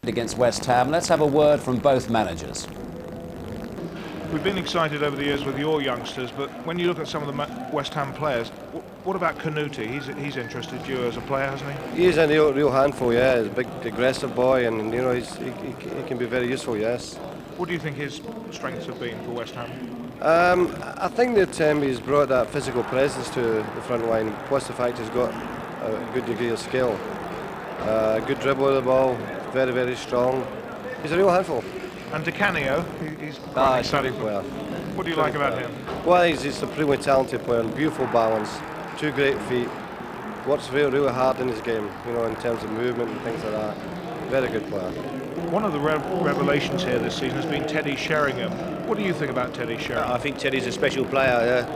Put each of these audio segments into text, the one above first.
against West Ham. Let's have a word from both managers. We've been excited over the years with your youngsters, but when you look at some of the West Ham players, what about Canuti? He's interested you as a player, hasn't he? He is a real handful, yeah. He's a big, aggressive boy, and you know he can be very useful, yes. What do you think his strengths have been for West Ham? I think that he's brought that physical presence to the front line, plus the fact he's got a good degree of skill. Good dribble of the ball, very, very strong. He's a real handful. And Di Canio, he's quite exciting player. What do you like about him? Well, he's a supremely talented player, beautiful balance, two great feet, works really hard in his game, you know, in terms of movement and things like that. Very good player. One of the revelations here this season has been Teddy Sheringham. What do you think about Teddy Sheringham? I think Teddy's a special player.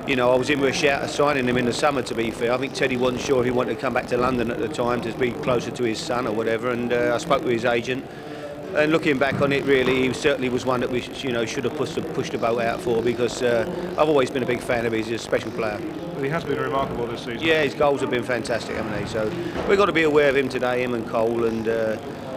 You know, I was in with a shout of signing him in the summer, to be fair. I think Teddy wasn't sure if he wanted to come back to London at the time to be closer to his son or whatever, and I spoke with his agent. And looking back on it, really, he certainly was one that we, should have pushed the boat out for, because I've always been a big fan of his. He's a special player. But he has been remarkable this season. Yeah, his goals have been fantastic, haven't they? So we've got to be aware of him today, him and Cole, and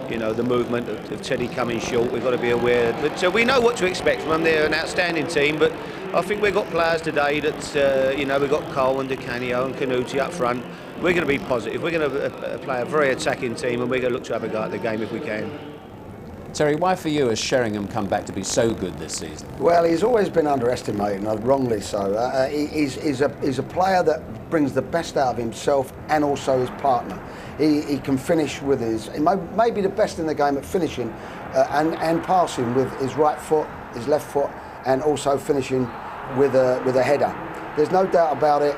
you know, the movement of Teddy coming short. We've got to be aware. But we know what to expect from them. They're an outstanding team, but I think we've got players today that, you know, we've got Cole and Di Canio and Canuti up front. We're going to be positive. We're going to play a very attacking team, and we're going to look to have a go at the game if we can. Terry, why for you has Sheringham come back to be so good this season? Well, he's always been underestimated, and wrongly so. He's a player that brings the best out of himself and also his partner. He can finish with he may be the best in the game at finishing and passing with his right foot, his left foot, and also finishing with a header. There's no doubt about it.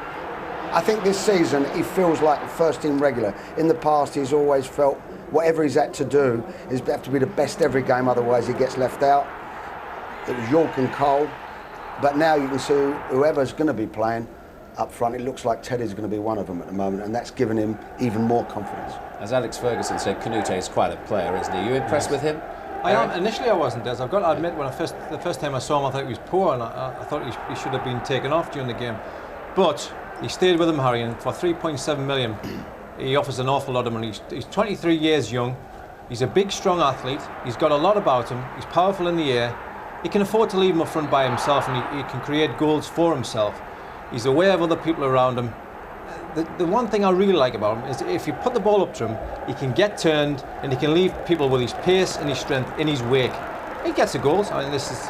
I think this season he feels like a first-team regular. In the past, he's always felt whatever he's had to do is have to be the best every game, otherwise he gets left out. It was York and Cole, but now you can see whoever's going to be playing up front, it looks like Teddy's going to be one of them at the moment, and that's given him even more confidence. As Alex Ferguson said, Canute is quite a player, isn't he? Are you impressed with him? I am. Initially I wasn't, Des. I've got to admit, when the first time I saw him, I thought he was poor, and I thought he should have been taken off during the game. But he stayed with him, Harry, and for 3.7 million, he offers an awful lot of money. He's 23 years young. He's a big, strong athlete. He's got a lot about him. He's powerful in the air. He can afford to leave him up front by himself, and he can create goals for himself. He's aware of other people around him. The one thing I really like about him is if you put the ball up to him, he can get turned and he can leave people with his pace and his strength in his wake. He gets the goals. I mean, this is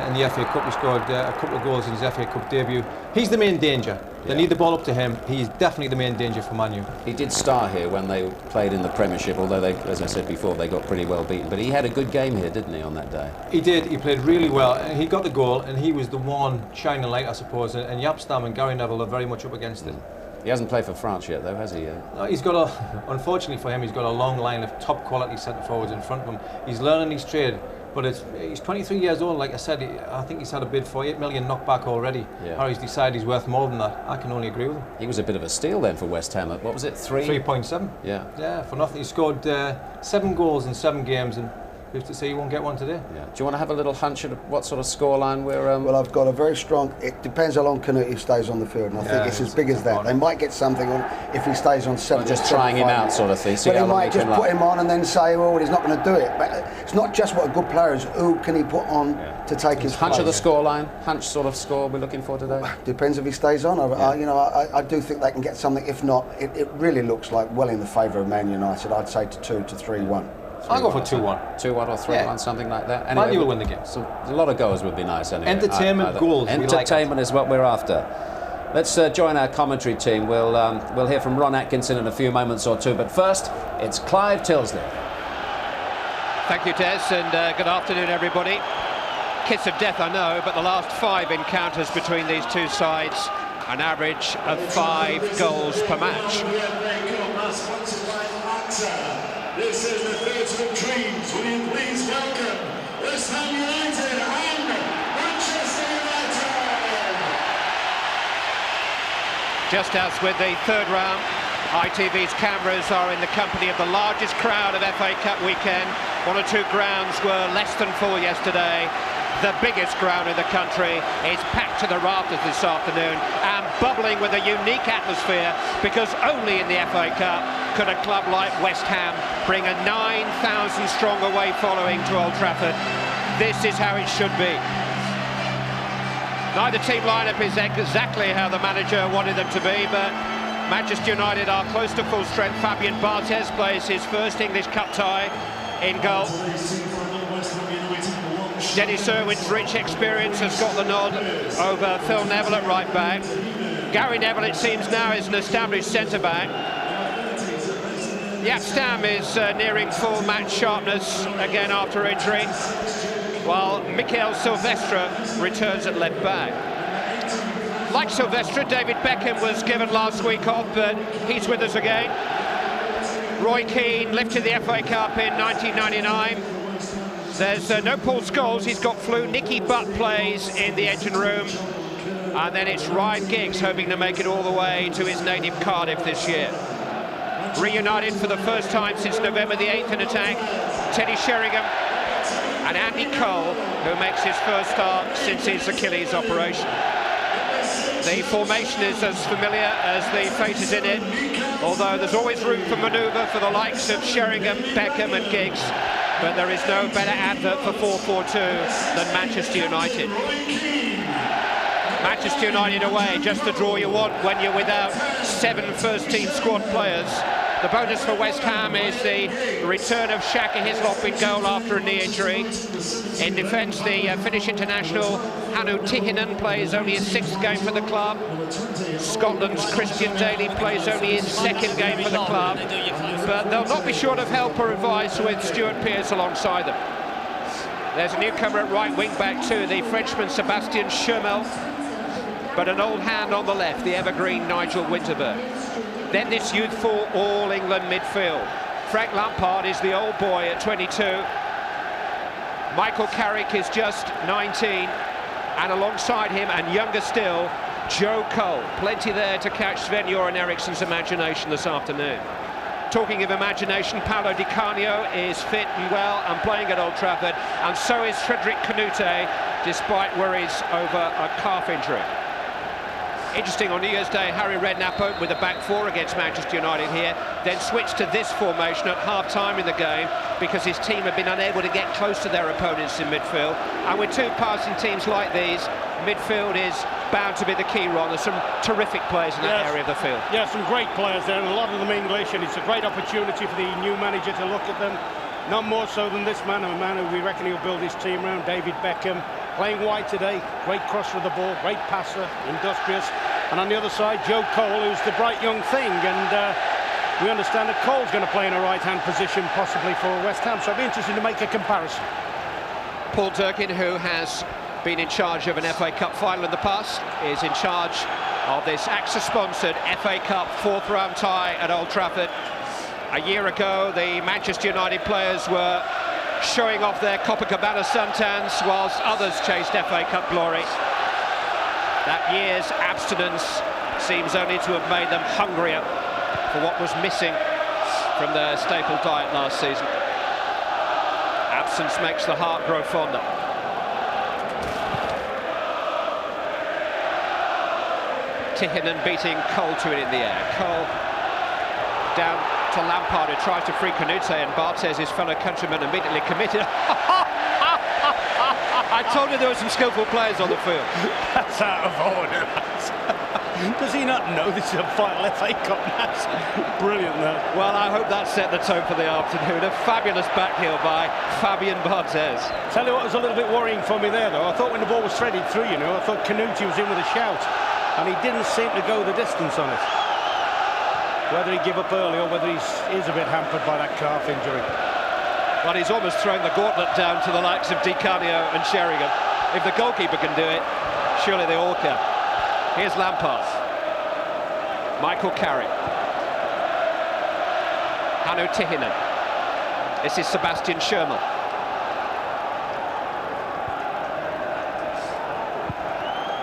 in the FA Cup. He scored a couple of goals in his FA Cup debut. He's the main danger. They need the ball up to him. He's definitely the main danger for Man U. He did start here when they played in the Premiership, although they, as I said before, they got pretty well beaten. But he had a good game here, didn't he, on that day? He did. He played really well. He got the goal, and he was the one shining light, I suppose. And Yapstam and Gary Neville are very much up against it. He hasn't played for France yet, though, has he? No, he's got unfortunately for him, he's got a long line of top quality centre forwards in front of him. He's learning his trade. But he's 23 years old, like I said. I think he's had a bid for 8 million knockback already. Yeah. Or he's decided he's worth more than that. I can only agree with him. He was a bit of a steal then for West Ham. What was it, 3.7? Yeah. Yeah, for nothing. He scored 7 goals in 7 games, and who's to say he won't get one today? Yeah. Do you want to have a little hunch at what sort of scoreline we're... Well, I've got a very strong... It depends how long Canuti stays on the field, and I think it's as big as that. They might get something on if he stays on 7. Just trying him out, sort of thing. But they might just put him on and then say, well, he's not going to do it. But it's not just what a good player is. Who can he put on to take his hunch place? of the scoreline? Hunch sort of score we're looking for today? Depends if he stays on. I do think they can get something. If not, it really looks like well in the favour of Man United. I'd say to 2 to 3-1. I'll go for 2-1. 2-1 or 3-1, something like that. Anyway, Man U will win the game. So a lot of goals would be nice anyway. Entertainment goals. Entertainment is what we're after. Let's join our commentary team. We'll hear from Ron Atkinson in a few moments or two. But first, it's Clive Tilsley. Thank you, Des, and good afternoon, everybody. Kiss of death, I know, but the last 5 encounters between these two sides, an average of 5 goals per match. This is the theatre of dreams. Will you please welcome West Ham United and Manchester United? Just as with the third round, ITV's cameras are in the company of the largest crowd of FA Cup weekend. 1 or 2 grounds were less than full yesterday. The biggest ground in the country is packed to the rafters this afternoon and bubbling with a unique atmosphere, because only in the FA Cup could a club like West Ham bring a 9,000 strong away following to Old Trafford? This is how it should be. Neither team lineup is exactly how the manager wanted them to be, but Manchester United are close to full strength. Fabian Barthez plays his first English Cup tie in goal. Dennis Irwin's rich experience has got the nod over Phil Neville at right back. Gary Neville, it seems now, is an established centre-back. Jaap Stam is nearing full match sharpness again after injury, while Michael Silvestre returns at left back. Like Silvestre, David Beckham was given last week off, but he's with us again. Roy Keane lifted the FA Cup in 1999. There's no Paul Scholes, he's got flu. Nicky Butt plays in the engine room. And then it's Ryan Giggs hoping to make it all the way to his native Cardiff this year. Reunited for the first time since November the 8th in attack, Teddy Sheringham and Andy Cole, who makes his first start since his Achilles operation. The formation is as familiar as the faces in it, although there's always room for manoeuvre for the likes of Sheringham, Beckham and Giggs, but there is no better advert for 4-4-2 than Manchester United. Manchester United away, just the draw you want when you're without 7 first-team squad players. The bonus for West Ham is the return of Shaka Hislop in goal after a knee injury. In defence, the Finnish international Hannu Tihinen plays only his 6th game for the club. Scotland's Christian Daly plays only his 2nd game for the club. But they'll not be short of help or advice with Stuart Pearce alongside them. There's a newcomer at right wing-back too, the Frenchman Sébastien Schürrle. But an old hand on the left, the evergreen Nigel Winterburn. Then this youthful all-England midfield. Frank Lampard is the old boy at 22. Michael Carrick is just 19. And alongside him, and younger still, Joe Cole. Plenty there to catch Sven-Göran Eriksson's imagination this afternoon. Talking of imagination, Paolo Di Canio is fit and well and playing at Old Trafford. And so is Frederic Canute, despite worries over a calf injury. Interesting, on New Year's Day, Harry Redknapp opened with a back four against Manchester United here, then switched to this formation at half-time in the game because his team had been unable to get close to their opponents in midfield. And with 2 passing teams like these, midfield is bound to be the key, Ron. There's some terrific players in that area of the field. Yeah, some great players there, and a lot of them English, and it's a great opportunity for the new manager to look at them. None more so than this man, a man who we reckon he'll build his team around, David Beckham. Playing wide today, great crosser of the ball, great passer, industrious. And on the other side, Joe Cole, who's the bright young thing. And we understand that Cole's going to play in a right-hand position, possibly for West Ham. So I'd be interested to make a comparison. Paul Durkin, who has been in charge of an FA Cup final in the past, is in charge of this AXA-sponsored FA Cup 4th round tie at Old Trafford. A year ago, the Manchester United players were showing off their Copacabana suntans whilst others chased FA Cup glory. That year's abstinence seems only to have made them hungrier for what was missing from their staple diet last season. Absence makes the heart grow fonder. Tihinen beating Cole to it in the air. Cole down to Lampard, who tries to free Canute, and Barthez, his fellow countryman, immediately committed. I told you there were some skillful players on the field. That's out of order. Does he not know this is a final FA Cup match? Brilliant, though. Well, I hope that set the tone for the afternoon. A fabulous backheel by Fabian Barthez. Tell you what was a little bit worrying for me there, though. I thought when the ball was threaded through, you know, I thought Canute was in with a shout, and he didn't seem to go the distance on it. Whether he give up early or whether he is a bit hampered by that calf injury. Well, he's almost thrown the gauntlet down to the likes of Di Canio and Sheringham. If the goalkeeper can do it, surely they all can. Here's Lampard. Michael Carrick. Hannu Tihinen. This is Sébastien Schürrle.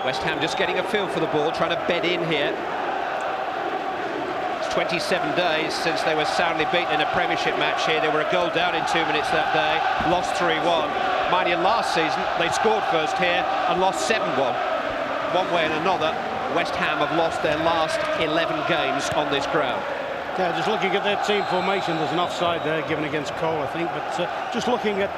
West Ham just getting a feel for the ball, trying to bed in here. 27 days since they were soundly beaten in a Premiership match here. They were a goal down in 2 minutes that day, lost 3-1. Mind you, last season they scored first here and lost 7-1. One way and another, West Ham have lost their last 11 games on this ground. Yeah, just looking at their team formation, there's an offside there given against Cole, I think. But just looking at...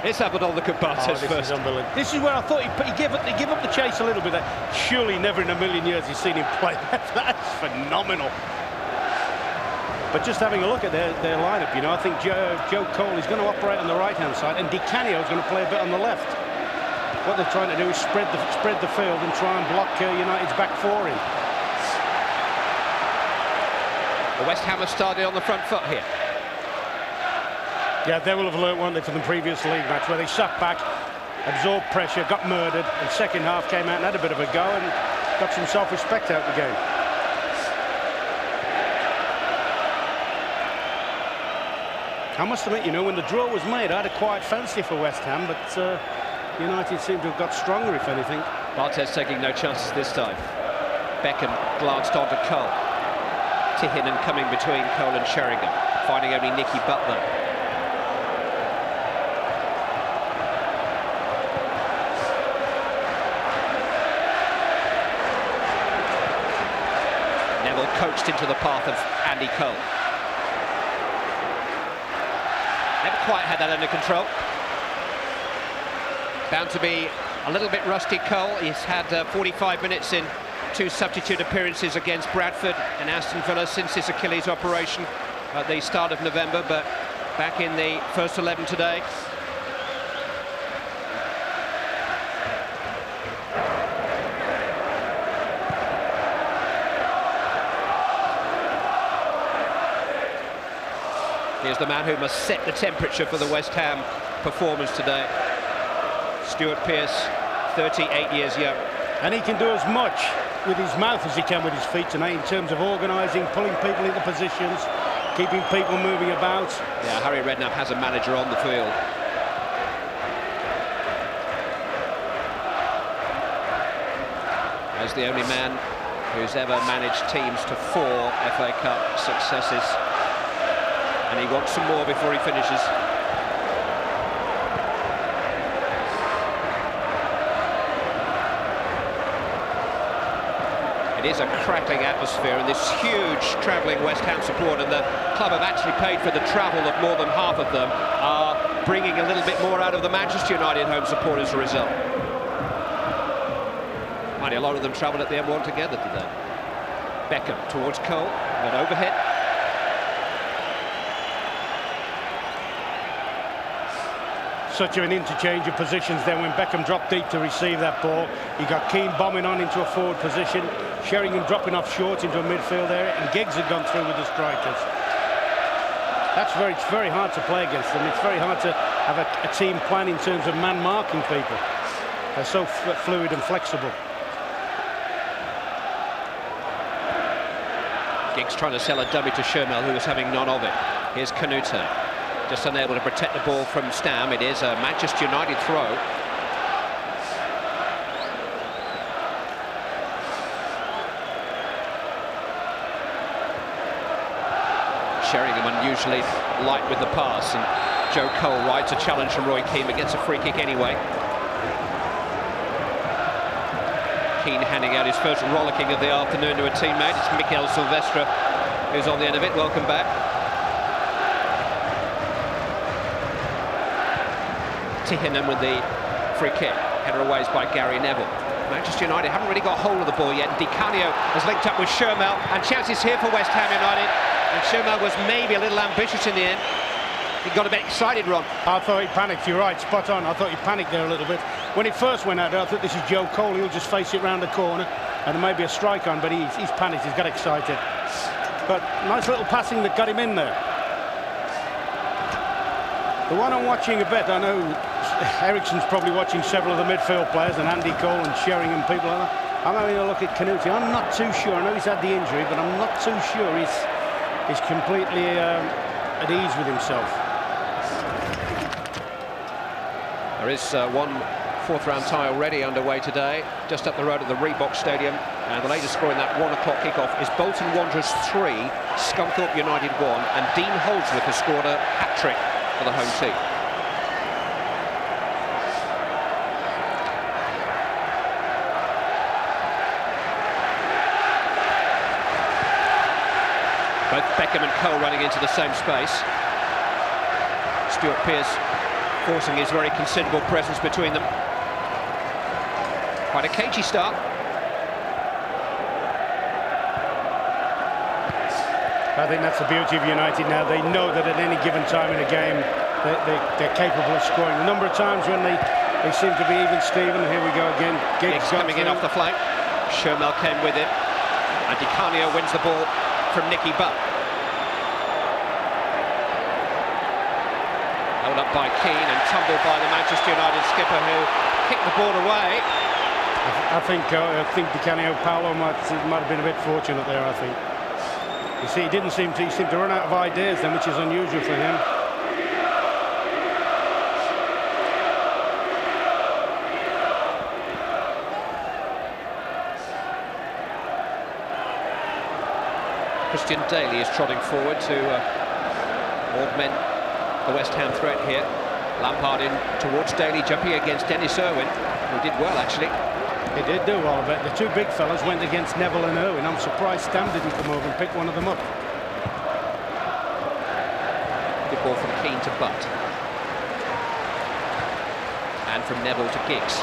Let's have a look at Barthez this first. is unbelievable. This is where I thought he gave up the chase a little bit there. Surely never in a million years he's seen him play. That's phenomenal. But just having a look at their lineup, you know, I think Joe Cole is going to operate on the right-hand side, and Di Canio is going to play a bit on the left. What they're trying to do is spread the field and try and block United's back four in. The West Ham have started on the front foot here. Yeah, they will have learnt, won't they, from the previous league match where they sat back, absorbed pressure, got murdered, and second half came out and had a bit of a go and got some self-respect out of the game. I must admit, you know, when the draw was made, I had a quiet fancy for West Ham, but United seem to have got stronger, if anything. Barthez taking no chances this time. Beckham glanced onto Cole. Tihinen coming between Cole and Sheringham, finding only Nicky Butler. Neville coached into the path of Andy Cole. Never quite had that under control. Bound to be a little bit rusty, Cole. He's had 45 minutes in 2 substitute appearances against Bradford and Aston Villa since his Achilles operation at the start of November, but back in the first 11 today. Here's the man who must set the temperature for the West Ham performance today. Stuart Pearce, 38 years young. And he can do as much with his mouth as he can with his feet tonight in terms of organising, pulling people into positions, keeping people moving about. Yeah, Harry Redknapp has a manager on the field. As the only man who's ever managed teams to 4 FA Cup successes. And he wants some more before he finishes. It is a crackling atmosphere, and this huge travelling West Ham support, and the club have actually paid for the travel of more than half of them, are bringing a little bit more out of the Manchester United home support as a result. Mind you, a lot of them travelled at the M1 together today. Beckham towards Cole, an overhit. Such an interchange of positions then when Beckham dropped deep to receive that ball. He got Keane bombing on into a forward position, Sheringham dropping off short into a midfield area, and Giggs had gone through with the strikers. It's very hard to play against them. It's very hard to have a team plan in terms of man marking people. They're so fluid and flexible. Giggs trying to sell a dummy to Shermel, who was having none of it. Here's Canute. Just unable to protect the ball from Stam. It is a Manchester United throw. Sheringham unusually light with the pass, and Joe Cole rides a challenge from Roy Keane, but gets a free kick anyway. Keane handing out his first rollicking of the afternoon to a teammate. It's Mikel Silvestre who's on the end of it. Welcome back. Tihinen with the free kick. Header away by Gary Neville. Manchester United haven't really got hold of the ball yet. Di Canio has linked up with Shermel, and chances here for West Ham United. And Shermel was maybe a little ambitious in the end. He got a bit excited, Ron. I thought he panicked. You're right, spot on. I thought he panicked there a little bit. When it first went out, I thought this is Joe Cole. He'll just face it round the corner, and there may be a strike on, but he's panicked. He's got excited. But nice little passing that got him in there. The one I'm watching a bit, I know Ericsson's probably watching several of the midfield players, and Andy Cole and Sheringham, people like that. I'm having a look at Canute. I'm not too sure. I know he's had the injury, but I'm not too sure he's completely at ease with himself. There is one fourth-round tie already underway today, just up the road at the Reebok Stadium. And the latest score in that 1 o'clock kickoff is Bolton Wanderers 3, Scunthorpe United 1, and Dean Holdsworth has scored a hat-trick for the home team. Both Beckham and Cole running into the same space. Stuart Pearce forcing his very considerable presence between them. Quite a cagey start. I think that's the beauty of United now. They know that at any given time in a game they're capable of scoring. A number of times when they seem to be even Steven. Here we go again. Giggs coming in off the flank. Shermel came with it. And Di Canio wins the ball from Nicky Butt. Held up by Keane and tumbled by the Manchester United skipper, who kicked the ball away. I think Di Canio, Paolo might have been a bit fortunate there, I think. You see, he seemed to run out of ideas then, which is unusual for him. Christian Daly is trotting forward to augment the West Ham threat here. Lampard in towards Daly, jumping against Dennis Irwin, who did well actually. He did do well, but the two big fellas went against Neville and Irwin. I'm surprised Stam didn't come over and pick one of them up. Good ball from Keane to Butt. And from Neville to Giggs.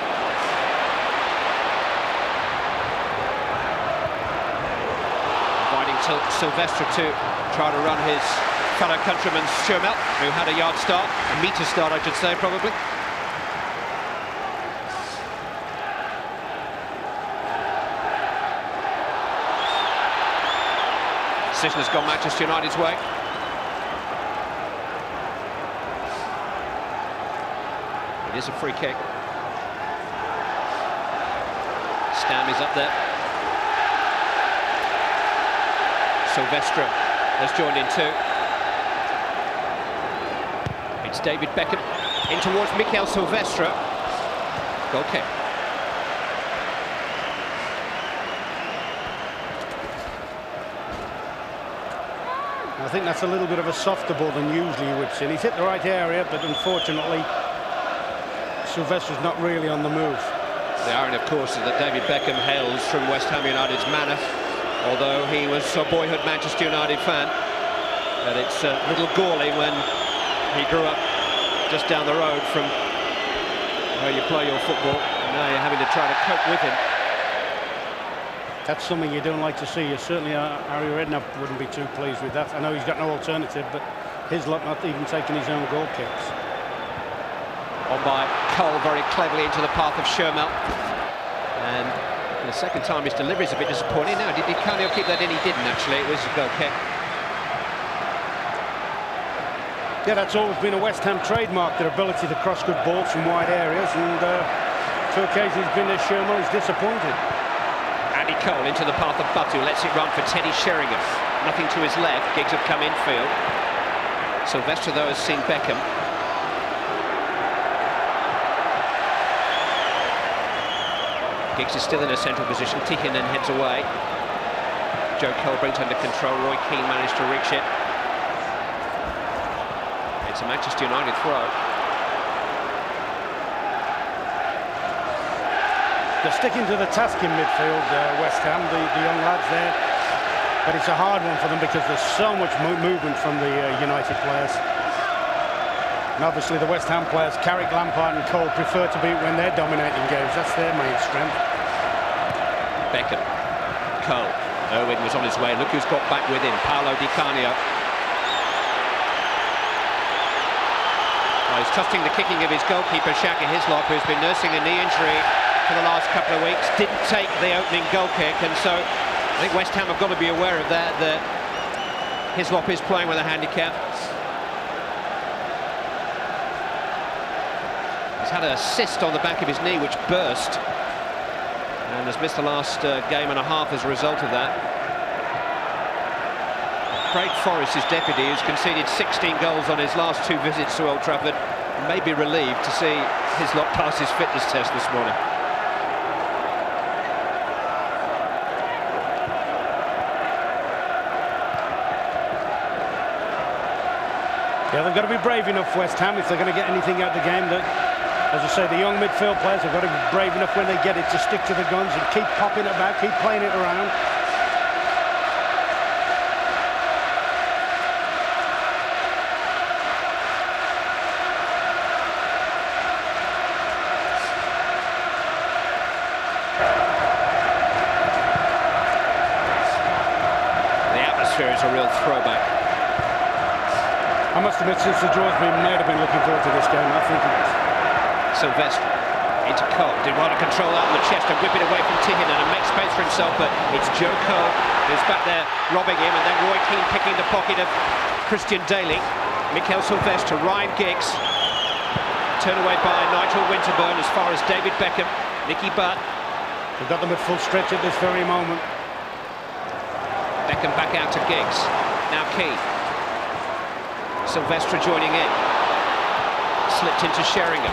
Sylvester to try to run his fellow countryman Shermel, who had a yard start, a metre start I should say probably. Decision has gone Manchester United's way. It is a free kick. Stam is up there. Silvestre has joined in too. It's David Beckham in towards Mikel Silvestre. Goal kick. I think that's a little bit of a softer ball than usually he whips in. He's hit the right area, but unfortunately Silvestre's not really on the move. The irony, of course, is that David Beckham hails from West Ham United's manor, although he was a boyhood Manchester United fan. And it's a little galling when he grew up just down the road from where you play your football, and now you're having to try to cope with him. That's something you don't like to see. Certainly Harry Redknapp wouldn't be too pleased with that. I know he's got no alternative, but his luck not even taking his own goal kicks. On by Cole very cleverly into the path of Shermel. And the second time his delivery is a bit disappointing. Now, did Di Canio keep that in? He didn't actually. It was a goal kick. Yeah, that's always been a West Ham trademark, their ability to cross good balls from wide areas, and two occasions been there. Shermel is disappointed. Andy Cole into the path of Buttu, lets it run for Teddy Sheringham. Nothing to his left. Giggs have come infield. Sylvester though has seen Beckham. Giggs is still in a central position. Tichinen heads away. Joe Cole brings under control. Roy Keane managed to reach it. It's a Manchester United throw. They're sticking to the task in midfield, West Ham, the young lads there. But it's a hard one for them because there's so much movement from the United players. And obviously the West Ham players, Carrick, Lampard and Cole, prefer to be when they're dominating games. That's their main strength. Beckham, Cole, Irwin was on his way. Look who's got back with him, Paolo Di Canio. Well, he's trusting the kicking of his goalkeeper, Shaka Hislop, who's been nursing a knee injury for the last couple of weeks. Didn't take the opening goal kick, and so I think West Ham have got to be aware of that Hislop is playing with a handicap. He's had an assist on the back of his knee which burst and has missed the last game and a half as a result of that. Craig Forrest, his deputy, who's conceded 16 goals on his last two visits to Old Trafford, may be relieved to see Hislop pass his fitness test this morning. Yeah, they've got to be brave enough, West Ham, if they're going to get anything out of the game. That, as I say, the young midfield players have got to be brave enough when they get it to stick to the guns and keep popping it back, keep playing it around. I must admit, since the draw's been made, I've been looking forward to this game. I think Sylvester into Cole. Did well to control out on the chest and whip it away from Tihinen and make space for himself, but it's Joe Cole who's back there robbing him, and then Roy Keane picking the pocket of Christian Daly. Mikael Sylvester, Ryan Giggs. Turn away by Nigel Winterburn as far as David Beckham. Nicky Butt. They've got them at full stretch at this very moment. Beckham back out to Giggs. Now Keane. Sylvester joining in. Slipped into Sheringham.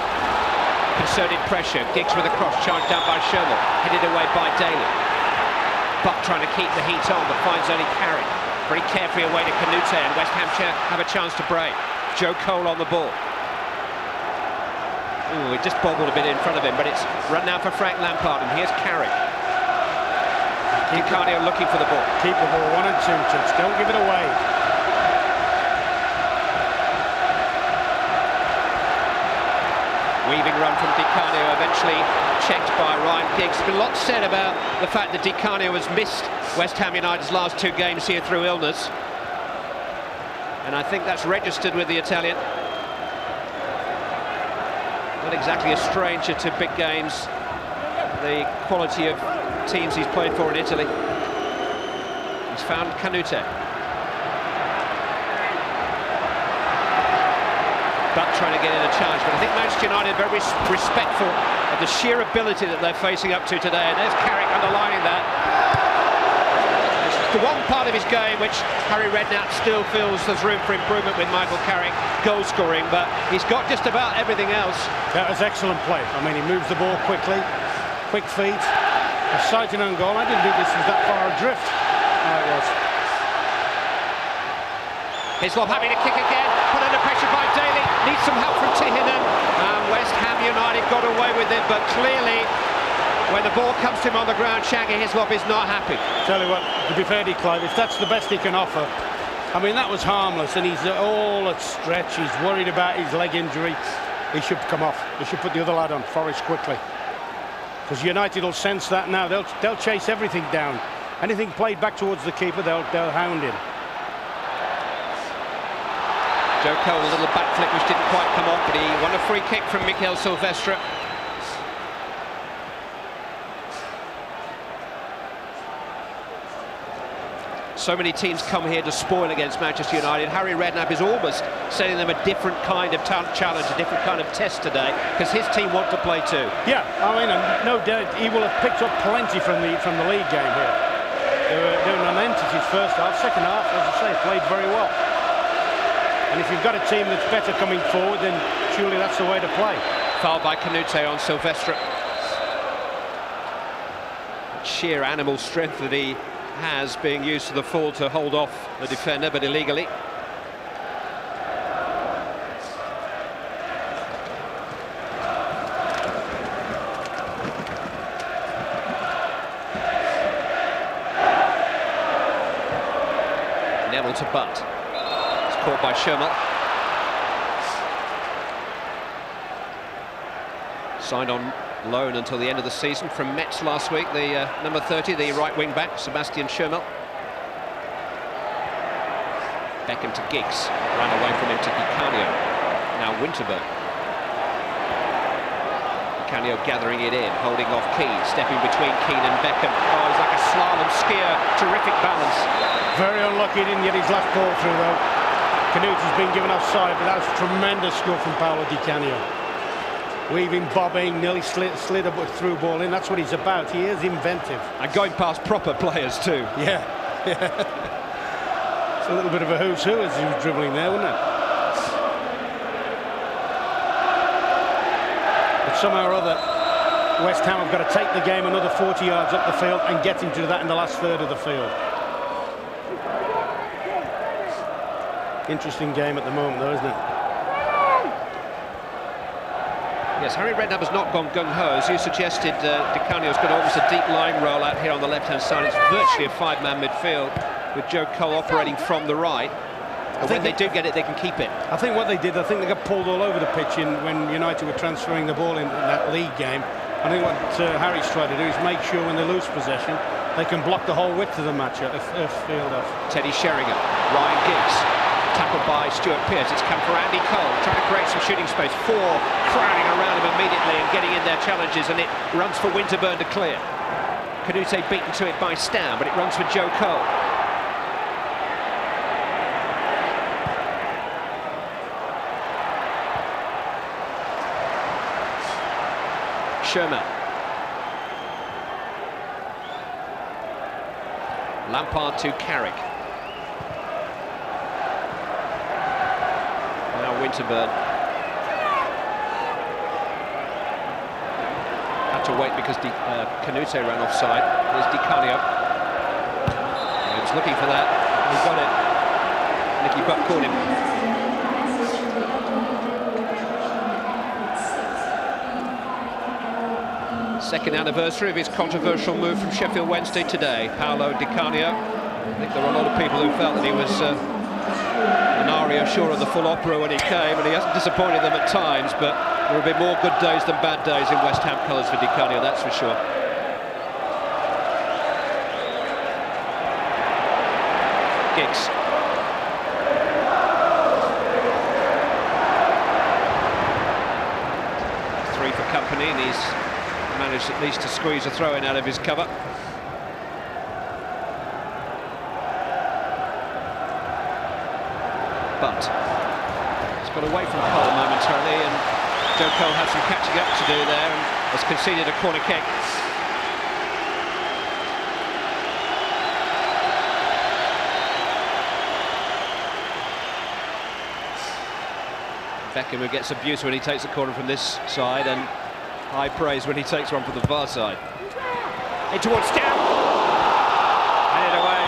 Concerted pressure. Giggs with a cross charged down by Sherman. Headed away by Daly. Buck trying to keep the heat on, but finds only Carrick. Very carefully away to Canute, and West Hampshire have a chance to break. Joe Cole on the ball. Ooh, it just bobbled a bit in front of him, but it's run now for Frank Lampard, and here's Carrick. Di looking for the ball. Keep the ball 1 and 2, Chits. Don't give it away. Weaving run from Di Canio, eventually checked by Ryan Giggs. There's been a lot said about the fact that Di Canio has missed West Ham United's last 2 games here through illness. And I think that's registered with the Italian. Not exactly a stranger to big games, the quality of teams he's played for in Italy. He's found Canute. But trying to get in a charge, but I think Manchester United are very respectful of the sheer ability that they're facing up to today, and there's Carrick underlining that. It's the one part of his game which Harry Redknapp still feels there's room for improvement with Michael Carrick, goal scoring, but he's got just about everything else. That was excellent play. I mean, he moves the ball quickly, quick feet, a sighting on goal. I didn't think this was that far adrift. Oh, it was. Hislop having to kick again, put under pressure by Daly, needs some help from Tihinen, and West Ham United got away with it, but clearly when the ball comes to him on the ground, Shaggy Hislop is not happy. Tell you what, to be fair to Clive, if that's the best he can offer, I mean, that was harmless, and he's all at stretch, he's worried about his leg injury. He should come off, he should put the other lad on, Forrest, quickly. Because United will sense that now, they'll chase everything down. Anything played back towards the keeper, they'll hound him. Joe Cole, a little back flick which didn't quite come off, but he won a free kick from Mikael Sylvester. So many teams come here to spoil against Manchester United. Harry Redknapp is almost setting them a different kind of challenge, a different kind of test today, because his team want to play too. Yeah, I mean, no doubt he will have picked up plenty from the league game here. They were doing non-entities first half, second half, as I say, played very well. And if you've got a team that's better coming forward, then surely that's the way to play. Foul by Canute on Sylvester. Sheer animal strength that he has being used to the full to hold off the defender, but illegally. Neville to Butt. It's caught by Sherman. Signed on loan until the end of the season from Metz last week, the number 30, the right wing back, Sebastian Schirmel. Beckham to Giggs, ran away from him to Di Canio. Now Winterburn. Di Canio gathering it in, holding off Keane, stepping between Keane and Beckham. Oh, he's like a slalom skier, terrific balance. Very unlucky, he didn't get his last ball through though. Canute has been given offside, but that was tremendous skill from Paolo Di Canio. Weaving, bobbing, nearly slid a through ball in. That's what he's about. He is inventive. And going past proper players too. Yeah. It's a little bit of a who's who as he was dribbling there, wasn't it? But somehow or other, West Ham have got to take the game another 40 yards up the field and get into that in the last third of the field. Interesting game at the moment, though, isn't it? Yes, Harry Redknapp has not gone gung-ho. As you suggested, Di Canio's got almost a deep line roll out here on the left-hand side. It's virtually a five-man midfield with Joe Cole operating from the right. I think they do get it, they can keep it. I think what they did, I think they got pulled all over the pitch when United were transferring the ball in that league game. I think what Harry's tried to do is make sure when they lose possession, they can block the whole width of the match at field off. Teddy Sheringham, Ryan Giggs. tackled by Stuart Pearce. It's come for Andy Cole, trying to create some shooting space. 4 crowding around him immediately and getting in their challenges, and it runs for Winterburn to clear. Canute beaten to it by Stam, but it runs for Joe Cole. Sherman. Lampard to Carrick. Now Winterburn. Had to wait because Canute ran offside. There's Di Canio. He was looking for that. He got it. Nicky Butt caught him. Second anniversary of his controversial move from Sheffield Wednesday today. Paolo Di Canio. I think there were a lot of people who felt that he was an aria sure of the full opera when he came, and he hasn't disappointed them at times, but there have been more good days than bad days in West Ham colours for Di Canio, that's for sure. Giggs. Three for company, and he's managed at least to squeeze a throw-in out of his cover. But he's got away from Cole momentarily, and Joe Cole has some catching up to do there and has conceded a corner kick. Beckham, who gets abuse when he takes a corner from this side, and high praise when he takes one from the far side. In towards Stam. Headed away.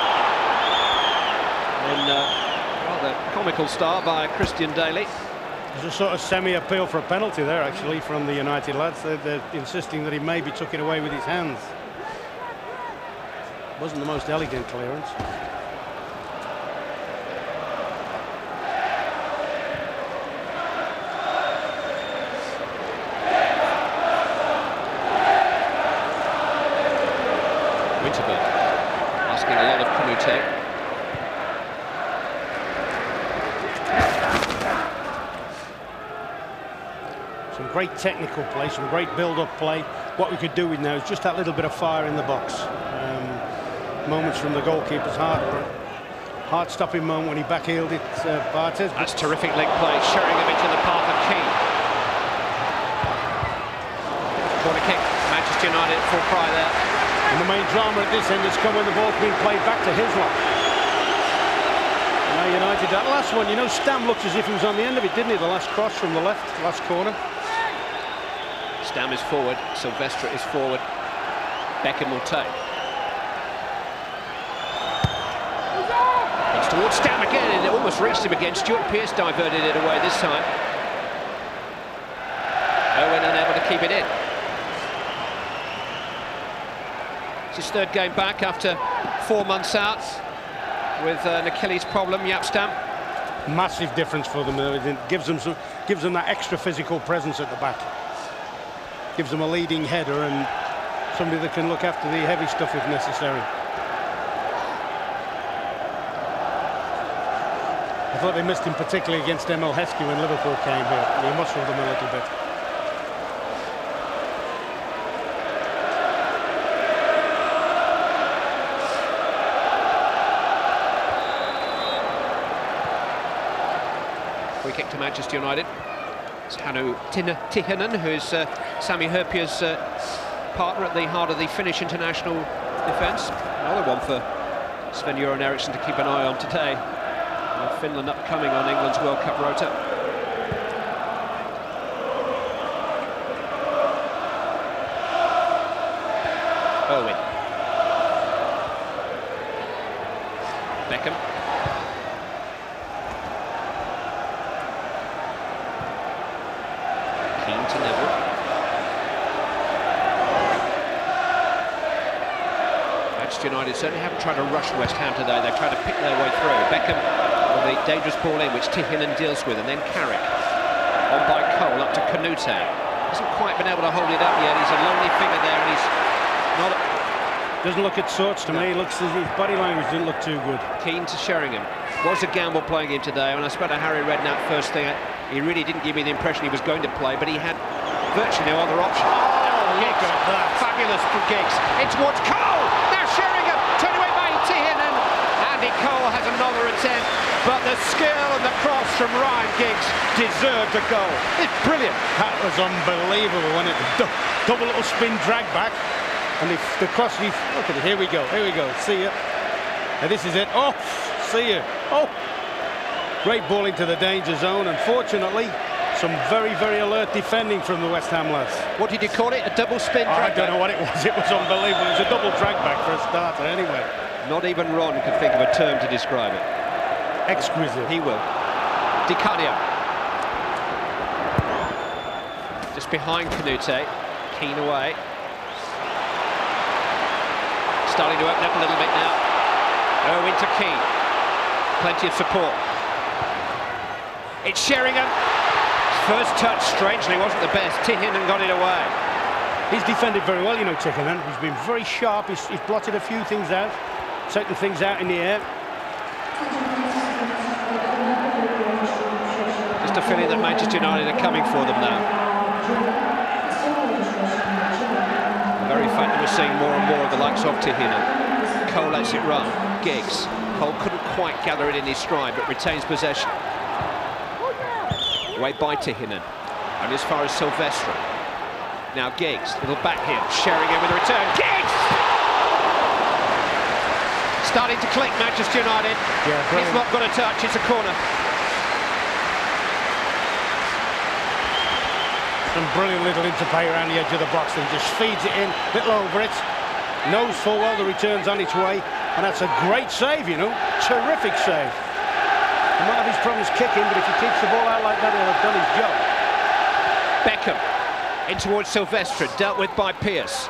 And rather comical start by Christian Daly. There's a sort of semi-appeal for a penalty there, actually, from the United lads. They're insisting that he maybe took it away with his hands. Wasn't the most elegant clearance. Asking a lot of Canute. Some great technical play, some great build-up play. What we could do with now is just that little bit of fire in the box. Moments from the goalkeeper's heart-stopping moment when he backheeled it, Barthez. That's terrific leg play, Sheringham into the path of Keane. Corner kick, Manchester United full cry there. And the main drama at this end has come when the ball's been played back to Hislop. Now United, that last one, you know, Stam looked as if he was on the end of it, didn't he? The last cross from the left, last corner. Stam is forward, Silvestre is forward. Beckham will take. It's towards Stam again, and it almost reached him again. Stuart Pearce diverted it away this time. Owen unable to keep it in. It's his third game back after 4 months out with an Achilles problem. Jaap Stam. Massive difference for them. It gives them that extra physical presence at the back. Gives them a leading header and somebody that can look after the heavy stuff if necessary. I thought they missed him particularly against Emil Heskey when Liverpool came here. They muscled them a little bit. Free kick to Manchester United. It's Hannu Tihinen, who's Sami Hyypiä's partner at the heart of the Finnish international defence. Another one for Sven-Göran Eriksson to keep an eye on today. Finland upcoming on England's World Cup rota. Owen. Beckham. Keane to Neville. Manchester United certainly haven't tried to rush West Ham today. They've tried to pick their way through. Beckham with a dangerous ball in, which Tihinen deals with, and then Carrick. On by Cole, up to Canute. Hasn't quite been able to hold it up yet. He's a lonely figure there, and he's not... Doesn't look at sorts to me. Looks as his body language didn't look too good. Keane to Sheringham. Was a gamble playing him today. When I spoke to Harry Redknapp first thing, he really didn't give me the impression he was going to play, but he had virtually no other option. Oh, look at that. Fabulous from Giggs. In towards Cole. Now Sheringham. Turned away by Tihin, and Andy Cole has another attempt. But the skill and the cross from Ryan Giggs deserved a goal. It's brilliant. That was unbelievable when it double little spin drag back. And the cross, look at it, here we go, see ya. And this is it, oh, see ya, oh. Great ball into the danger zone. Unfortunately, some very, very alert defending from the West Ham lads. What did you call it, a double spin drag I don't know what it was unbelievable. It was a double drag back for a starter anyway. Not even Ron could think of a term to describe it. Exquisite. He will. Di Canio. Just behind Canute, Keane away. Starting to open up a little bit now. Oh, into Keane. Plenty of support. It's Sheringham. First touch, strangely, wasn't the best. Tihin got it away. He's defended very well, you know, Tihin. He's been very sharp. He's blotted a few things out, taken things out in the air. Just a feeling that Manchester United are coming for them now. The very fact that we're seeing more and more of the likes of Tihin. Cole lets it run. Giggs. Cole couldn't quite gather it in his stride, but retains possession. Away by Tihin. And as far as Silvestre. Now Giggs, little back heel. Sheringham with a return. Giggs! Starting to click, Manchester United. Yeah, it's not got a touch, it's a corner. Some brilliant little interplay around the edge of the box and just feeds it in, little over it. Knows full well the return's on its way, and that's a great save, you know. Terrific save. He might have his problems kicking, but if he keeps the ball out like that, he'll have done his job. Beckham in towards Silvestre, dealt with by Pearce.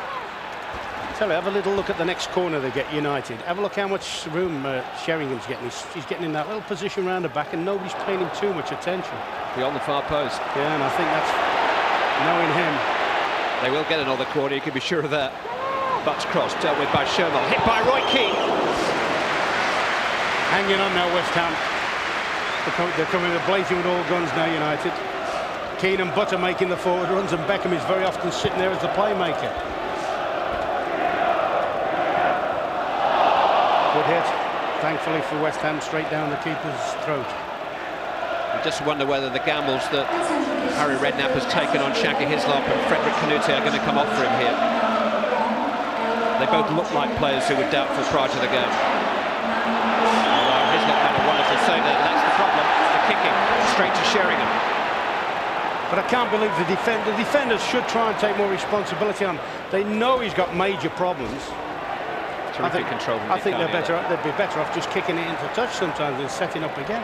Tell you, have a little look at the next corner they get United. Have a look how much room Sheringham's getting. He's getting in that little position round the back, and nobody's paying him too much attention. Beyond the far post. Yeah, and I think that's knowing him. They will get another corner, you can be sure of that. Butts cross, dealt with by Sherman, hit by Roy Keane. Hanging on now, West Ham. They're coming blazing with all guns now, United. Keane and Butter making the forward runs, and Beckham is very often sitting there as the playmaker. Good hit, thankfully for West Ham, straight down the keeper's throat. I just wonder whether the gambles that Harry Redknapp has taken on Shaka Hislop and Frederick Canute are going to come off for him here. They both look like players who were doubtful prior to the game. Although Hislop had a wonderful save there, that's the problem. The kicking straight to Sheringham. But I can't believe the defenders should try and take more responsibility on. They know he's got major problems. Terrific control from I think they'd be better off just kicking it into touch sometimes than setting up again.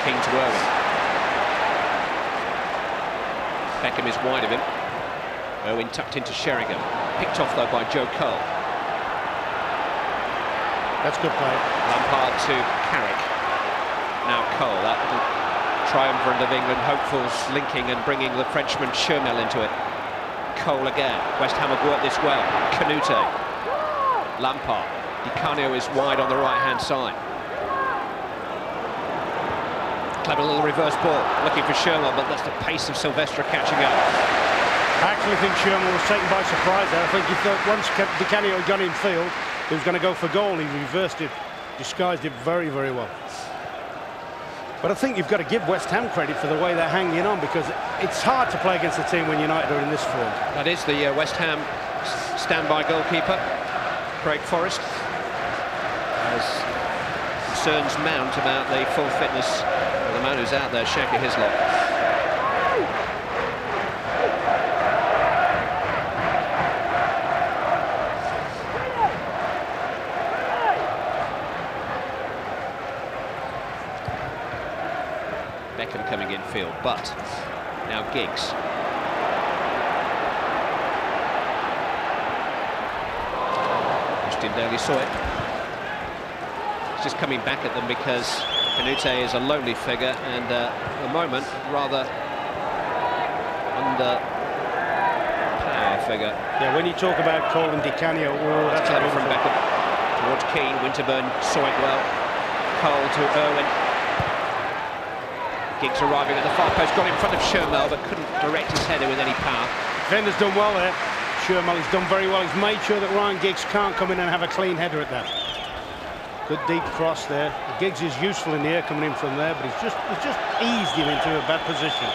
King to Irwin. Beckham is wide of him. Irwin tucked into Sheringham. Picked off though by Joe Cole. That's good play. Lampard to Carrick. Now Cole, that little triumvirate of England hopefuls linking and bringing the Frenchman Shermel into it. Cole again. West Ham have worked this well. Canute. Lampard. Di Canio is wide on the right-hand side. Clever little reverse ball, looking for Sherman, but that's the pace of Silvestre catching up. I actually think Sherman was taken by surprise there. I think he thought once Di Canio got in field, he was going to go for goal. He reversed it, disguised it very, very well. But I think you've got to give West Ham credit for the way they're hanging on, because it's hard to play against a team when United are in this form. That is the West Ham standby goalkeeper, Craig Forrest. As concerns mount about the full fitness of the man who's out there, Shaka Hislop. Beckham coming in field, but now Giggs. Christian Daly saw it. Giggs just coming back at them because Canute is a lonely figure and at the moment rather under power figure. Yeah, when you talk about Cole and Di Canio, oh, that's clever from Beckham towards Keane. Winterburn saw it well. Cole to Irwin. Giggs arriving at the far post, got in front of Shermel but couldn't direct his header with any power. Defender's done well there. Shermel has done very well. He's made sure that Ryan Giggs can't come in and have a clean header at that. Good deep cross there. Giggs is useful in the air coming in from there, but he's just eased him into a bad position.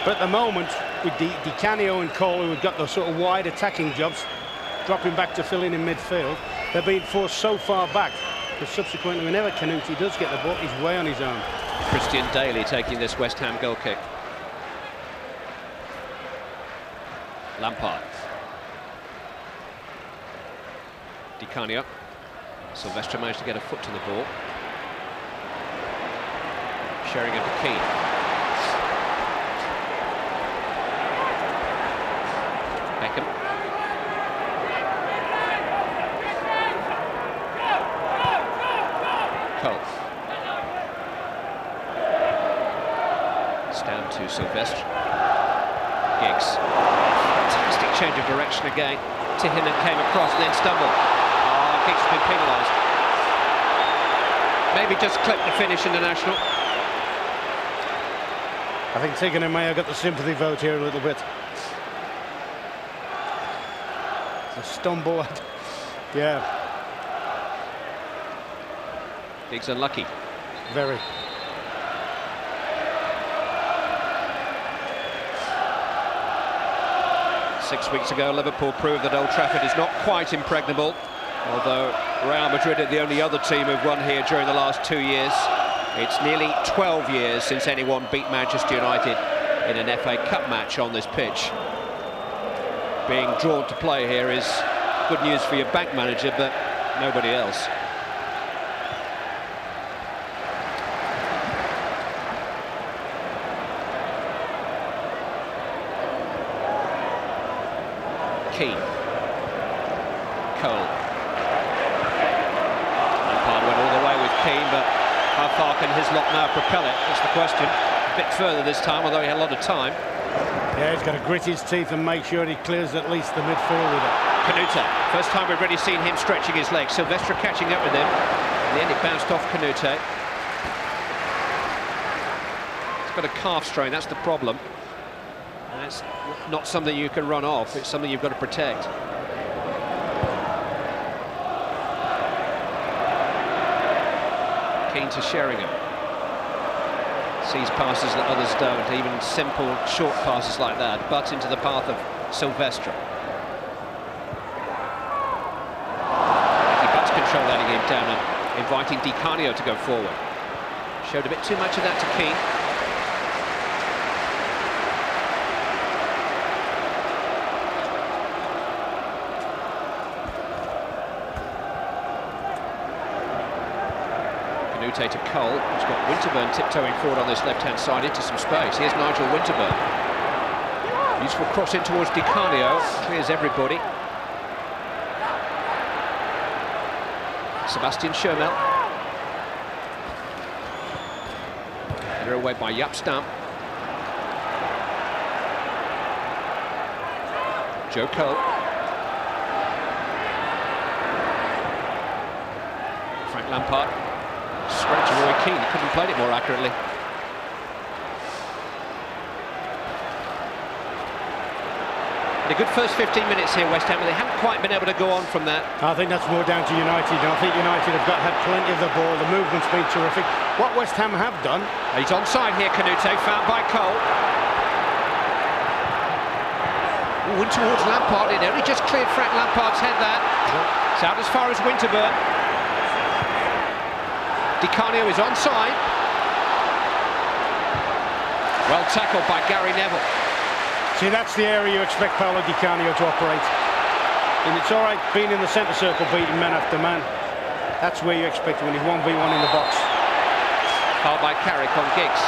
But at the moment, with Di Canio and Cole, who have got those sort of wide attacking jobs, dropping back to fill in midfield, they're being forced so far back that subsequently, whenever Canute does get the ball, he's way on his own. Christian Daly taking this West Ham goal kick. Lampard. Di Canio. Silvestre managed to get a foot to the ball. Sheringham to Keane. Beckham. Cole. It's down to Silvestre. Giggs. Fantastic change of direction again. Tihinen came across and then stumbled. Oh, Giggs has been penalised. Maybe just clipped the finish in the national. I think Tihinen may have got the sympathy vote here a little bit. A stumble. Yeah. Giggs unlucky. Very. Six weeks ago, Liverpool proved that Old Trafford is not quite impregnable, although Real Madrid are the only other team who've won here during the last 2 years. It's nearly 12 years since anyone beat Manchester United in an FA Cup match on this pitch. Being drawn to play here is good news for your bank manager, but nobody else. Keane. Cole. Lampard went all the way with Keane, but how far can his lot now propel it? That's the question. A bit further this time, although he had a lot of time. Yeah, he's got to grit his teeth and make sure he clears at least the midfield with it. Canute. First time we've really seen him stretching his legs. Silvestre catching up with him. In the end, it bounced off Canute. He's got a calf strain, that's the problem. And it's not something you can run off, it's something you've got to protect. Keane to Sheringham. Sees passes that others don't, even simple short passes like that, but into the path of Silvestre. Butts control letting him down and inviting Di Canio to go forward. Showed a bit too much of that to Keane. Canute to Cole, who's got Winterburn tiptoeing forward on this left-hand side into some space. Here's Nigel Winterburn. Useful cross in towards Di Canio, clears everybody. Sebastian Shermel. Header away by Jaap Stam. Joe Cole. Frank Lampard. Straight to Roy Keane, he couldn't have played it more accurately. And a good first 15 minutes here, West Ham, but they haven't quite been able to go on from that. I think that's more down to United. I think United have had plenty of the ball. The movement's been terrific. What West Ham have done... He's onside here, Canute, found by Cole. Ooh, in towards Lampard, it only just cleared Frank Lampard's head there. It's out as far as Winterburn. Di Canio is onside. Well tackled by Gary Neville. See, that's the area you expect Paolo Di Canio to operate. And it's all right being in the centre circle, beating man after man. That's where you expect it when he's 1v1 in the box. Foul by Carrick on Giggs.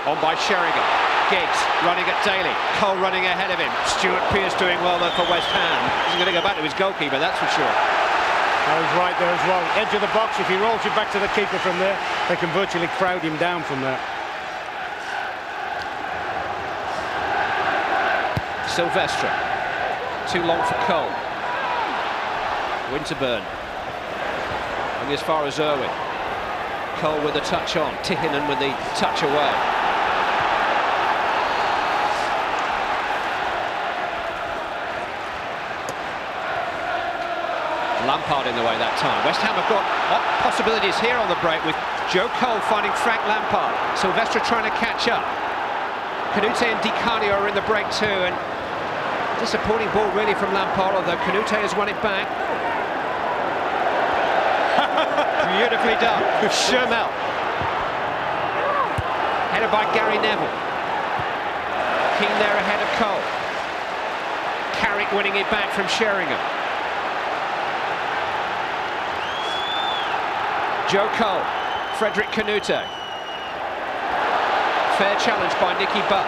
On by Sheringham. Giggs running at Daly. Cole running ahead of him. Stuart Pearce doing well there for West Ham. He's going to go back to his goalkeeper, that's for sure. Oh, he's right there as well. Edge of the box. If he rolls it back to the keeper from there, they can virtually crowd him down from there. Silvestre. Too long for Cole. Winterburn. And as far as Irwin. Cole with the touch on. Tihinen with the touch away. Lampard in the way that time. West Ham have got possibilities here on the break with Joe Cole finding Frank Lampard. Silvestre trying to catch up. Canute and Di Canio are in the break too, and disappointing ball really from Lampard, although Canute has won it back. Beautifully done. Schürrle. Headed by Gary Neville. Keane there ahead of Cole. Carrick winning it back from Sheringham. Joe Cole, Frederick Canute. Fair challenge by Nicky Butt.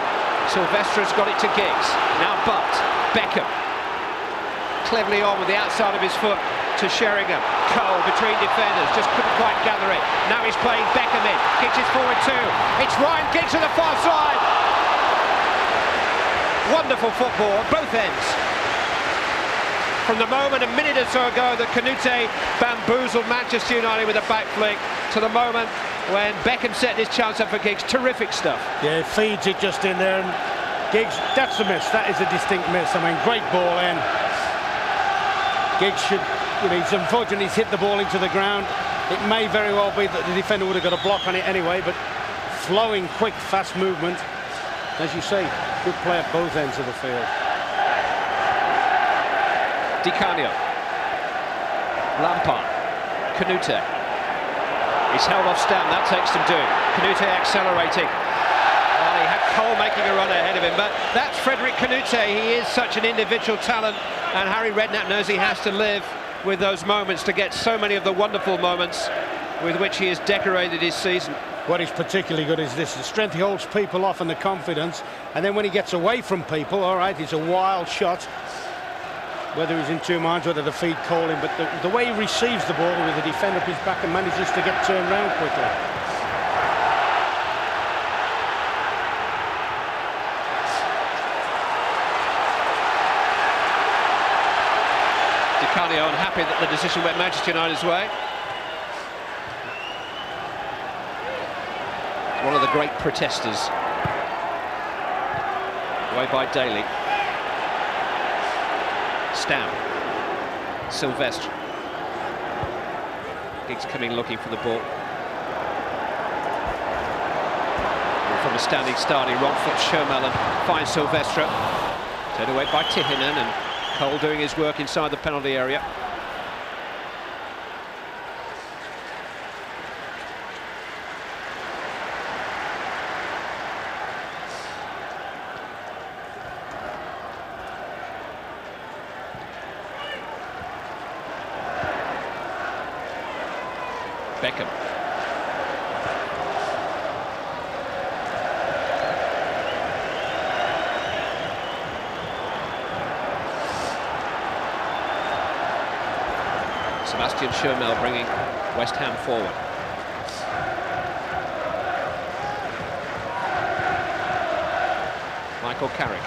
Silvestre's got it to Giggs. Now Butt, Beckham. Cleverly on with the outside of his foot to Sheringham. Cole between defenders, just couldn't quite gather it. Now he's playing Beckham in. Giggs is forward too. It's Ryan Giggs to the far side. Wonderful football at both ends. From the moment a minute or so ago that Canute bamboozled Manchester United with a back flick, to the moment when Beckham set his chance up for Giggs. Terrific stuff. Yeah, feeds it just in there, and Giggs, that's a miss. That is a distinct miss. I mean, great ball in. Giggs should, he's unfortunate he's hit the ball into the ground. It may very well be that the defender would have got a block on it anyway, but flowing, quick, fast movement. As you say, good play at both ends of the field. Di Canio. Lampard. Canute. He's held off Stam, that takes some doing. Canute accelerating. Well, he had Cole making a run ahead of him, but that's Frederick Canute. He is such an individual talent, and Harry Redknapp knows he has to live with those moments to get so many of the wonderful moments with which he has decorated his season. What is particularly good is this, the strength he holds people off and the confidence, and then when he gets away from people, all right, it's a wild shot. Whether he's in two minds, whether the feed call him, but the way he receives the ball with the defender up his back and manages to get turned round quickly. Di Canio unhappy that the decision went Manchester United's way. One of the great protesters. Away by Daly. Stam. Silvestre. Giggs coming looking for the ball. And from a standing start, he wrong foot Schürrle finds Silvestre. Turned away by Tihinen, and Cole doing his work inside the penalty area. Beckham. Sebastian Schürrle bringing West Ham forward. Michael Carrick.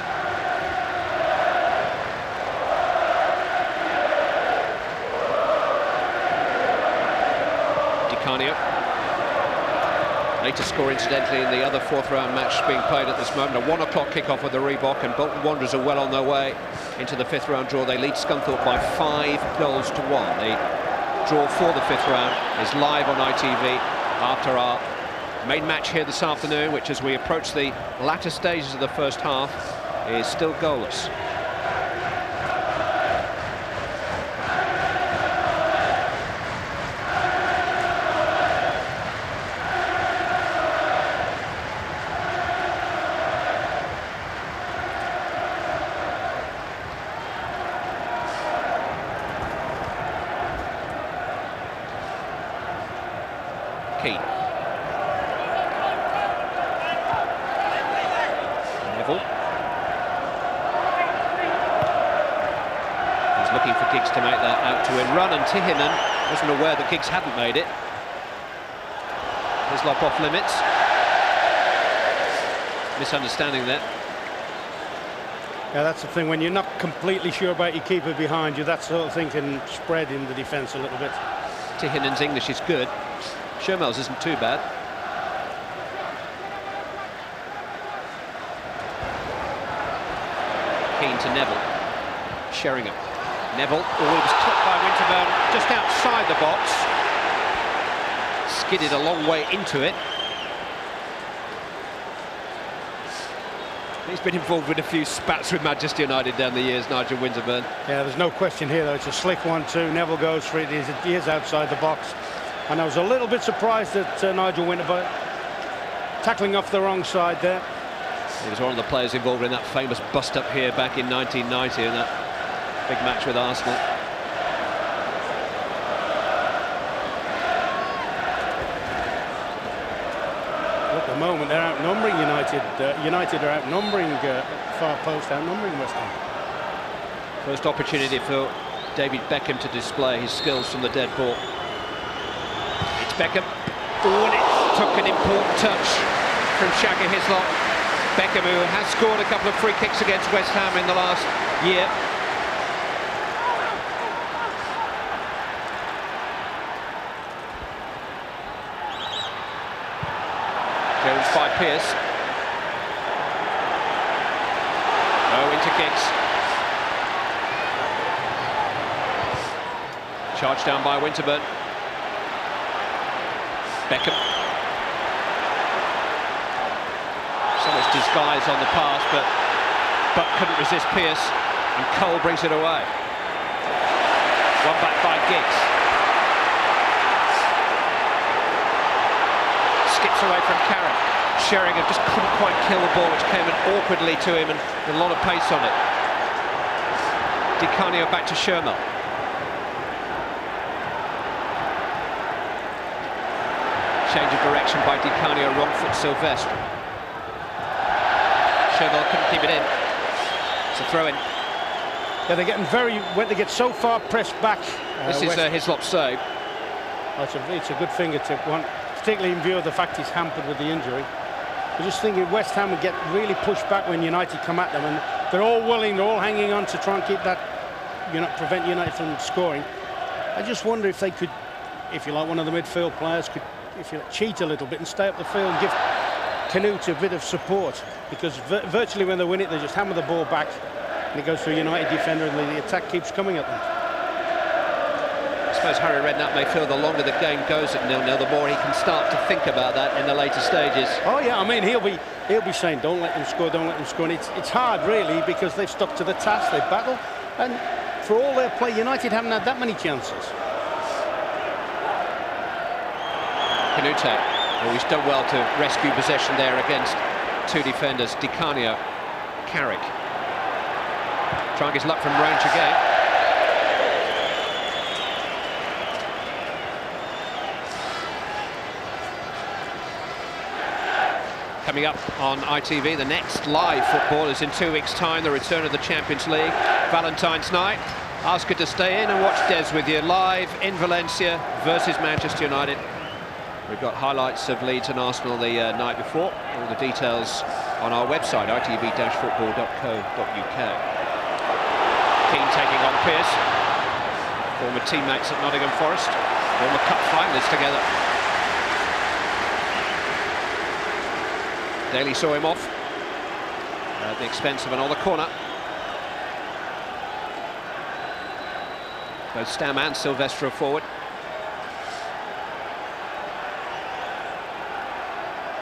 Canio. Later score incidentally in the other fourth round match being played at this moment. A 1 o'clock kickoff with the Reebok, and Bolton Wanderers are well on their way into the fifth round draw. They lead Scunthorpe by 5 goals to 1. The draw for the fifth round is live on ITV after our main match here this afternoon, which as we approach the latter stages of the first half is still goalless. Keane. Neville. looking for Giggs to make that out-to-win run, and Tihinen wasn't aware that Giggs hadn't made it. Hislop off limits. Misunderstanding there. Yeah, that's the thing, when you're not completely sure about your keeper behind you, that sort of thing can spread in the defence a little bit. Tihinen's English is good. Shermel's isn't too bad. Keane to Neville. Sheringham. Neville, oh, it was clipped by Winterburn just outside the box. Skidded a long way into it. He's been involved with a few spats with Manchester United down the years, Nigel Winterburn. Yeah, there's no question here, though. It's a slick 1-2. Neville goes for it. He is outside the box. And I was a little bit surprised at Nigel Winterburn tackling off the wrong side there. He was one of the players involved in that famous bust-up here back in 1990 in that big match with Arsenal. At the moment, they're outnumbering United. United are outnumbering far post, outnumbering West Ham. First opportunity for David Beckham to display his skills from the dead ball. It's Beckham. Oh, and it took an important touch from Shaka Hislop. Beckham, who has scored a couple of free kicks against West Ham in the last year. Jones by Pearce. Oh, into Giggs. Charged down by Winterburn. Beckham. So much disguise on the pass, but couldn't resist Pearce, and Cole brings it away. One back by Giggs. Skips away from Carrick. Sheringham just couldn't quite kill the ball, which came in awkwardly to him, and a lot of pace on it. Di Canio back to Shermel. Change of direction by Di Canio, wrong foot Sylvestre. Shermel couldn't keep it in. It's a throw-in. Yeah, they're getting when they get so far pressed back. This is Hislop's save. It's a good fingertip one, particularly in view of the fact he's hampered with the injury. I'm just thinking West Ham would get really pushed back when United come at them, and they're all willing, they're all hanging on to try and keep that, prevent United from scoring. I just wonder if they could, if you like, one of the midfield players could, if you like, cheat a little bit and stay up the field and give Canute a bit of support, because virtually when they win it, they just hammer the ball back and it goes through a United defender and the attack keeps coming at them. I suppose Harry Redknapp may feel the longer the game goes at 0-0, the more he can start to think about that in the later stages. Oh yeah, I mean, he'll be saying, don't let them score, don't let them score. And it's hard really, because they've stuck to the task, they battle, and for all their play, United haven't had that many chances. Canute, he's done well to rescue possession there against two defenders, Di Canio, Carrick. Trying his luck from range again. Coming up on ITV, the next live football is in 2 weeks' time, the return of the Champions League, Valentine's night. Ask her to stay in and watch Des with you live in Valencia versus Manchester United. We've got highlights of Leeds and Arsenal the night before. All the details on our website, itv-football.co.uk. Keane taking on Pearce. Former teammates at Nottingham Forest. Former cup finalists together. Daly saw him off at the expense of another corner. Both Stam and Sylvestre forward.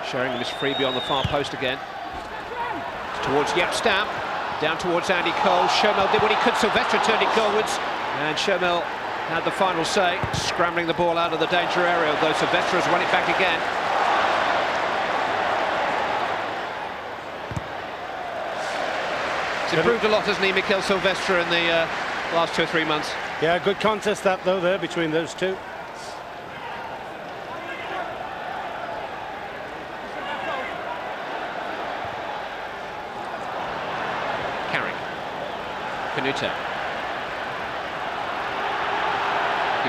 Sheringham is free beyond the far post again. Towards Stam, down towards Andy Cole. Shermel did what he could. Sylvestre turned it goalwards, and Shermel had the final say, scrambling the ball out of the danger area, although Sylvestre has run it back again. He's improved a lot, hasn't he, Mikel Sylvestre, in the last 2 or 3 months? Yeah, good contest that, though, there between those two. Canute.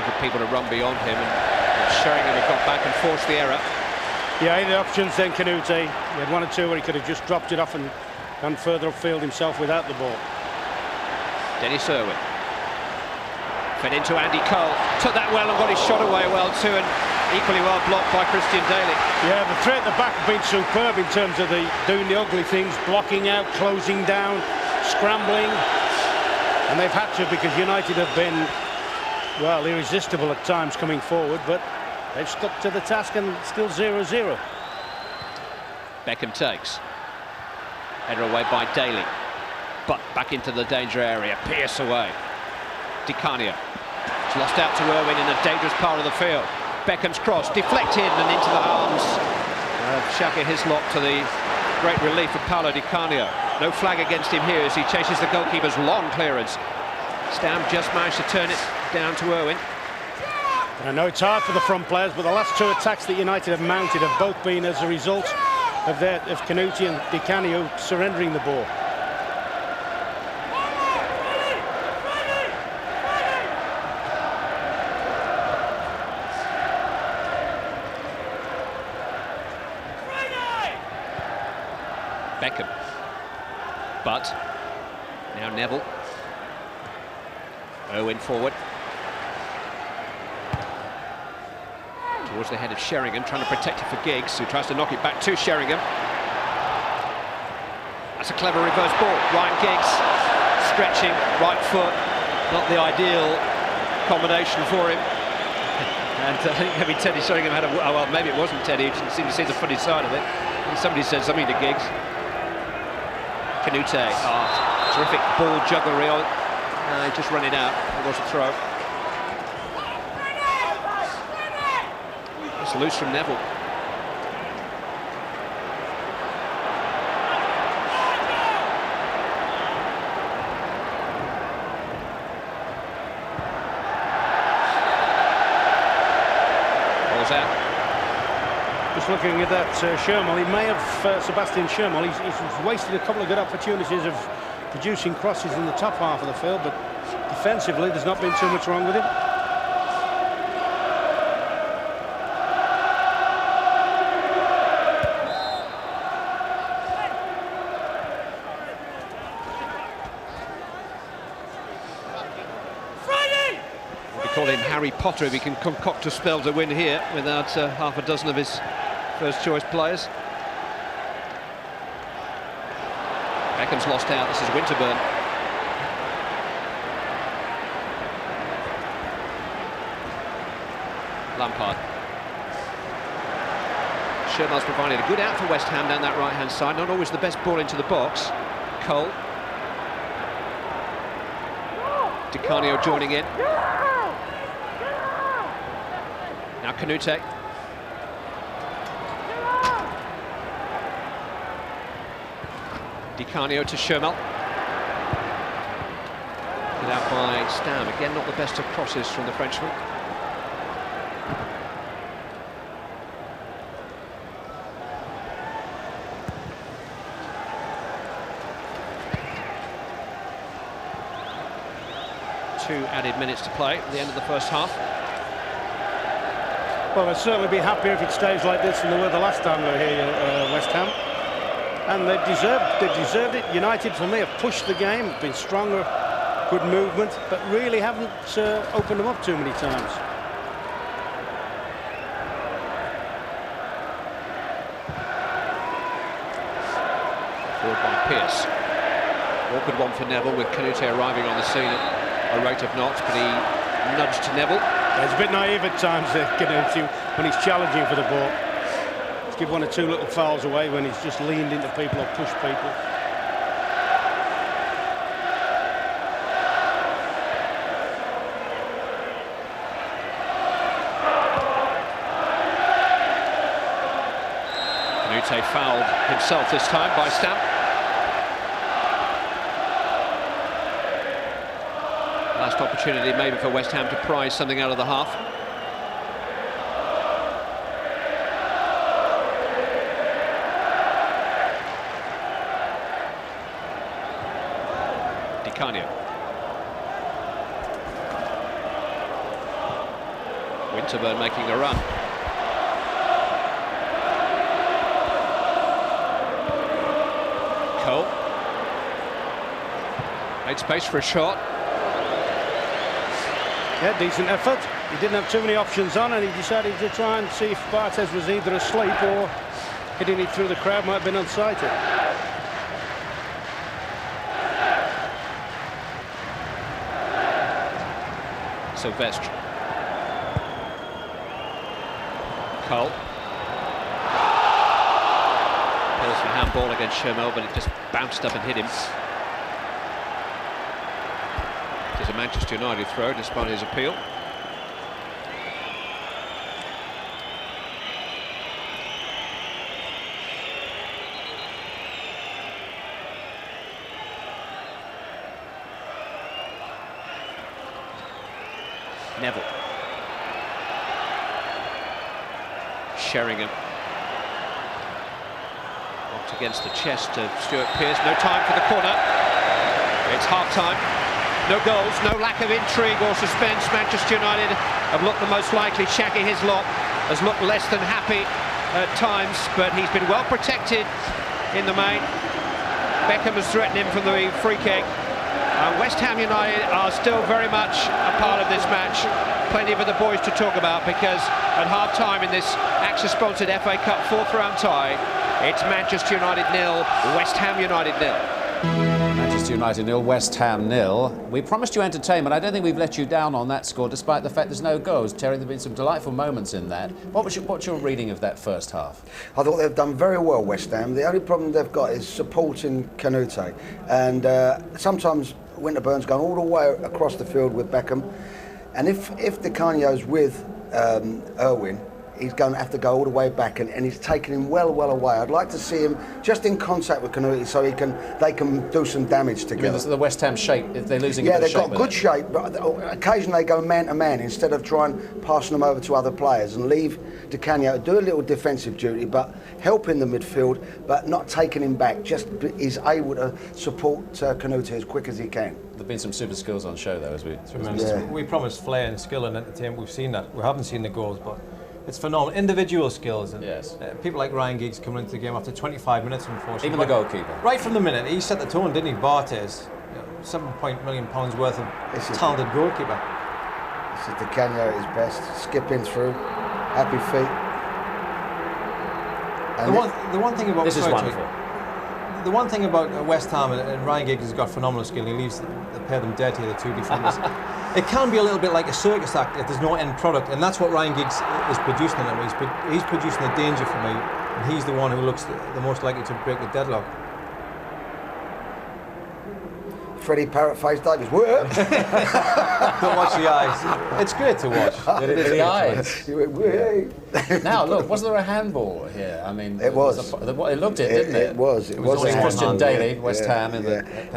for people to run beyond him, and Sheringham had got back and forced the error. Yeah, he had options then, Canute. He had one or two where he could have just dropped it off and gone further upfield himself without the ball. Dennis Irwin. Fed into Andy Cole. Took that well and got his shot away well too, and equally well blocked by Christian Daly. Yeah, the three at the back have been superb in terms of doing the ugly things, blocking out, closing down, scrambling. And they've had to, because United have been, well, irresistible at times coming forward, but they've stuck to the task and still 0-0. Beckham takes. Header away by Daly. But back into the danger area. Pierce away. Di Canio. It's lost out to Irwin in a dangerous part of the field. Beckham's cross deflected and into the arms of Shaka Hislop, to the great relief of Paolo Di Canio. No flag against him here as he chases the goalkeeper's long clearance. Stam just managed to turn it down to Irwin. And I know it's hard for the front players, but the last two attacks that United have mounted have both been as a result of Canute and Di Canio surrendering the ball. Beckham. But now Neville. Irwin forward. Towards the head of Sheringham, trying to protect it for Giggs, who tries to knock it back to Sheringham. That's a clever reverse ball. Ryan Giggs stretching, right foot. Not the ideal combination for him. And I think maybe Teddy Sheringham had a... Oh, well, maybe it wasn't Teddy, who didn't seem to see the funny side of it. And somebody said something to Giggs. Canute, terrific ball jugglery. He just run it out. It was a throw. It's loose from Neville. Ball's out. Just looking at that Shermel, he may have, Sebastian Shermel, he's wasted a couple of good opportunities of producing crosses in the top half of the field, but defensively there's not been too much wrong with him. We call him Harry Potter if he can concoct a spell to win here without half a dozen of his first choice players. Beckham's lost out. This is Winterburn. Lampard. Sherman's provided a good out for West Ham down that right-hand side. Not always the best ball into the box. Cole. Di Canio joining in. Now Canute. Di Canio to Shermel. Get out by Stam. Again, not the best of crosses from the Frenchman. Two added minutes to play at the end of the first half. Well, I'd certainly be happier if it stays like this than they were the last time they were here, West Ham. And they deserved it. United, for me, have pushed the game, been stronger, good movement, but really haven't opened them up too many times. Forward by Pierce. Awkward one for Neville, with Canute arriving on the scene at a rate of knots, but he nudged to Neville. He's a bit naive at times, Canute, when he's challenging for the ball. He's give one or two little fouls away when he's just leaned into people or pushed people. Canute fouled himself this time by Stam. Last opportunity maybe for West Ham to prize something out of the half. Di Canio. Winterburn making a run. Cole. Made space for a shot. Yeah, decent effort. He didn't have too many options on, and he decided to try and see if Barthez was either asleep or hitting it through the crowd might have been unsighted. Sylvestre. Cole. Appeals for handball against Shermel, but it just bounced up and hit him. It is a Manchester United throw despite his appeal. Neville. Sheringham. Knocked against the chest of Stuart Pearce. No time for the corner. It's half-time. No goals, no lack of intrigue or suspense. Manchester United have looked the most likely. Shaggy Hislop has looked less than happy at times, but he's been well protected in the main. Beckham has threatened him from the free kick. West Ham United are still very much a part of this match. Plenty for the boys to talk about, because at half-time in this AXA-sponsored FA Cup fourth-round tie, it's Manchester United 0, West Ham United 0. Manchester United 0, West Ham 0. We promised you entertainment. I don't think we've let you down on that score, despite the fact there's no goals. Terry, there have been some delightful moments in that. What's your reading of that first half? I thought they've done very well, West Ham. The only problem they've got is supporting Canute. And sometimes Winterburn's gone all the way across the field with Beckham. And if Di Canio's with Irwin, he's going to have to go all the way back, and he's taking him well away. I'd like to see him just in contact with Canute so they can do some damage together. The West Ham shape, if they're losing yeah, a bit of shape. Yeah, they've got good shape, but occasionally they go man-to-man instead of trying passing them over to other players, and leave Di Canio to do a little defensive duty, but help in the midfield, but not taking him back. Just is able to support Canute as quick as he can. There've been some super skills on show, though, as we... Yeah. We promised flair and skill and entertainment. We've seen that. We haven't seen the goals, but it's phenomenal. Individual skills. And yes. People like Ryan Giggs coming into the game after 25 minutes, unfortunately. Even the goalkeeper. Right from the minute, he set the tone, didn't he? Barthez, £7 million worth of talented goalkeeper. This is Di Canio at his best, skipping through, happy feet. And the one thing about this is wonderful. The one thing about West Ham, and Ryan Giggs has got phenomenal skill, and he leaves the pair of them dead here, the two defenders. It can be a little bit like a circus act if there's no end product, and that's what Ryan Giggs is producing in him. He's producing the danger for me, and he's the one who looks the most likely to break the deadlock. Freddie Parrot-Face Davies. Don't watch the eyes. It's great to watch. The eyes. Went, now, look, was there a handball here? I mean, it was. It looked it, didn't it? It was. It was Christian Daly, West Ham.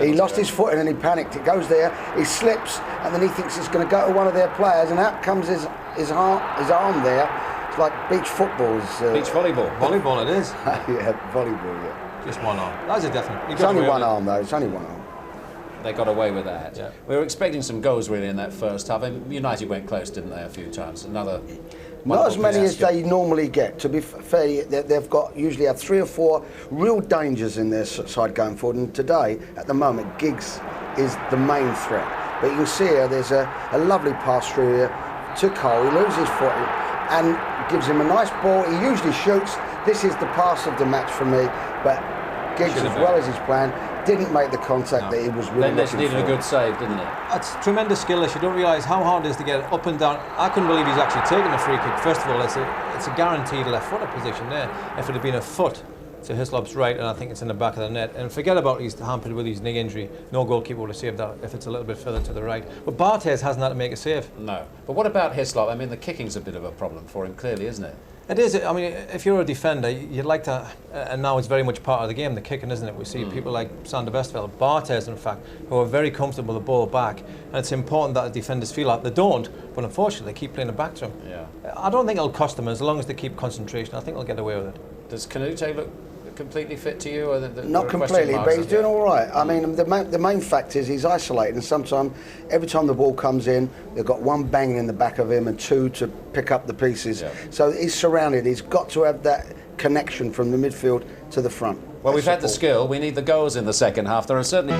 He lost his foot and then he panicked. It goes there, he slips, and then he thinks it's going to go to one of their players, and out comes his arm there. It's like beach footballs. Beach volleyball. Volleyball it is. Yeah, volleyball, yeah. Just one arm. That's a definite. It's only one arm, though. It's only one arm. They got away with that. Yeah. We were expecting some goals really in that first half. And United went close, didn't they, a few times? Not as many as they normally get. To be fair, they've got usually have 3 or 4 real dangers in their side going forward. And today, at the moment, Giggs is the main threat. But you can see here, there's a lovely pass through here to Cole. He loses his foot and gives him a nice ball. He usually shoots. This is the pass of the match for me. But Giggs, as well as his plan, didn't make the contact that he was really looking for. Then needed a good save, didn't it? That's tremendous skill. You don't realise how hard it is to get it up and down. I couldn't believe he's actually taken a free kick. First of all, it's a guaranteed left-footed position there. If it had been a foot to Hislop's right, and I think it's in the back of the net. And forget about he's hampered with his knee injury. No goalkeeper would have saved that if it's a little bit further to the right. But Barthez hasn't had to make a save. No. But what about Hislop? I mean, the kicking's a bit of a problem for him, clearly, isn't it? It is. I mean, if you're a defender, you'd like to, and now it's very much part of the game, the kicking, isn't it? We see people like Sander Westerveld, Barthez, in fact, who are very comfortable with the ball back, and it's important that the defenders feel that. They don't, but unfortunately, they keep playing it back to them. Yeah. I don't think it'll cost them as long as they keep concentration. I think they'll get away with it. Does Canute look completely fit to you? Or not completely, but he's doing all right. I mean, the main fact is he's isolated, and sometimes, every time the ball comes in, they've got one banging in the back of him and two to pick up the pieces. Yeah. So he's surrounded. He's got to have that connection from the midfield to the front. Well, we've had the skill. We need the goals in the second half. There are certainly...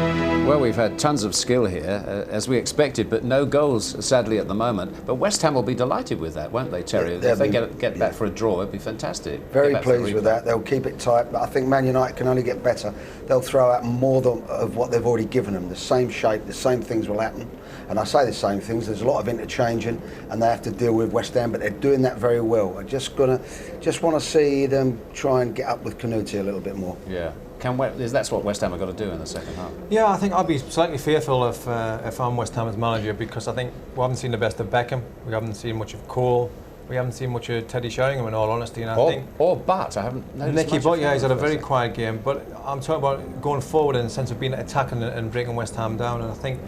Well, we've had tons of skill here, as we expected, but no goals, sadly, at the moment. But West Ham will be delighted with that, won't they, Terry? If they get back for a draw, it'd be fantastic. Very pleased with that. They'll keep it tight, but I think Man United can only get better. They'll throw out more of what they've already given them. The same shape, the same things will happen. And I say the same things. There's a lot of interchanging, and they have to deal with West Ham, but they're doing that very well. I just want to see them try and get up with Canute a little bit more. Yeah. That's what West Ham have got to do in the second half. Yeah, I think I'd be slightly fearful if I'm West Ham as manager, because I think we haven't seen the best of Beckham, we haven't seen much of Cole, we haven't seen much of Teddy Sheringham, in all honesty. And I think Butt, I haven't noticed Nicky much Butt, of yeah, him he's had a very first. quiet game, but I'm talking about going forward in the sense of being attacking and breaking West Ham down. And I think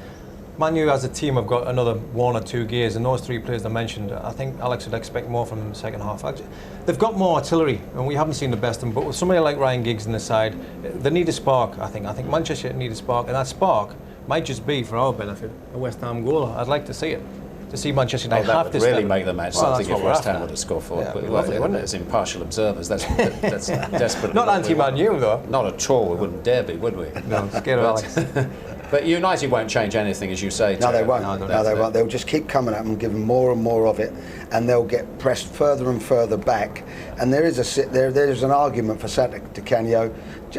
Man U as a team have got another 1 or 2 gears, and those 3 players I mentioned, I think Alex would expect more from them in the second half. They've got more artillery, and we haven't seen the best of them, but with somebody like Ryan Giggs in the side, they need a spark, I think. I think Manchester need a spark, and that spark might just be, for our benefit, a West Ham goal. I'd like to see it. To see Manchester United have that would really make the match something if West Ham would have scored for it. Yeah, But lovely, wouldn't it? As impartial observers, that's desperate. Not anti-Man U, though. Not at all. We wouldn't dare be, would we? No, scared of Alex. But United won't change anything, as you say. No, they won't. No, they won't. They'll just keep coming at them, give them more and more of it, and they'll get pressed further and further back. And there is an argument for Santa Di Canio.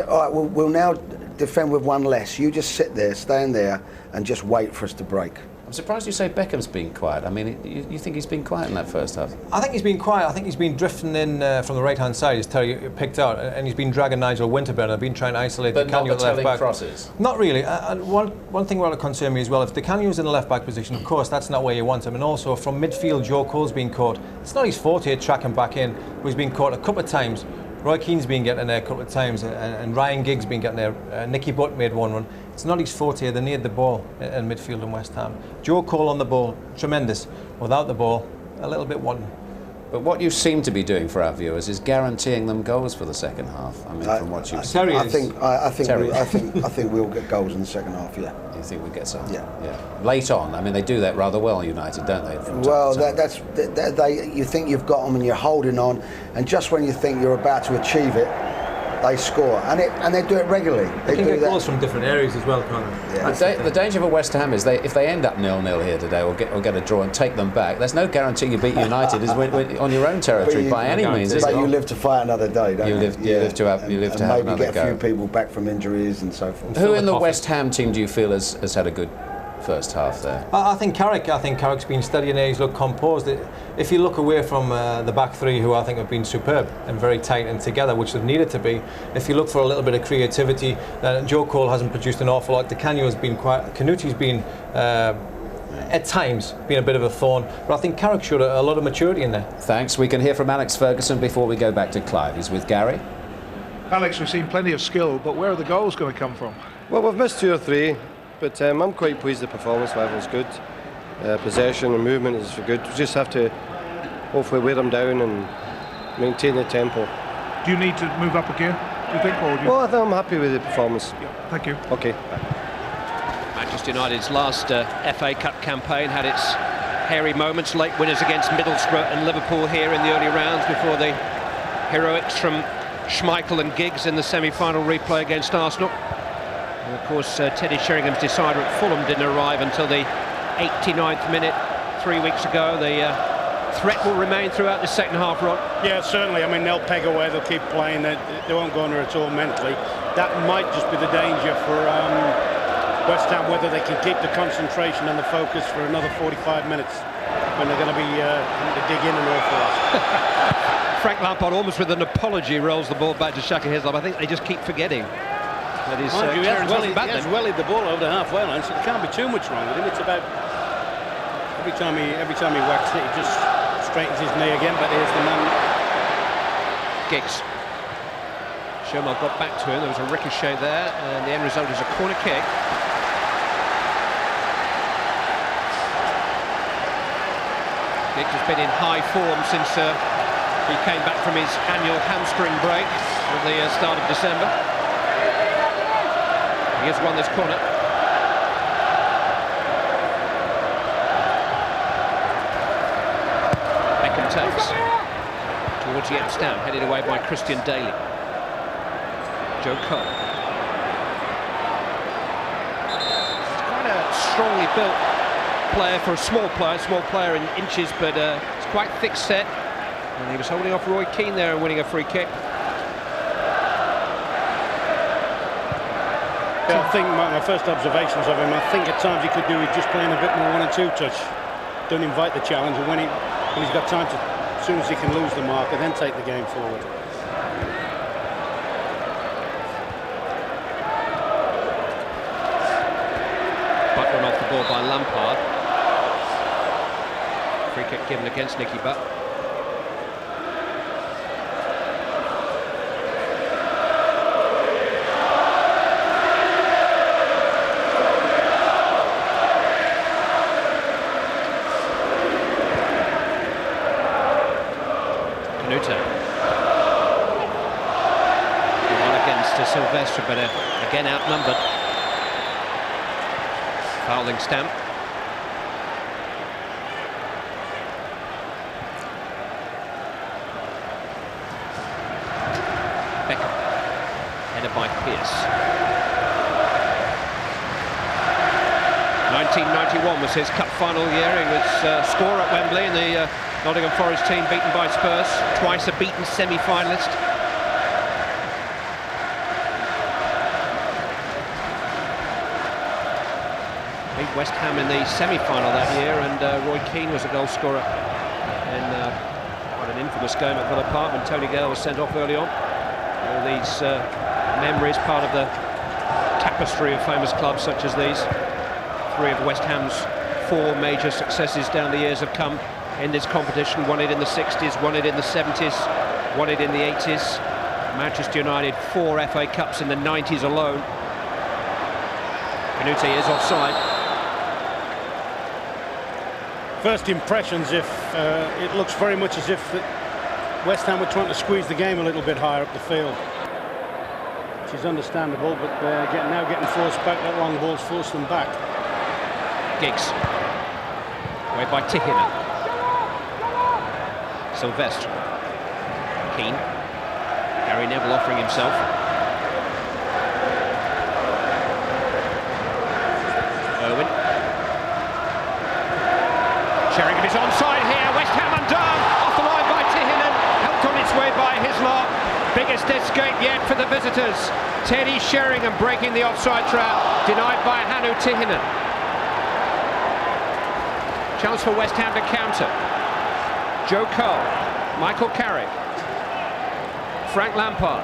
All right, we'll now defend with one less. You just sit there, stand there, and just wait for us to break. I'm surprised you say Beckham's been quiet. I mean, you think he's been quiet in that first half? I think he's been quiet. I think he's been drifting in from the right-hand side, as Terry picked out, and he's been dragging Nigel Winterburn. I've been trying to isolate But Di Canio not the at the left back. crosses? Not really. One thing that concern me as well, if Di Canio's in the left-back position, of course, that's not where you want him. And also, from midfield, Joe Cole's been caught. It's not his forte tracking back in, but he's been caught a couple of times. Roy Keane's been getting there a couple of times, and Ryan Giggs been getting there. Nicky Butt made one run. It's not his forte. They need the ball in midfield in West Ham. Joe Cole on the ball, tremendous. Without the ball, a little bit wanting. But what you seem to be doing for our viewers is guaranteeing them goals for the second half. I mean, from what you've said. I think we'll get goals in the second half. Yeah. You think we get some? Yeah. Late on, I mean, they do that rather well, United, don't they? Well, you think you've got them and you're holding on, and just when you think you're about to achieve it, they score, and they do it regularly. They can get goals from different areas as well, can't they? Yeah. The danger for West Ham is if they end up 0-0 here today, or get a draw and take them back. There's no guarantee you beat United is on your own territory by any means. But you live to fight another day, don't you? You live to have maybe another go. Maybe get a few people back from injuries and so forth. Who in the West Ham team do you feel has had a good first half there? I think Carrick's been steady and he's looked composed. If you look away from the back 3, who I think have been superb and very tight and together, which they've needed to be, if you look for a little bit of creativity, Joe Cole hasn't produced an awful lot. Di Canio has been quiet. Canute's been at times been a bit of a thorn, but I think Carrick showed a lot of maturity in there. Thanks. We can hear from Alex Ferguson before we go back to Clive. He's with Gary. Alex, we've seen plenty of skill, but where are the goals going to come from? Well, we've missed 2 or 3. But I'm quite pleased the performance level is good. Possession and movement is good. We just have to hopefully wear them down and maintain the tempo. Do you need to move up a gear, do you think? Well, I think I'm happy with the performance. Yeah, thank you. Okay. Manchester United's last FA Cup campaign had its hairy moments, late winners against Middlesbrough and Liverpool here in the early rounds before the heroics from Schmeichel and Giggs in the semi-final replay against Arsenal. And of course, Teddy Sheringham's decider at Fulham didn't arrive until the 89th minute 3 weeks ago. The threat will remain throughout the second half, Rod. Yeah, certainly. I mean, they'll peg away, they'll keep playing, they won't go under at all mentally. That might just be the danger for West Ham, whether they can keep the concentration and the focus for another 45 minutes when they're going to be having to dig in an awful lot. Frank Lampard, almost with an apology, rolls the ball back to Shaka Hislop. I think they just keep forgetting. That is, he has wellied the ball over the halfway line, so there can't be too much wrong with him. It's about every time he whacks it, he just straightens his knee again. But here's the man, Giggs. Sherman got back to him. There was a ricochet there, and the end result is a corner kick. Giggs has been in high form since He came back from his annual hamstring break at the start of December. He has won this corner. Beckham takes towards the out-stand, headed away by Christian Daly. Joe Cole. He's quite a strongly built player for a small player in inches, but it's quite thick set. And he was holding off Roy Keane there and winning a free kick. Yeah, I think my first observations of him, I think at times he could do with just playing a bit more 1 and 2 touch. Don't invite the challenge, and when he's got time to, as soon as he can lose the marker, then take the game forward. Butt run off the ball by Lampard. Free kick given against Nicky Butt. One against Silvestre, but again outnumbered. Fouling stamp. Beckham, headed by Pearce. 1991 was his cup final year. He was scorer at Wembley in the Nottingham Forest team, beaten by Spurs, twice a beaten semi-finalist. Beat West Ham in the semi-final that year, and Roy Keane was a goal scorer in quite an infamous game at Villa Park when Tony Gale was sent off early on. All these memories, part of the tapestry of famous clubs such as these. 3 of West Ham's 4 major successes down the years have come in this competition. Won it in the 60s, won it in the 70s, won it in the 80s. Manchester United 4 FA Cups in the 90s alone. Canute is offside. First impressions, if it looks very much as if West Ham were trying to squeeze the game a little bit higher up the field, which is understandable, but now getting forced back. That long ball's forced them back. Giggs, away by Tihina. Silvestre. Keane. Gary Neville offering himself. Owen. Sheringham is onside here. West Ham undone. Off the line by Tihinen. Helped on its way by Hislop. Biggest escape yet for the visitors. Teddy Sheringham breaking the offside trap. Denied by Hannu Tihinen. Chance for West Ham to counter. Joe Cole, Michael Carrick, Frank Lampard,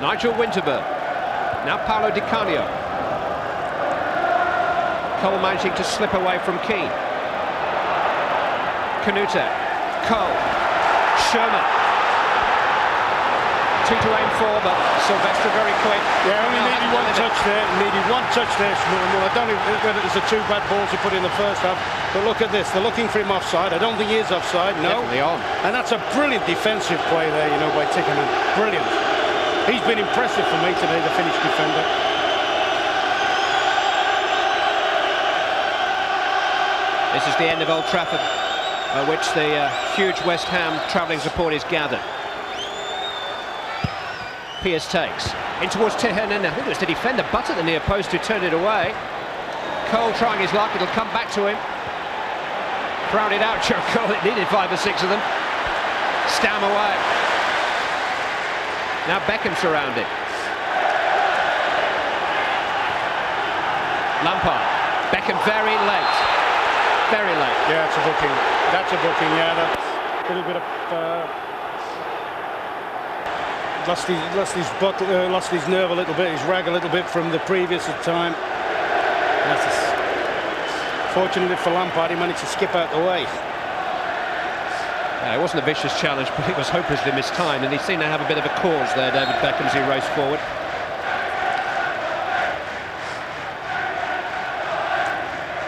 Nigel Winterburn, now Paolo Di Canio. Cole managing to slip away from Keane. Canute, Cole, Sherman. 2 to aim for, but Silvestre very quick. Yeah, only needed one touch there. Needed one touch there, Small. I don't know whether it's the 2 bad balls he put in the first half, but look at this. They're looking for him offside. I don't think he is offside. No. Definitely on. And that's a brilliant defensive play there, you know, by Tickerman. Brilliant. He's been impressive for me today, the Finnish defender. This is the end of Old Trafford, at which the huge West Ham travelling support is gathered. Pearce takes in towards Tihinen. I think it was the defender Butt at the near post who turned it away. Cole trying his luck. It'll come back to him. Crowded out, Joe Cole. It needed 5 or 6 of them. Stam away. Now Beckham surrounded. Lampard. Beckham very late. Very late. Yeah, it's a booking. That's a booking. Yeah, that's a little bit of. Lost his nerve a little bit, his rag a little bit from the previous time. Fortunately for Lampard, he managed to skip out the way. It wasn't a vicious challenge, but it was hopelessly mistimed, and he seemed to have a bit of a cause there, David Beckham, as he raced forward.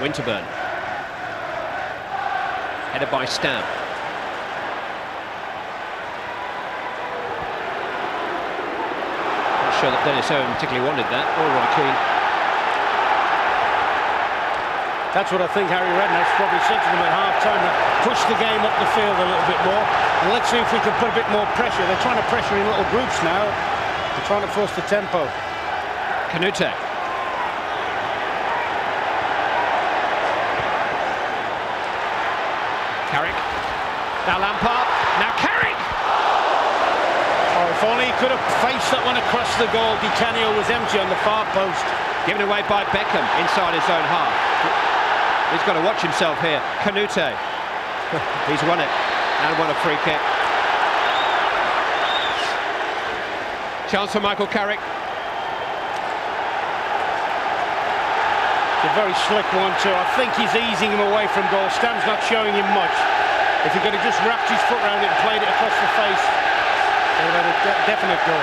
Winterburn. Headed by Stam. show that Dennis Owen particularly wanted that, or Roy Keane. That's what I think Harry Redknapp's probably said to them at half-time, that push the game up the field a little bit more, and let's see if we can put a bit more pressure. They're trying to pressure in little groups now. They're trying to force the tempo. Canute. Carrick. Now Lampard. Now Carrick! Oh, if only he could have faced that one across the goal. Di Canio was empty on the far post. Given away by Beckham inside his own half. He's got to watch himself here. Canute. He's won it. And won a free kick. Chance for Michael Carrick. It's a very slick one too. I think he's easing him away from goal. Stam's not showing him much. If he could have just wrapped his foot around it and played it across the face, they would have had a definite goal.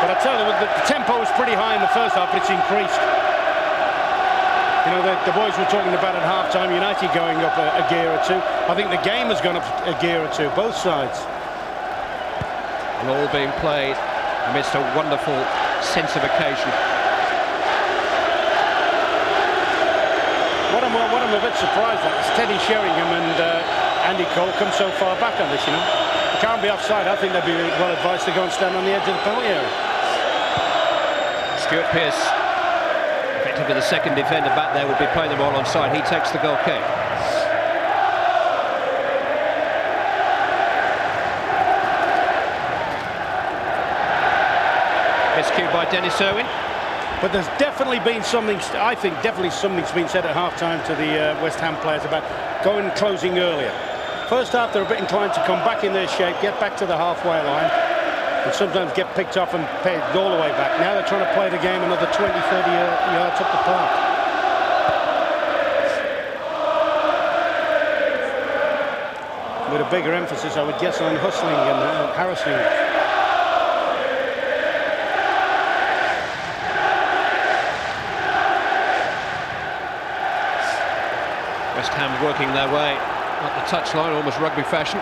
But I tell you, the tempo was pretty high in the first half, but it's increased. You know, the boys were talking about at half-time United going up a gear or two. I think the game has gone up a gear or two, both sides. And all being played amidst a wonderful sense of occasion. What I'm a bit surprised at is Teddy Sheringham and Andy Cole come so far back on this, you know. They can't be offside. I think they'd be well advised to go and stand on the edge of the penalty area. Stuart Pearce, effectively the second defender back there, will be playing the ball onside. He takes the goal kick. Miscued by Dennis Irwin. But there's definitely been something, I think definitely something's been said at half-time to the West Ham players about going and closing earlier. First half they're a bit inclined to come back in their shape, get back to the halfway line, and sometimes get picked off and paid all the way back. Now they're trying to play the game another 20, 30 yards up the park. With a bigger emphasis, I would guess, on hustling and harassing. West Ham working their way up the touchline, almost rugby fashion.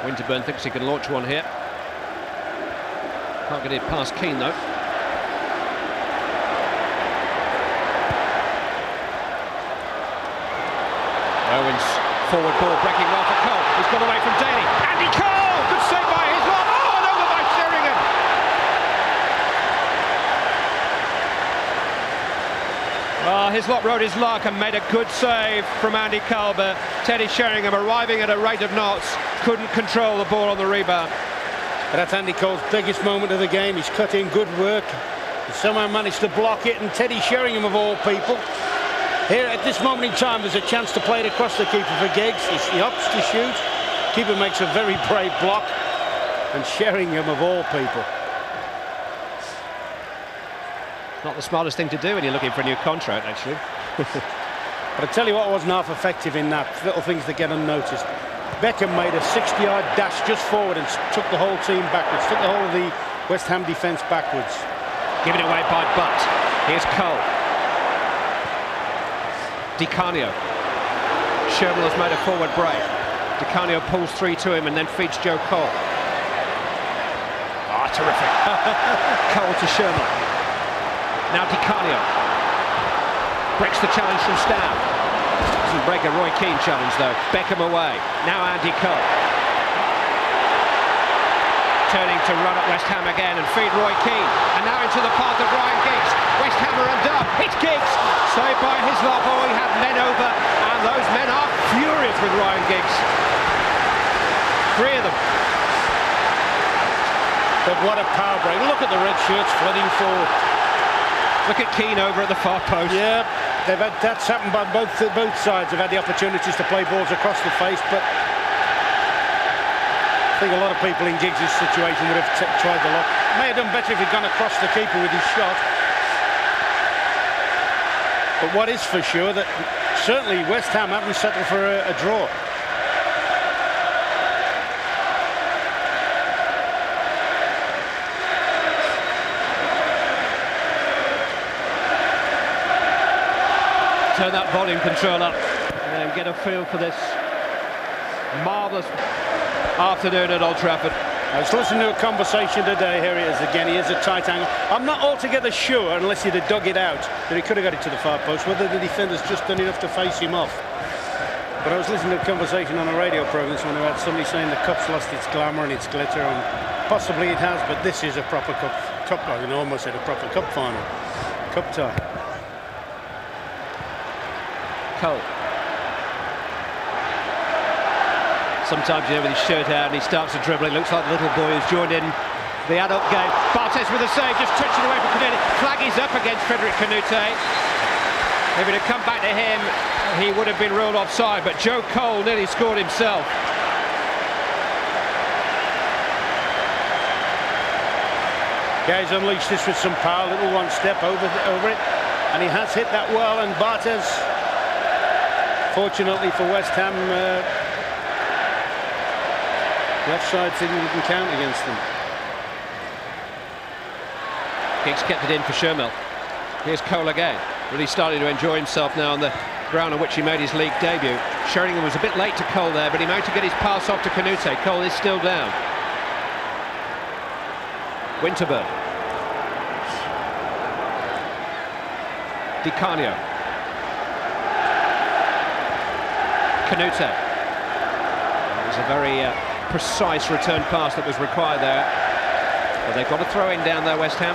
Winterburn thinks he can launch one here. Can't get it past Keane though. Owens forward ball breaking well for Cole. He's got away from Daly. Andy Cole! Good save by Hislop. Oh, and over by Sheringham. Oh, Hislop rode his luck and made a good save from Andy Cole, but Teddy Sheringham, arriving at a rate of knots, couldn't control the ball on the rebound. But that's Andy Cole's biggest moment of the game. He's cut in good work. He somehow managed to block it, and Teddy Sheringham, of all people, here at this moment in time, there's a chance to play it across the keeper for Giggs. He opts to shoot. Keeper makes a very brave block, and Sheringham, of all people. Not the smartest thing to do when you're looking for a new contract, actually. But I tell you what wasn't half effective in that, little things that get unnoticed. Beckham made a 60-yard dash just forward and took the whole team backwards, took the whole of the West Ham defence backwards. Given away by Butt. Here's Cole. Di Canio. Sherman has made a forward break. Di Canio pulls three to him and then feeds Joe Cole. Ah, terrific. Cole to Sherman. Now Di Canio. Breaks the challenge from Stam. Doesn't break a Roy Keane challenge though. Beckham away. Now Andy Cole. Turning to run at West Ham again and feed Roy Keane. And now into the path of Ryan Giggs. West Ham are undone. It's Giggs. Saved by Hislop. Oh, he had men over. And those men are furious with Ryan Giggs. Three of them. But what a power break. Look at the red shirts flooding forward. Look at Keane over at the far post. Yeah, that's happened by both sides. They've had the opportunities to play balls across the face, but I think a lot of people in Giggs' situation would have tried the lock. May have done better if he'd gone across the keeper with his shot. But what is for sure that certainly West Ham haven't settled for a draw. turn that volume control up and get a feel for this marvellous afternoon at Old Trafford. I was listening to a conversation today. Here it is again. He is a tight angle. I'm not altogether sure, unless he'd have dug it out, that he could have got it to the far post, whether the defender's just done enough to face him off. But I was listening to a conversation on a radio programme this morning about somebody saying the cup's lost its glamour and its glitter, and possibly it has, but this is a proper cup. I can almost say a proper cup final. Cup tie. Cole. Sometimes, you know, with his shirt out and he starts to dribble, it looks like the little boy who's joined in the adult game. Barthez with a save, just touching away from Canute. Flag is up against Frederic Canute. If it had come back to him, he would have been ruled offside, but Joe Cole nearly scored himself. Yeah, he's unleashed this with some power, little one step over it, and he has hit that well, and Barthez, fortunately for West Ham, the offside didn't count against them. Giggs kept it in for Shermill. Here's Cole again, really starting to enjoy himself now on the ground on which he made his league debut. Sheringham was a bit late to Cole there, but he managed to get his pass off to Canute. Cole is still down. Winterburn. Di Canio. Canute. It was a very precise return pass that was required there. But they've got a throw in down there, West Ham.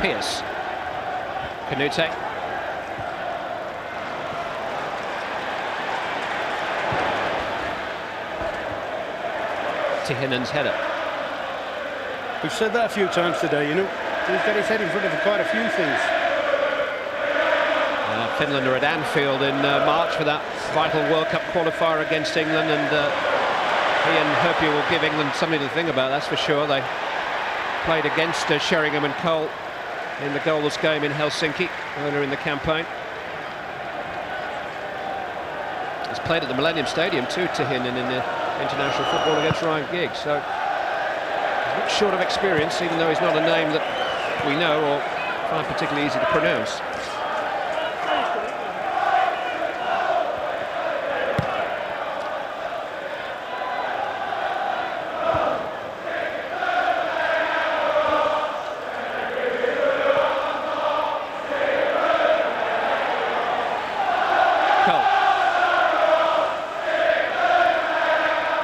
Pierce. Canute. Tihinen's header. We've said that a few times today, you know. He's got his head in front of quite a few things. Finland are at Anfield in March for that vital World Cup qualifier against England, and he and Herpy will give England something to think about, that's for sure. They played against Sheringham and Cole in the goalless game in Helsinki earlier in the campaign. He's played at the Millennium Stadium too, Tihinen, in the international football against Ryan Giggs, so he's not short of experience, even though he's not a name that we know or find particularly easy to pronounce.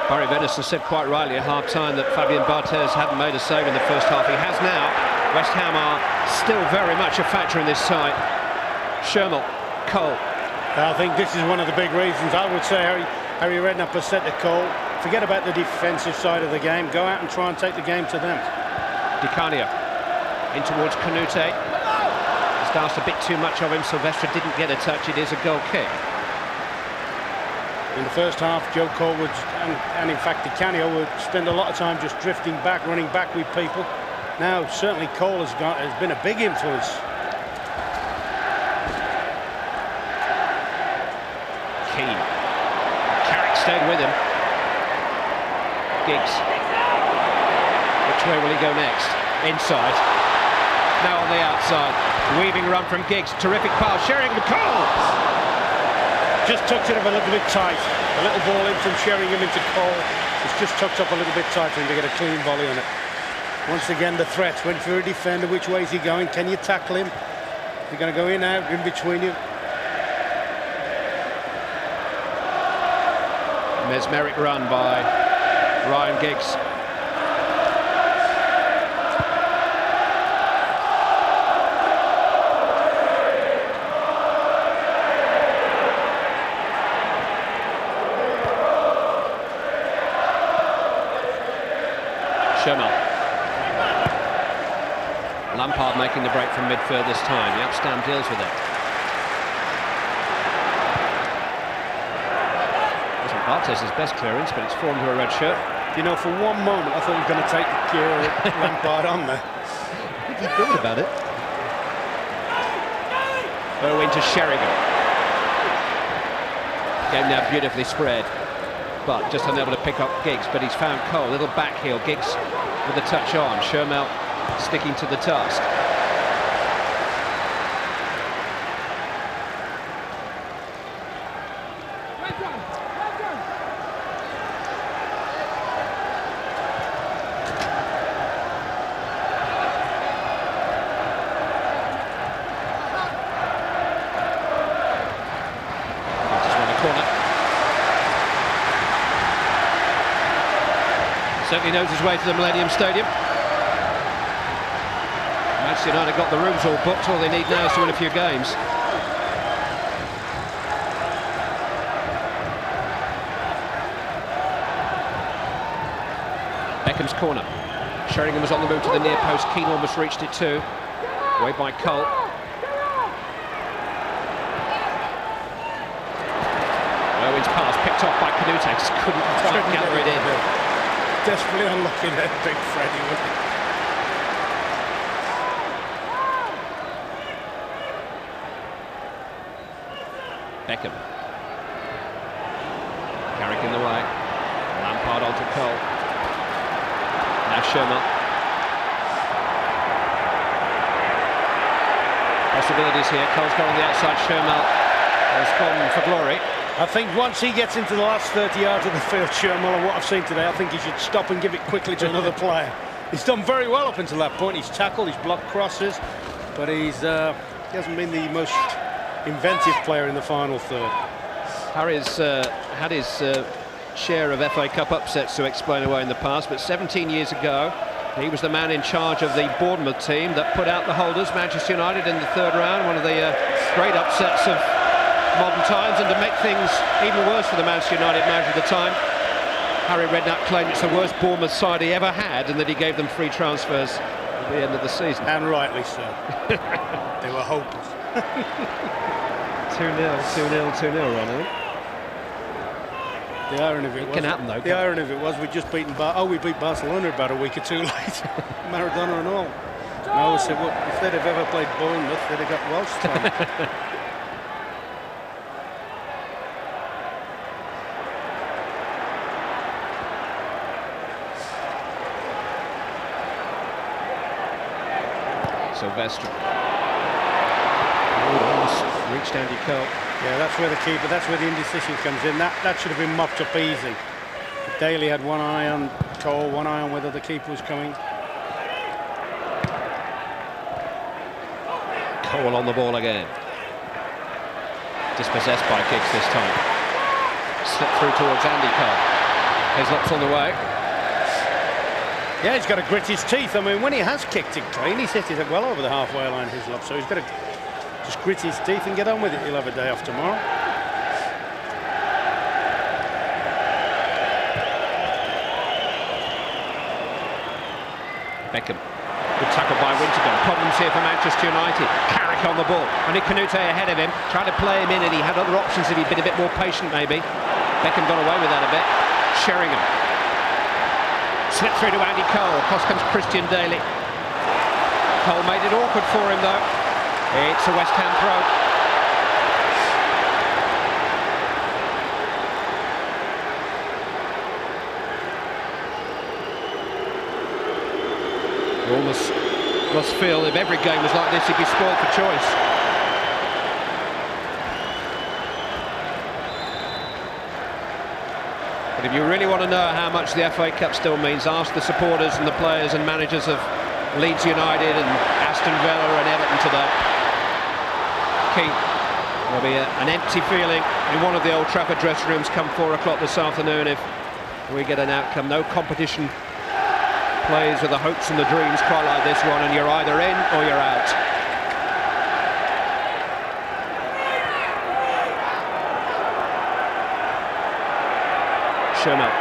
Barry Venison said quite rightly at half-time that Fabien Barthez hadn't made a save in the first half. He has now. West Ham are still very much a factor in this tie. Shermill, Cole. I think this is one of the big reasons. I would say Harry Redknapp has said to Cole, forget about the defensive side of the game, go out and try and take the game to them. Di Canio in towards Canute. Just asked a bit too much of him. Silvestre didn't get a touch. It is a goal kick. In the first half, Joe Cole would, and in fact Di Canio would spend a lot of time just drifting back, running back with people. Now certainly Cole has been a big influence. Keane. Carrick stayed with him. Giggs. Which way will he go next? Inside. Now on the outside. Weaving run from Giggs. Terrific pass. Sheringham. Cole! Just tucked it up a little bit tight. A little ball in from Sheringham into Cole. It's just tucked up a little bit tight for him to get a clean volley on it. Once again, the threat went for a defender. Which way is he going? Can you tackle him? You're going to go in, out, in between you. Mesmeric run by Ryan Giggs. Shermill. Lampard making the break from midfield this time. Yapstam deals with it. Wasn't Barthez's best clearance, but it's formed to a red shirt. You know, for one moment I thought he was going to take Lampard on there. I think he thought about it. Owen to Sheringham. Game now beautifully spread. but just unable to pick up Giggs. But he's found Cole. Little back heel. Giggs with a touch on. Shermel sticking to the task. Certainly knows his way to the Millennium Stadium. Manchester United got the rooms all booked. All they need now is to win a few games. Beckham's corner. Sheringham was on the move to the near post. Keane almost reached it too. Away by Cole. Owen's pass picked off by Canute. Just couldn't quite gather it in. Desperately unlucky there, big Freddie, wasn't he? Beckham. Carrick in the way. Lampard onto Cole. Now Sherman. Possibilities here. Cole's gone on the outside. Sherman has gone for glory. I think once he gets into the last 30 yards of the field, Sherman, what I've seen today, I think he should stop and give it quickly to another player. He's done very well up until that point. He's tackled, he's blocked crosses, but he hasn't been the most inventive player in the final third. Harry's had his share of FA Cup upsets to explain away in the past, but 17 years ago, he was the man in charge of the Bournemouth team that put out the holders, Manchester United, in the third round, one of the great upsets of modern times, and to make things even worse for the Manchester United manager at the time, Harry Redknapp claimed it's the worst Bournemouth side he ever had, and that he gave them free transfers at the end of the season. And rightly so. They were hopeless. 2-0, 2-0, Ron. The irony of it, can happen though. The irony of it was we just beaten we beat Barcelona about a week or two later, Maradona and all. Now we said, well, if they'd have ever played Bournemouth, they'd have got Welsh time. Sylvester. Almost reached Andy Cole. Yeah, that's where the keeper, that's where the indecision comes in. That should have been mopped up easy. Daly had one eye on Cole, one eye on whether the keeper was coming. Cole on the ball again. Dispossessed by Giggs this time. Slipped through towards Andy Cole. Hislop's on the way. Yeah, he's got to grit his teeth. I mean, when he has kicked it clean, he's hit it well over the halfway line, Hislop. So he's got to just grit his teeth and get on with it. He'll have a day off tomorrow. Beckham. Good tackle by Winterburn. Problems here for Manchester United. Carrick on the ball. Only Canute ahead of him, trying to play him in, and he had other options if he'd been a bit more patient, maybe. Beckham got away with that a bit. Sheringham. Slipped through to Andy Cole. Across comes Christian Daly. Cole made it awkward for him, though. It's a West Ham throw. You almost must feel if every game was like this, he'd be spoiled for choice. But if you really want to know how much the FA Cup still means, ask the supporters and the players and managers of Leeds United and Aston Villa and Everton today. There'll be an empty feeling in one of the Old Trafford dressing rooms come 4 o'clock this afternoon if we get an outcome. No competition plays with the hopes and the dreams quite like this one, and you're either in or you're out. Sherman.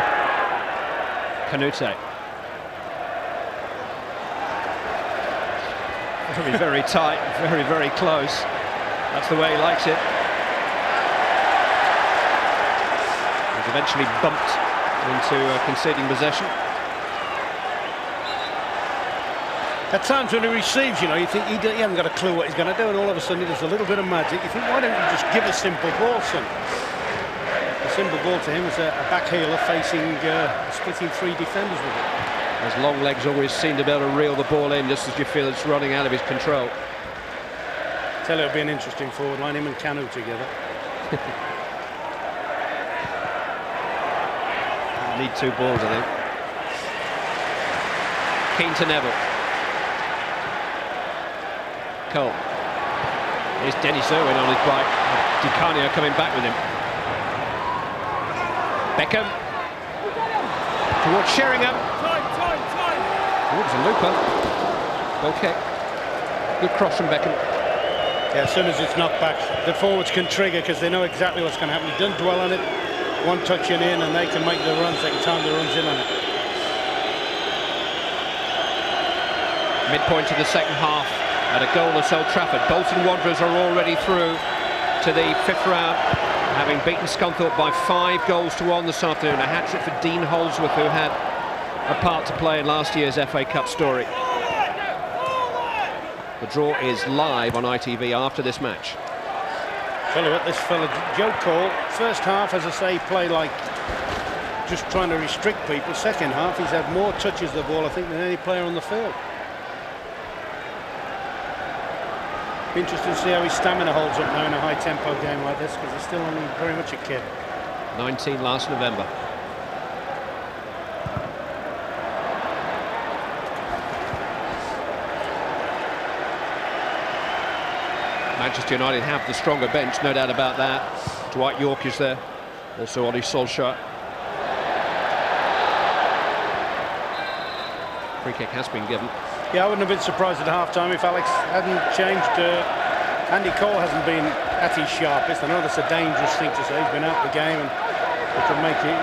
Canute. Very, very tight, very, very close. That's the way he likes it. He's eventually bumped into conceding possession. At times when he receives, you know, you think he hasn't got a clue what he's going to do, and all of a sudden he does a little bit of magic. You think, why don't you just give a simple ball, son? Simple ball to him. It's a back heeler facing splitting 3 defenders with it. His long legs always seem to be able to reel the ball in just as you feel it's running out of his control. Tell you it'll be an interesting forward line, him and Canu together. Need 2 balls, I think. Keane to Neville. Cole. Here's Dennis Irwin on his bike. Di Canio coming back with him. Beckham. Towards Sheringham. Towards a looper. Goal kick. Good cross from Beckham. Yeah, as soon as it's knocked back, the forwards can trigger because they know exactly what's going to happen. He doesn't dwell on it. One touching in and they can make the runs. They can time the runs in on it. Midpoint of the second half at a goalless Old Trafford. Bolton Wanderers are already through to the 5th round, having beaten Scunthorpe by 5 goals to 1 this afternoon. A hat-trick for Dean Holdsworth, who had a part to play in last year's FA Cup story. The draw is live on ITV after this match. Tell you what, this fella, Joe Cole, first half, as I say, played like just trying to restrict people. Second half, he's had more touches of the ball, I think, than any player on the field. Be interesting to see how his stamina holds up now in a high-tempo game like this, because he's still only very much a kid. 19 last November. Manchester United have the stronger bench, no doubt about that. Dwight York is there, also Ollie Solskjaer. Free kick has been given. Yeah, I wouldn't have been surprised at half-time if Alex hadn't changed. Andy Cole hasn't been at his sharpest. I know that's a dangerous thing to say. He's been out the game and it can make it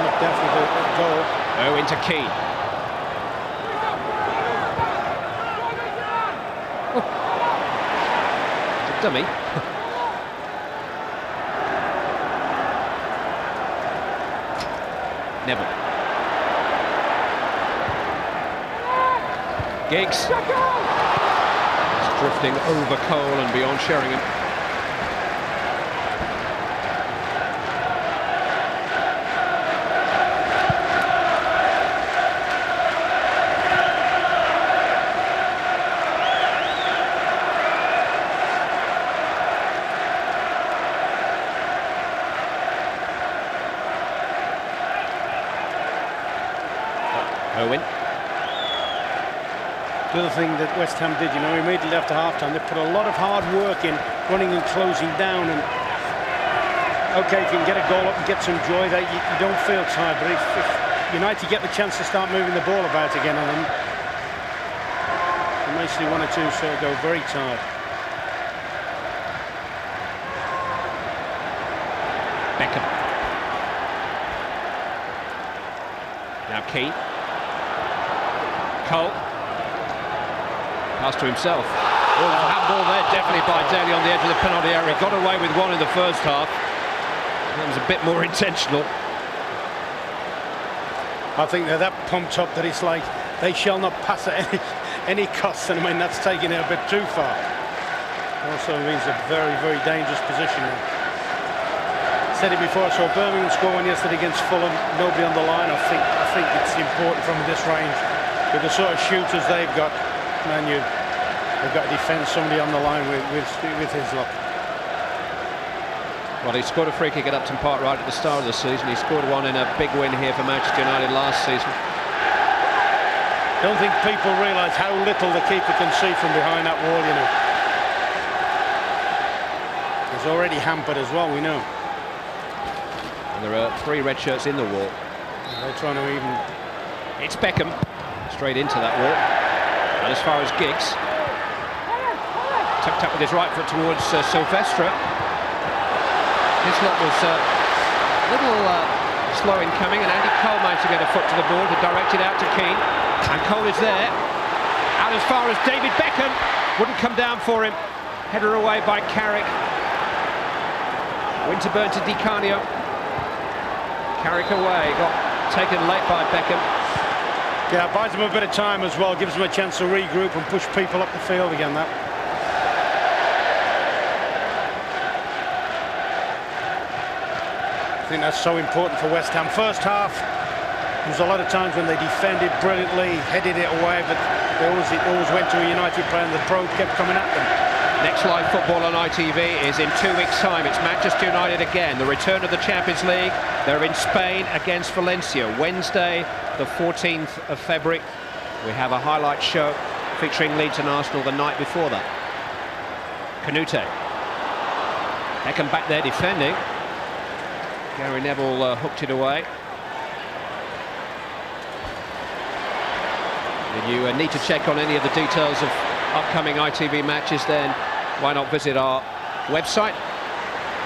look definitely a goal. Oh, into Keane. Dummy. Neville. Giggs. It's drifting over Cole and beyond Sheringham. Owen. The other thing that West Ham did, you know, immediately after half-time, they put a lot of hard work in running and closing down. And OK, if you can get a goal up and get some joy, that you don't feel tired. But if United get the chance to start moving the ball about again on them, you may see 1 or 2 sort of go very tired. Beckham. Now Keane. Cole. Pass to himself. Oh, handball there, definitely by Daly on the edge of the penalty area. Got away with 1 in the first half. That was a bit more intentional. I think they're that pumped up that it's like they shall not pass at any cost, and I mean that's taking it a bit too far. Also means a very, very dangerous position now. Said it before, I saw Birmingham score one yesterday against Fulham, nobody on the line. I think it's important from this range with the sort of shooters they've got. Man, they've got to defend somebody on the line with his luck. Well, he scored a free kick at Upton Park right at the start of the season. He scored one in a big win here for Manchester United last season. Don't think people realise how little the keeper can see from behind that wall, you know. He's already hampered as well, we know. And there are 3 red shirts in the wall. They're trying to even... It's Beckham, straight into that wall. And as far as Giggs, tucked up with his right foot towards Silvestre. His lot was a little slow in coming, and Andy Cole managed to get a foot to the ball to direct it out to Keane. And Cole is there. Out as far as David Beckham. Wouldn't come down for him. Header away by Carrick. Winterburn to Di Canio. Carrick away. Got taken late by Beckham. Yeah, buys them a bit of time as well. Gives them a chance to regroup and push people up the field again, that. I think that's so important for West Ham. First half, there was a lot of times when they defended brilliantly, headed it away, but it always went to a United player and the probe kept coming at them. Next live football on ITV is in 2 weeks' time. It's Manchester United again, the return of the Champions League. They're in Spain against Valencia, Wednesday, the 14th of February. We have a highlight show featuring Leeds and Arsenal the night before that. Canute. Beckham back there defending. Gary Neville hooked it away. If you need to check on any of the details of upcoming ITV matches, then why not visit our website,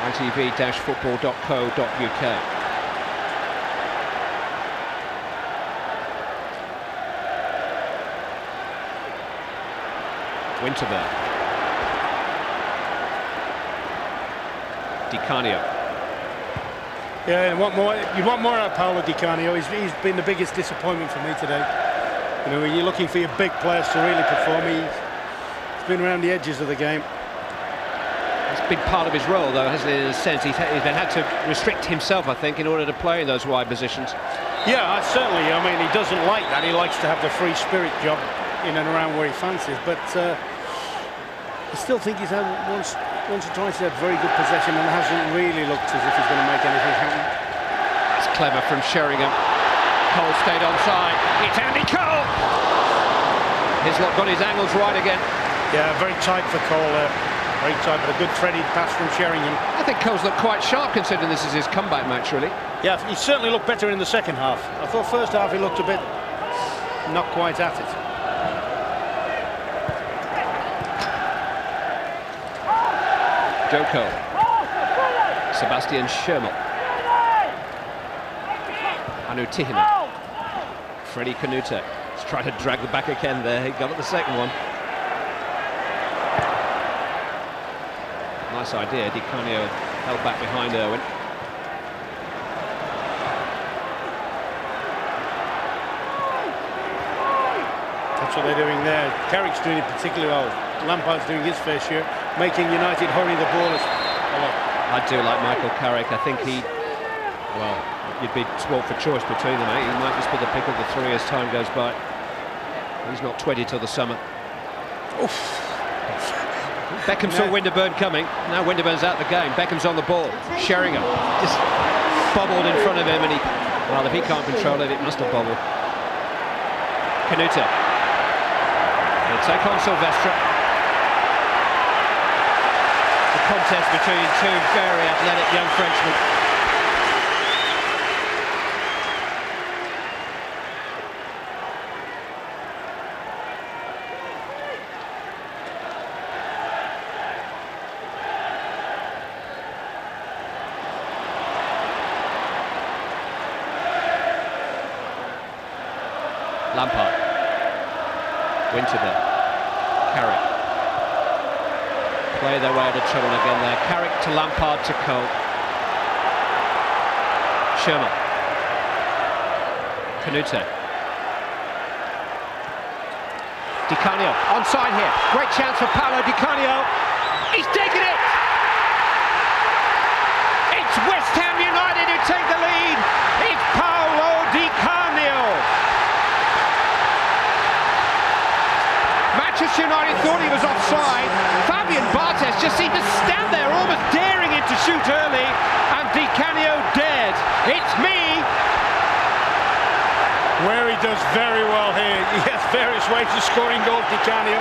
itv-football.co.uk. Winterburn. Di Canio. Yeah, and you want more out of Paolo Di Canio. He's been the biggest disappointment for me today. You know, when you're looking for your big players to really perform, he's been around the edges of the game. It's been part of his role, though, hasn't it, in a sense? He's had to restrict himself, I think, in order to play in those wide positions. Yeah, certainly. I mean, he doesn't like that. He likes to have the free spirit job in and around where he fancies. But I still think he's had once or twice had very good possession and hasn't really looked as if he's going to make anything happen. It's clever from Sheringham. Cole stayed onside. It's Andy Cole! Hislop got his angles right again. Yeah, very tight for Cole there. Very tight, but a good threaded pass from Sheringham. I think Cole's looked quite sharp considering this is his comeback match, really. Yeah, he certainly looked better in the second half. I thought first half he looked a bit not quite at it. Joe Cole. Sebastian Schirmer. Anu Tihinen. Freddie Canute. He's trying to drag the back again there. He got at the second one. Nice idea. Di Canio held back behind Irwin. That's what they're doing there. Carrick's doing it particularly well. Lampard's doing his fair share, making United hurry the ball a lot. I do like Michael Carrick. I think well, you'd be spoilt for choice between them, eh? He might just be the pick of the three as time goes by. He's not 20 till the summer. Oof. Beckham saw Winterburn coming. Now Winterburn's out the game. Beckham's on the ball. Sheringham just bobbled in front of him, and well, if he can't control it, it must have bobbled. Canute. He'll take on Silvestre. It's a contest between two very athletic young Frenchmen. Lampard. Winterburn. Carrick. Play their way out of trouble again there. Carrick to Lampard to Cole. Schirmer. Canute. Di Canio onside here. Great chance for Paolo Di Canio. He's taken it! It's West Ham United who take the lead. It's Paolo Di Canio. Manchester United thought he was offside. Fabian Barthez just seemed to stand there, almost daring him to shoot early, and Di Canio dared. It's me. Where he does very well here. He has various ways of scoring goals, Di Canio.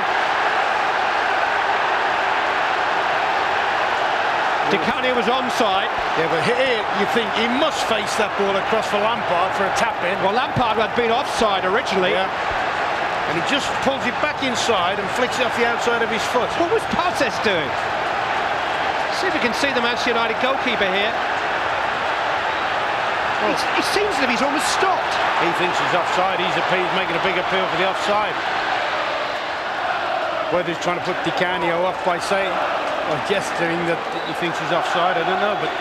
Di Canio was onside. Yeah, but here you think he must face that ball across for Lampard for a tap-in. Well, Lampard had been offside originally. Yeah. And he just pulls it back inside and flicks it off the outside of his foot. What was Barthez doing? See if we can see the Manchester United goalkeeper here. Well, it seems that he's almost stopped. He thinks he's offside. He's making a big appeal for the offside. Whether he's trying to put Di Canio off by saying or gesturing that he thinks he's offside, I don't know. But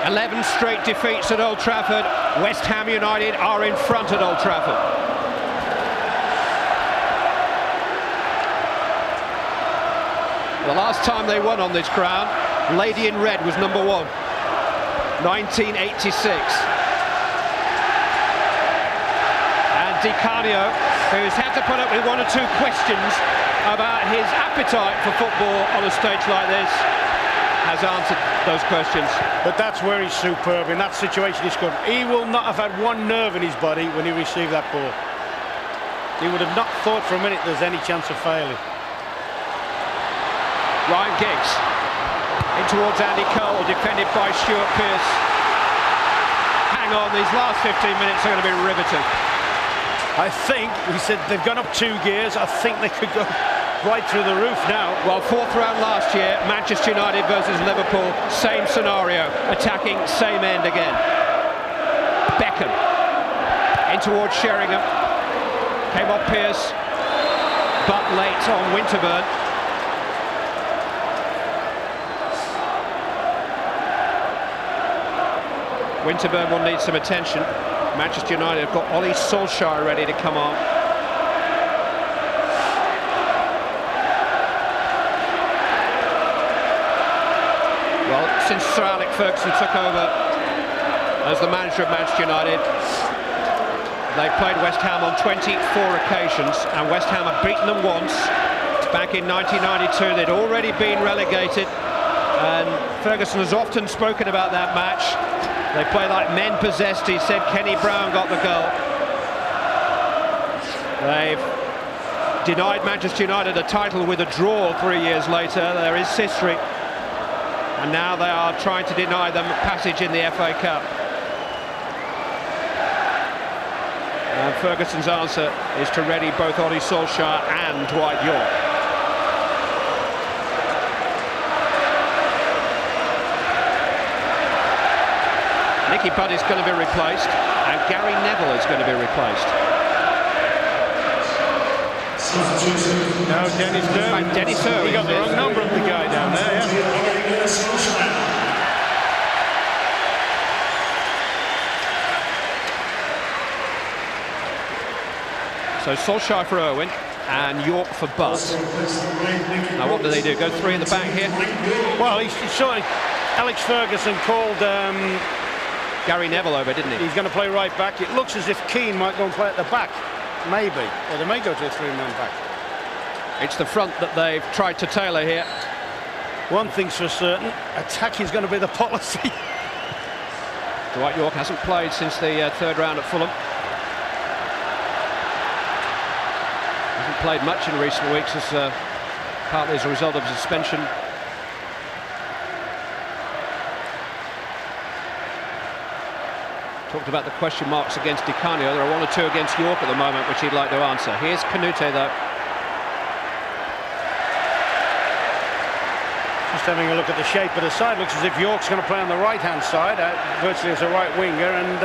11 straight defeats at Old Trafford. West Ham United are in front at Old Trafford. The last time they won on this ground, Lady in Red was #1. 1986. And Di Canio, who's had to put up with one or two questions about his appetite for football on a stage like this, has answered those questions. But that's where he's superb. In that situation, he's good. He will not have had one nerve in his body when he received that ball. He would have not thought for a minute there's any chance of failing. Ryan Giggs in towards Andy Cole, defended by Stuart Pearce. Hang on, these last 15 minutes are going to be riveting. I think, we said they've gone up 2 gears. I think they could go right through the roof now. Well, 4th round last year, Manchester United versus Liverpool, same scenario, attacking, same end again. Beckham in towards Sheringham, came off Pearce, but late on Winterburn. Winterburn will need some attention. Manchester United have got Ollie Solskjaer ready to come on. Well, since Sir Alex Ferguson took over as the manager of Manchester United, they've played West Ham on 24 occasions, and West Ham have beaten them once. Back in 1992, they'd already been relegated, and Ferguson has often spoken about that match. They play like men possessed. He said Kenny Brown got the goal. They've denied Manchester United a title with a draw 3 years later. There is history. And now they are trying to deny them passage in the FA Cup. And Ferguson's answer is to ready both Ollie Solskjaer and Dwight York. Nicky Butt is going to be replaced, and Gary Neville is going to be replaced. Now Dennis Irwin. And Dennis Irwin. He got the wrong number of the guy down there, yeah. So Solskjaer for Irwin and York for Butt. Now what do they do? Go 3 in the back here? Well, he's sort of... Alex Ferguson called Gary Neville over, didn't he? He's going to play right back. It looks as if Keane might go and play at the back. Maybe. Or they may go to a 3-man back. It's the front that they've tried to tailor here. One thing's for certain, attack is going to be the policy. Dwight York hasn't played since the 3rd round at Fulham. Hasn't played much in recent weeks, as partly as a result of suspension. Talked about the question marks against Di Canio. There are 1 or 2 against York at the moment, which he'd like to answer. Here's Canute, though. Just having a look at the shape of the side. Looks as if York's going to play on the right-hand side, virtually as a right winger, and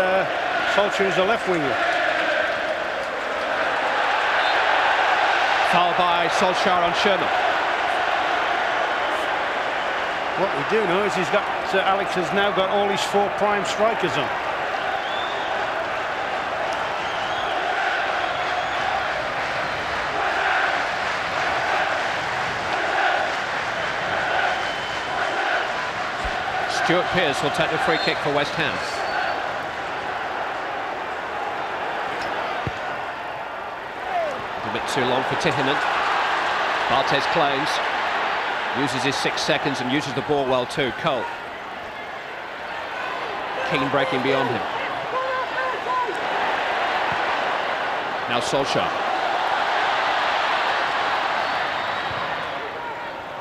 Solskjaer is a left winger. Foul by Solskjaer on Sherman. What we do know is Alex has now got all his 4 prime strikers on. Stuart Pearce will take the free kick for West Ham. A bit too long for Tihinen. Barthez claims, uses his 6 seconds and uses the ball well too. Cole. Keane breaking beyond him. Now Solskjaer.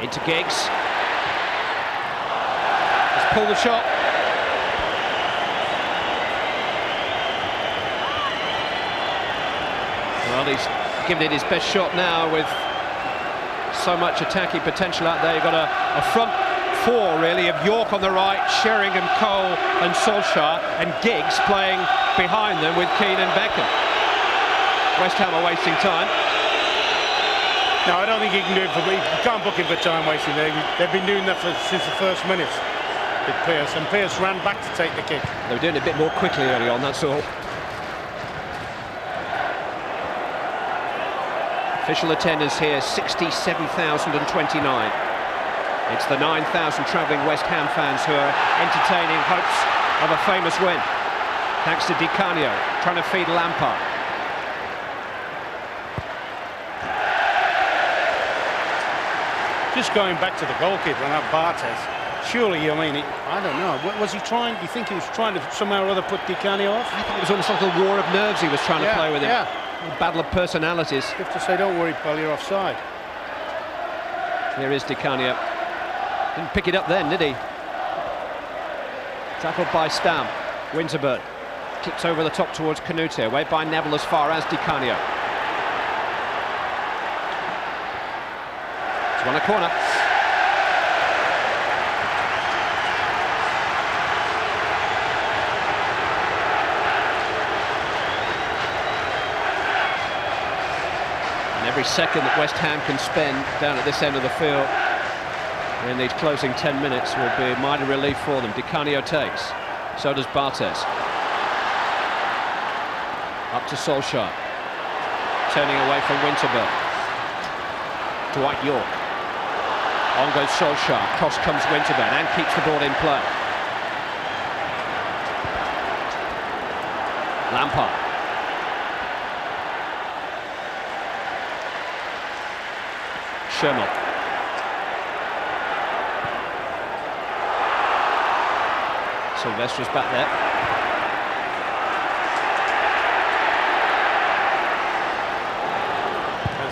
Into Giggs. Pull the shot. Well, he's given it his best shot now with so much attacking potential out there. You've got a front 4 really of York on the right, Sheringham, Cole and Solskjaer, and Giggs playing behind them with Keane and Beckham. West Ham are wasting time. No, I don't think he can do it you can't book him for time wasting. They've been doing that since the first minute. With Pearce, and Pearce ran back to take the kick. They were doing it a bit more quickly early on, that's all. Official attendance here, 67,029. It's the 9,000 travelling West Ham fans who are entertaining hopes of a famous win. Thanks to Di Canio, trying to feed Lampard. Just going back to the goalkeeper and that Barthez. Surely, I mean, I don't know. Was he trying? Do you think he was trying to somehow or other put Di Canio off? I think it was almost like a war of nerves he was trying to play with him. Yeah. A battle of personalities. You have to say, don't worry, pal, you're offside. Here is Di Canio. Didn't pick it up then, did he? Tackled by Stam. Winterburn. Kicks over the top towards Canute. Away by Neville as far as Di Canio. It's won a corner. Every second that West Ham can spend down at this end of the field in these closing 10 minutes will be a mighty relief for them. Di Canio takes, so does Barthez. Up to Solskjaer, turning away from Winterburn. Dwight York. On goes Solskjaer, cross comes Winterburn and keeps the ball in play. Lampard. Sherman. Sylvester's back there.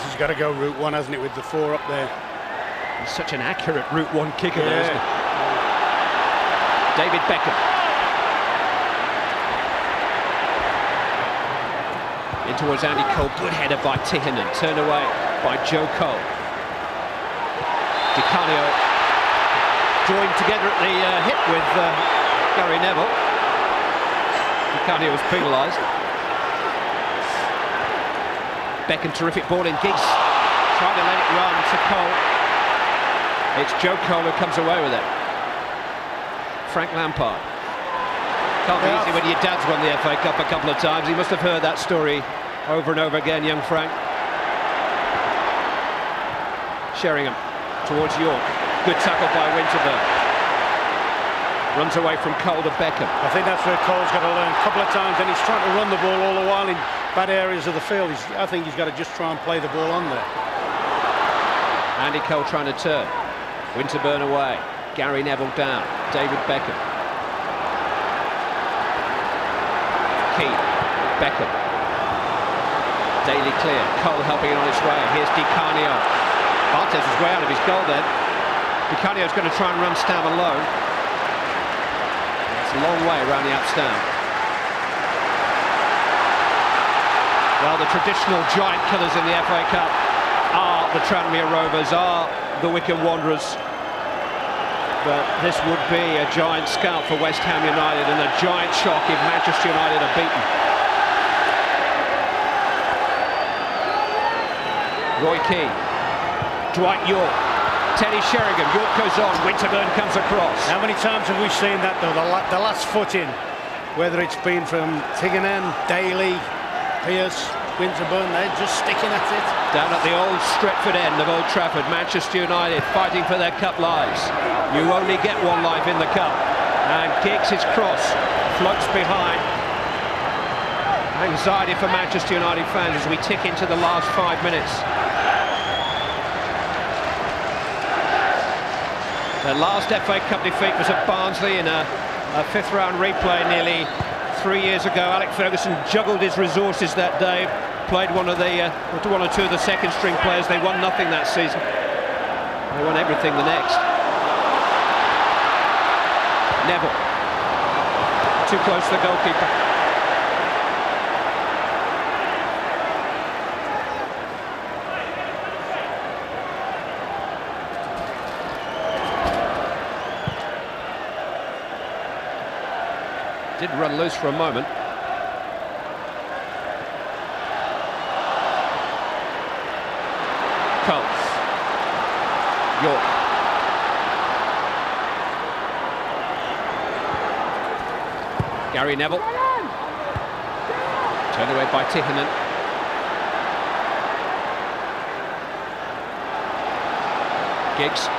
He's got to go route one, hasn't it, with the 4 up there. He's such an accurate route one kicker there, isn't he? David Beckham. In towards Andy Cole. Good header by Tihinen. Turned away by Joe Cole. Di Canio joined together at the hip with Gary Neville. Di Canio was penalised. Beckham, terrific ball in. Giggs trying to let it run to Cole. It's Joe Cole who comes away with it. Frank Lampard. Can't be easy when your dad's won the FA Cup a couple of times. He must have heard that story over and over again, young Frank. Sheringham towards York. Good tackle by Winterburn. Runs away from Cole to Beckham. I think that's where Cole's got to learn a couple of times, and he's trying to run the ball all the while in bad areas of the field. I think he's got to just try and play the ball on there. Andy Cole trying to turn. Winterburn away. Gary Neville down. David Beckham. Key. Beckham. Daly clear. Cole helping it on its way. Here's Di Canio. Barthez was way out of his goal then. Di Canio's going to try and run Stam alone. It's a long way around the up Stam. Well, the traditional giant killers in the FA Cup are the Tranmere Rovers, are the Wycombe Wanderers. But this would be a giant scalp for West Ham United and a giant shock if Manchester United are beaten. Roy Keane. Dwight York, Teddy Sheringham, York goes on, Winterburn comes across. How many times have we seen that though, the last foot in, whether it's been from Tiggernan, Daly, Pearce, Winterburn, they're just sticking at it. Down at the old Stretford end of Old Trafford, Manchester United fighting for their cup lives. You only get one life in the cup. And Giggs' cross floats behind. Anxiety for Manchester United fans as we tick into the last 5 minutes. Their last FA Cup defeat was at Barnsley in a 5th round replay nearly 3 years ago. Alex Ferguson juggled his resources that day, played one or two of the second string players. They won nothing that season. They won everything the next. Neville, too close to the goalkeeper. Did run loose for a moment. Cole. York. Gary Neville. Turned away by Tihinen. Giggs.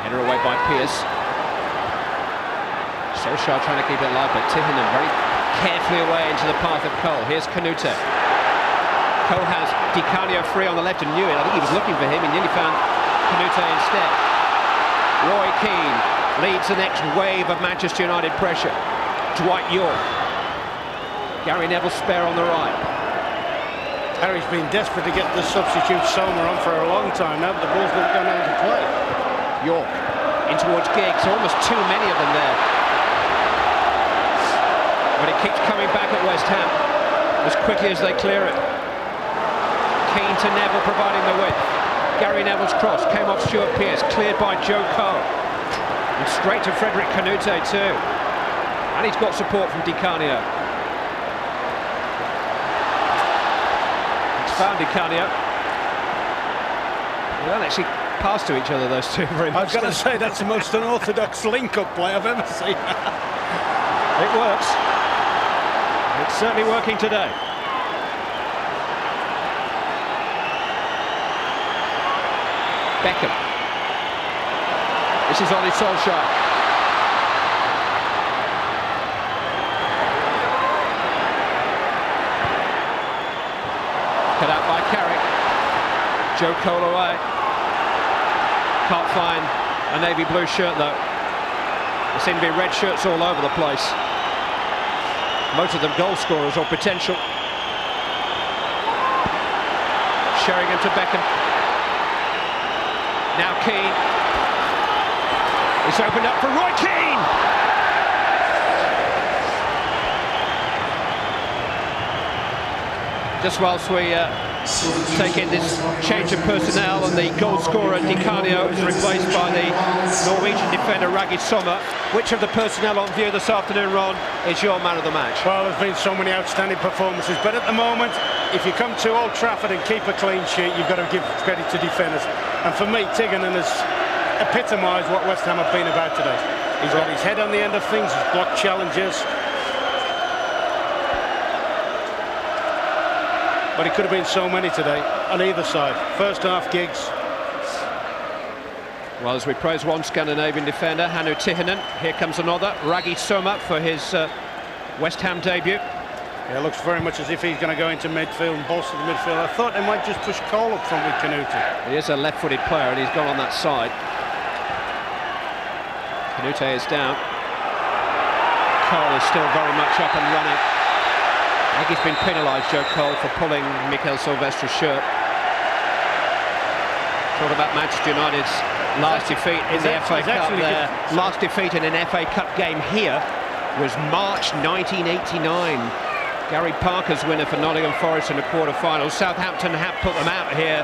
Header away by Pierce. Solskjaer trying to keep it alive, but Tihinen very carefully away into the path of Cole. Here's Canute. Cole has Di Canio free on the left and knew it. I think he was looking for him. He nearly found Canute instead. Roy Keane leads the next wave of Manchester United pressure. Dwight Yorke. Gary Neville spare on the right. Harry's been desperate to get the substitute Sommer on for a long time now, but the ball's not going out to play. Yorke in towards Giggs. Almost too many of them there. But it keeps coming back at West Ham as quickly as they clear it. Keane to Neville providing the width. Gary Neville's cross came off Stuart Pearce, cleared by Joe Cole. And straight to Frederic Canute too. And he's got support from Di Canio. It's found Di Canio. They don't actually pass to each other, those two, very much. I was going to say, that's the most unorthodox link-up play I've ever seen. It works. It's certainly working today. Beckham. This is Ole Solskjaer. Cut out by Carrick. Joe Cole away. Can't find a navy blue shirt though. There seem to be red shirts all over the place. Most of them goal scorers or potential. Sheringham to Beckham. Now Keane. It's opened up for Roy Keane. Just whilst we take in this change of personnel, and the goal scorer Di Canio is replaced by the Norwegian defender Raggy Sommer. Which of the personnel on view this afternoon, Ron, is your man of the match? Well, there's been so many outstanding performances, but at the moment, if you come to Old Trafford and keep a clean sheet, you've got to give credit to defenders. And for me, Tihinen has epitomised what West Ham have been about today. He's got his head on the end of things, he's blocked challenges. But it could have been so many today, on either side. First half, Giggs. Well, as we praise one Scandinavian defender, Hannu Tihinen, here comes another, Raggy Sommer for his West Ham debut. Yeah, it looks very much as if he's going to go into midfield and bolster the midfield. I thought they might just push Cole up front with Canute. He is a left-footed player and he's gone on that side. Canute is down. Cole is still very much up and running. I think he's been penalised, Joe Cole, for pulling Mikel Silvestri's shirt. Talk about Manchester United's last defeat in the FA Cup there. Last defeat in an FA Cup game here was March 1989. Gary Parker's winner for Nottingham Forest in the quarter-finals. Southampton have put them out here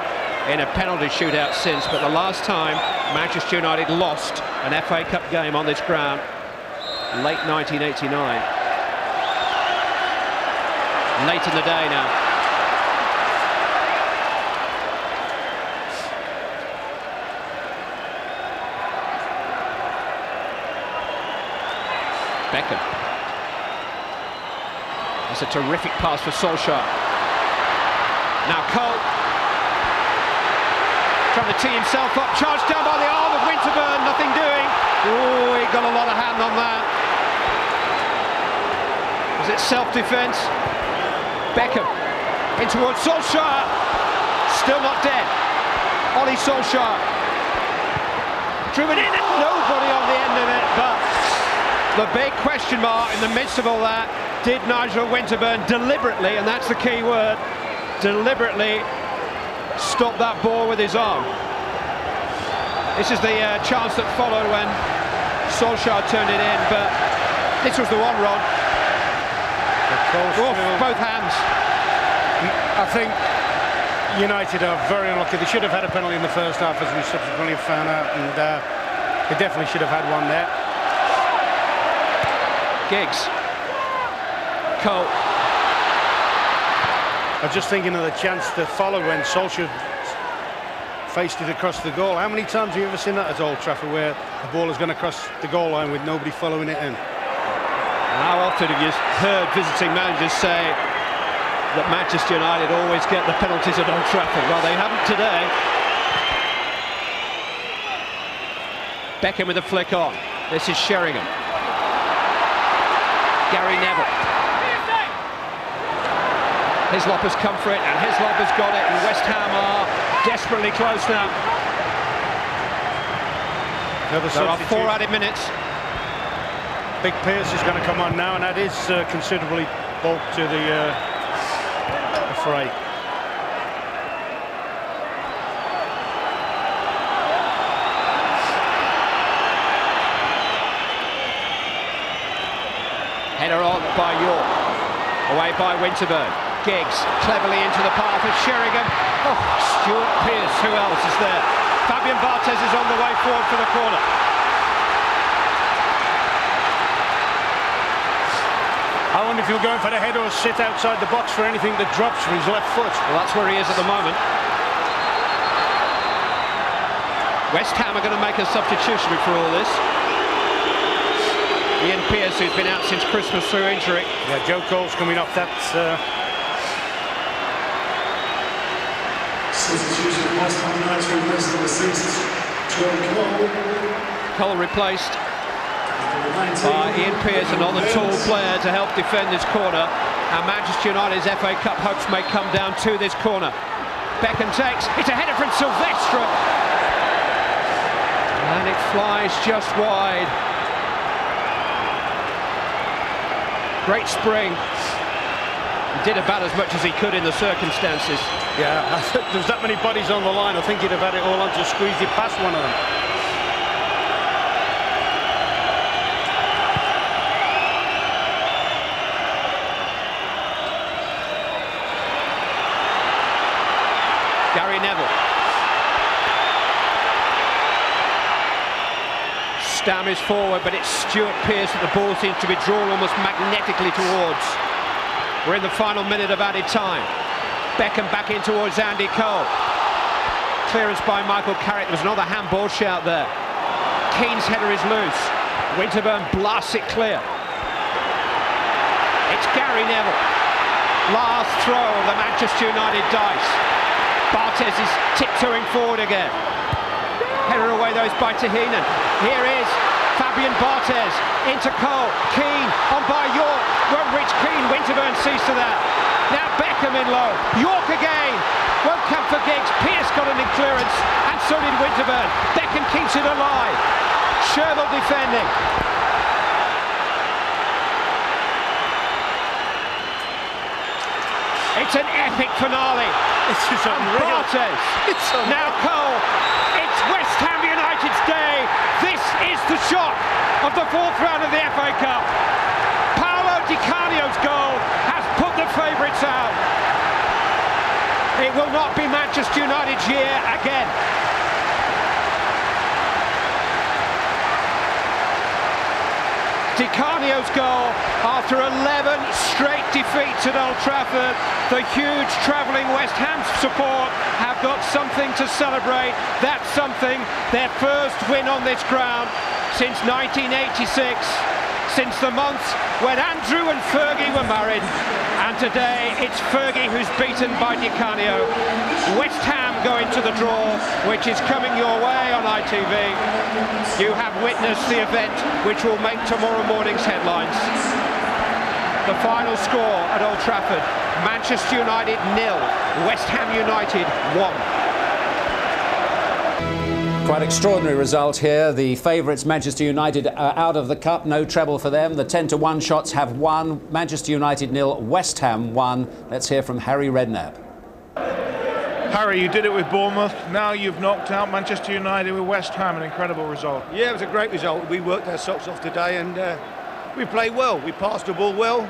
in a penalty shootout since, but the last time Manchester United lost an FA Cup game on this ground, late 1989. Late in the day now. Beckham. That's a terrific pass for Solskjaer. Now Cole. Trying to tee himself up, charged down by the arm of Winterburn, nothing doing. Oh, he got a lot of hand on that. Was it self-defence? Beckham in towards Solskjaer. Still not dead. Ole Solskjaer. Driven in and nobody on the end of it, but the big question mark in the midst of all that, did Nigel Winterburn deliberately, and that's the key word, deliberately stop that ball with his arm? This is the chance that followed when Solskjaer turned it in, but this was the one, Ron. Both hands. I think United are very unlucky. They should have had a penalty in the first half, as we subsequently found out, and they definitely should have had one there. Giggs. Cole. I was just thinking of the chance that followed when Solskjaer faced it across the goal. How many times have you ever seen that at Old Trafford, where the ball has gone across the goal line with nobody following it in? How often have you heard visiting managers say that Manchester United always get the penalties at Old Trafford? Well, they haven't today. Beckham with a flick on. This is Sheringham. Gary Neville. Hislop has come for it, and Hislop has got it, and West Ham are desperately close now. There are 4 added minutes. Big Pearce is going to come on now, and that is considerably bulk to the fray. Header on by York. Away by Winterburn. Giggs cleverly into the path of Sheringham. Oh, Stuart Pearce, who else is there? Fabian Barthez is on the way forward for the corner. I wonder if he'll go in for the header or sit outside the box for anything that drops from his left foot. Well, that's where he is at the moment. West Ham are going to make a substitution for all this. Ian Pearce, who's been out since Christmas through injury. Yeah, Joe Cole's coming off that. Substitution of West Ham United, rest of the seasons. Joe Cole. Cole replaced by Ian Pearce, another tall player to help defend this corner. And Manchester United's FA Cup hopes may come down to this corner. Beckham takes, it's a header from Silvestre. And it flies just wide. Great spring. He did about as much as he could in the circumstances. Yeah, there's that many bodies on the line. I think he'd have had it all on to squeeze it past one of them. Gary Neville. Stam is forward, but it's Stuart Pearce that the ball seems to be drawn almost magnetically towards. We're in the final minute of added time. Beckham back in towards Andy Cole. Clearance by Michael Carrick. There's another handball shout there. Keane's header is loose. Winterburn blasts it clear. It's Gary Neville. Last throw of the Manchester United dice. Barthez is tiptoeing forward again. Header away those by Tahinen. Here is Fabian Barthez into Cole. Keane on by York. Won't reach Keane. Winterburn sees to that. Now Beckham in low. York again. Won't come for Giggs. Pearce got an in clearance, and so did Winterburn. Beckham keeps it alive. Sherville defending. It's an epic finale. This is unreal. Barthez. Now Cole. It's West Ham United's day. This is the shock of the 4th round of the FA Cup. Paolo Di Canio's goal has put the favourites out. It will not be Manchester United's year again. Di Canio's goal after 11 straight defeats at Old Trafford. The huge travelling West Ham support have got something to celebrate. That's something, their first win on this ground since 1986, since the months when Andrew and Fergie were married. And today it's Fergie who's beaten by Di Canio. West Ham going to the draw, which is coming your way on ITV. You have witnessed the event which will make tomorrow morning's headlines. The final score at Old Trafford: Manchester United 0, West Ham United 1. Quite extraordinary result here. The favourites, Manchester United, are out of the cup. No treble for them. The 10-1 shots have won. Manchester United 0, West Ham 1. Let's hear from Harry Redknapp. Harry, you did it with Bournemouth. Now you've knocked out Manchester United with West Ham. An incredible result. Yeah, it was a great result. We worked our socks off today, and we played well. We passed the ball well.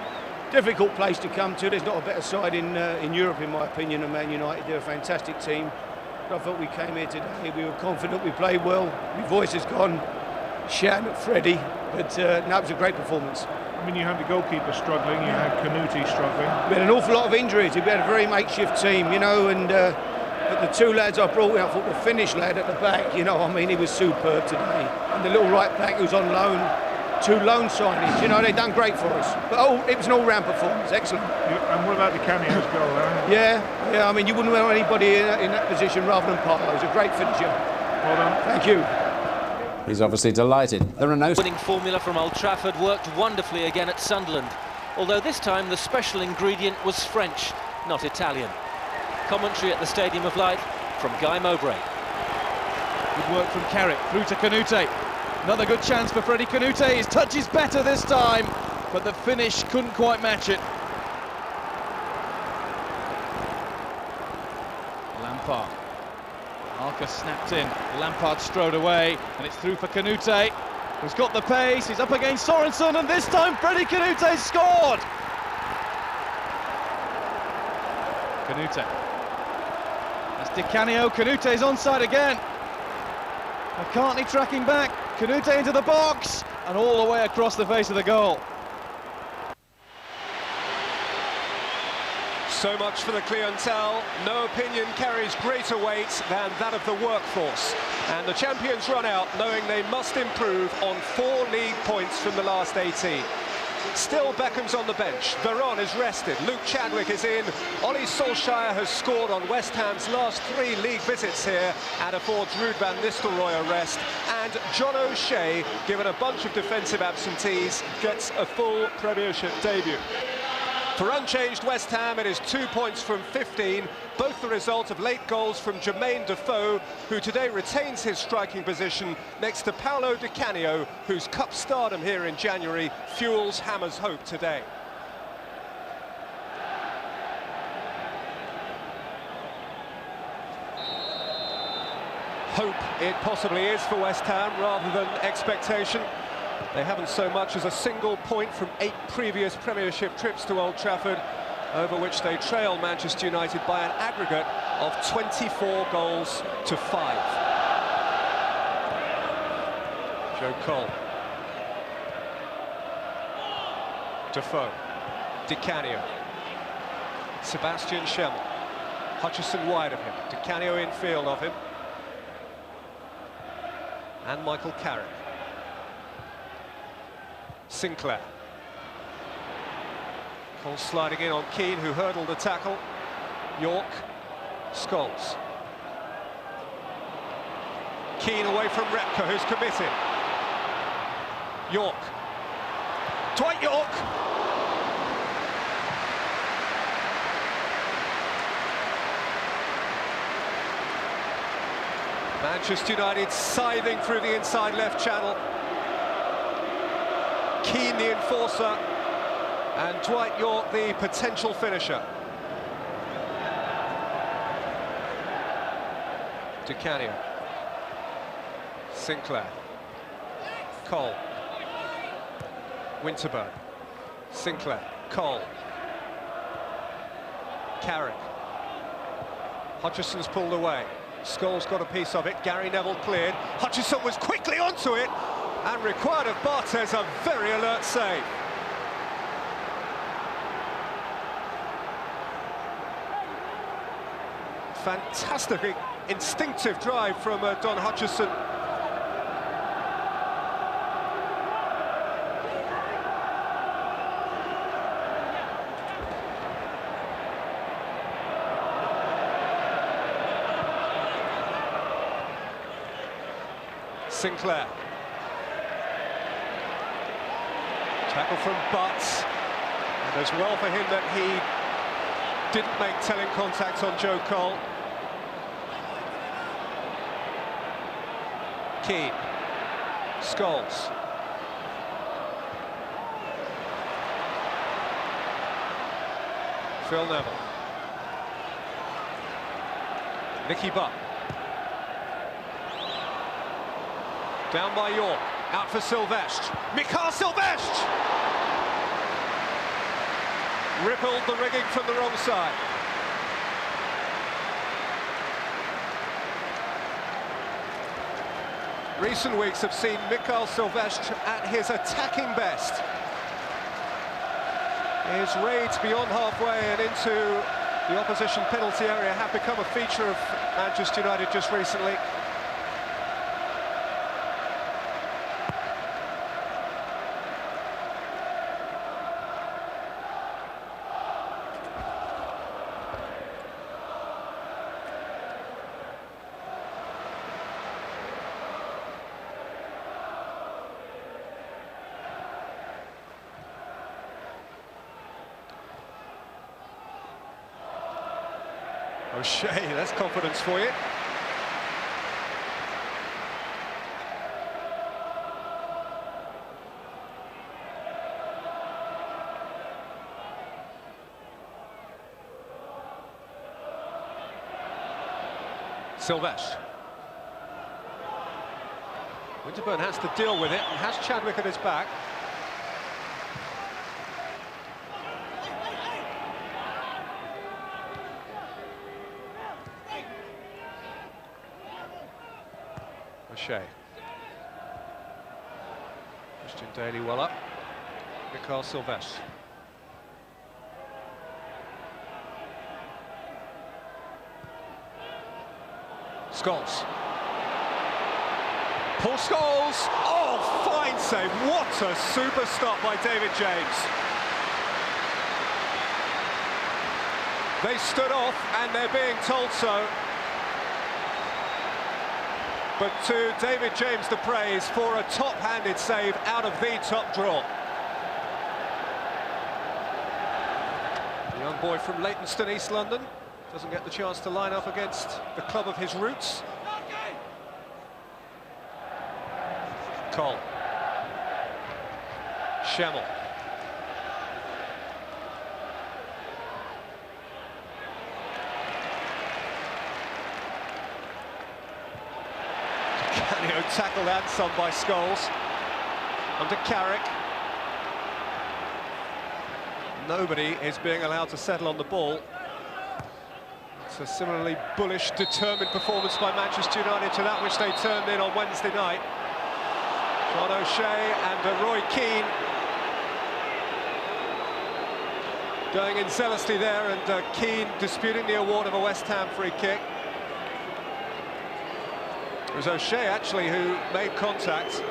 Difficult place to come to. There's not a better side in Europe, in my opinion, than Man United. They're a fantastic team. I thought we came here today, we were confident, we played well. My voice has gone shouting at Freddie, but no, it was a great performance. I mean, you had the goalkeeper struggling, you had Canuti struggling. We had an awful lot of injuries. We had a very makeshift team, you know, and but the 2 lads I brought in, I thought the Finnish lad at the back, you know, I mean, he was superb today. And the little right back who's on loan, 2 loan signings, you know, they've done great for us. But it was an all-round performance, excellent. And what about the Canio's goal, Aaron? Yeah, I mean, you wouldn't want anybody in that position rather than Paolo. He's a great finisher. Well done. Thank you. He's obviously delighted. There are no... Winning formula from Old Trafford worked wonderfully again at Sunderland, although this time the special ingredient was French, not Italian. Commentary at the Stadium of Light from Guy Mowbray. Good work from Carrick, through to Canute. Another good chance for Freddie Canute. His touch is better this time, but the finish couldn't quite match it. Lampard. Arca snapped in, Lampard strode away, and it's through for Canute, who's got the pace, he's up against Sorensen, and this time Freddie Canute scored! Canute. That's Di Canio, Canute's onside again. McCartney tracking back, Canute into the box, and all the way across the face of the goal. So much for the clientele. No opinion carries greater weight than that of the workforce. And the champions run out knowing they must improve on 4 league points from the last 18. Still, Beckham's on the bench. Veron is rested. Luke Chadwick is in. Ollie Solskjaer has scored on West Ham's last 3 league visits here and affords Ruud van Nistelrooy a rest. And John O'Shea, given a bunch of defensive absentees, gets a full Premiership debut. For unchanged West Ham, it is 2 points from 15, both the result of late goals from Jermaine Defoe, who today retains his striking position next to Paolo Di Canio, whose cup stardom here in January fuels Hammer's hope today. Hope it possibly is for West Ham rather than expectation. They haven't so much as a single point from 8 previous Premiership trips to Old Trafford, over which they trail Manchester United by an aggregate of 24 goals to 5. Joe Cole. Defoe. Di Canio. Sebastian Schemmel. Hutchison wide of him. Di Canio in field of him. And Michael Carrick. Sinclair. Cole sliding in on Keane, who hurdled the tackle. York. Scholes. Keane away from Repka, who's committed. York. Dwight York. Manchester United scything through the inside left channel. Keane the enforcer, and Dwight York the potential finisher. Di Canio. Sinclair. Cole. Winterburn. Sinclair. Cole. Carrick. Hutchison's pulled away. Scholes got a piece of it. Gary Neville cleared. Hutchison was quickly onto it and required of Barthez a very alert save. Fantastic instinctive drive from Don Hutchison. Sinclair. Tackle from Butts. And as well for him that he didn't make telling contact on Joe Cole. Keane. Scholes. Phil Neville. Nicky Butt. Down by York, out for Sylvestre. Mikhail Sylvestre! Rippled the rigging from the wrong side. Recent weeks have seen Mikhail Sylvestre at his attacking best. His raids beyond halfway and into the opposition penalty area have become a feature of Manchester United just recently. O'Shea, that's confidence for you. Sylvestre. Winterburn has to deal with it and has Chadwick at his back. O'Shea. Christian Daly well up. Mikhail Sylvestre. Scholes. Paul Scholes! Oh, fine save. What a super stop by David James. They stood off and they're being told so. But to David James the praise for a top-handed save out of the top draw. The young boy from Leytonstone, East London, doesn't get the chance to line up against the club of his roots. Cole. Schemmel. Canio tackled and some by Scholes. Under Carrick. Nobody is being allowed to settle on the ball. It's a similarly bullish, determined performance by Manchester United to that which they turned in on Wednesday night. John O'Shea and Roy Keane going in zealously there, and Keane disputing the award of a West Ham free kick. It was O'Shea actually who made contact.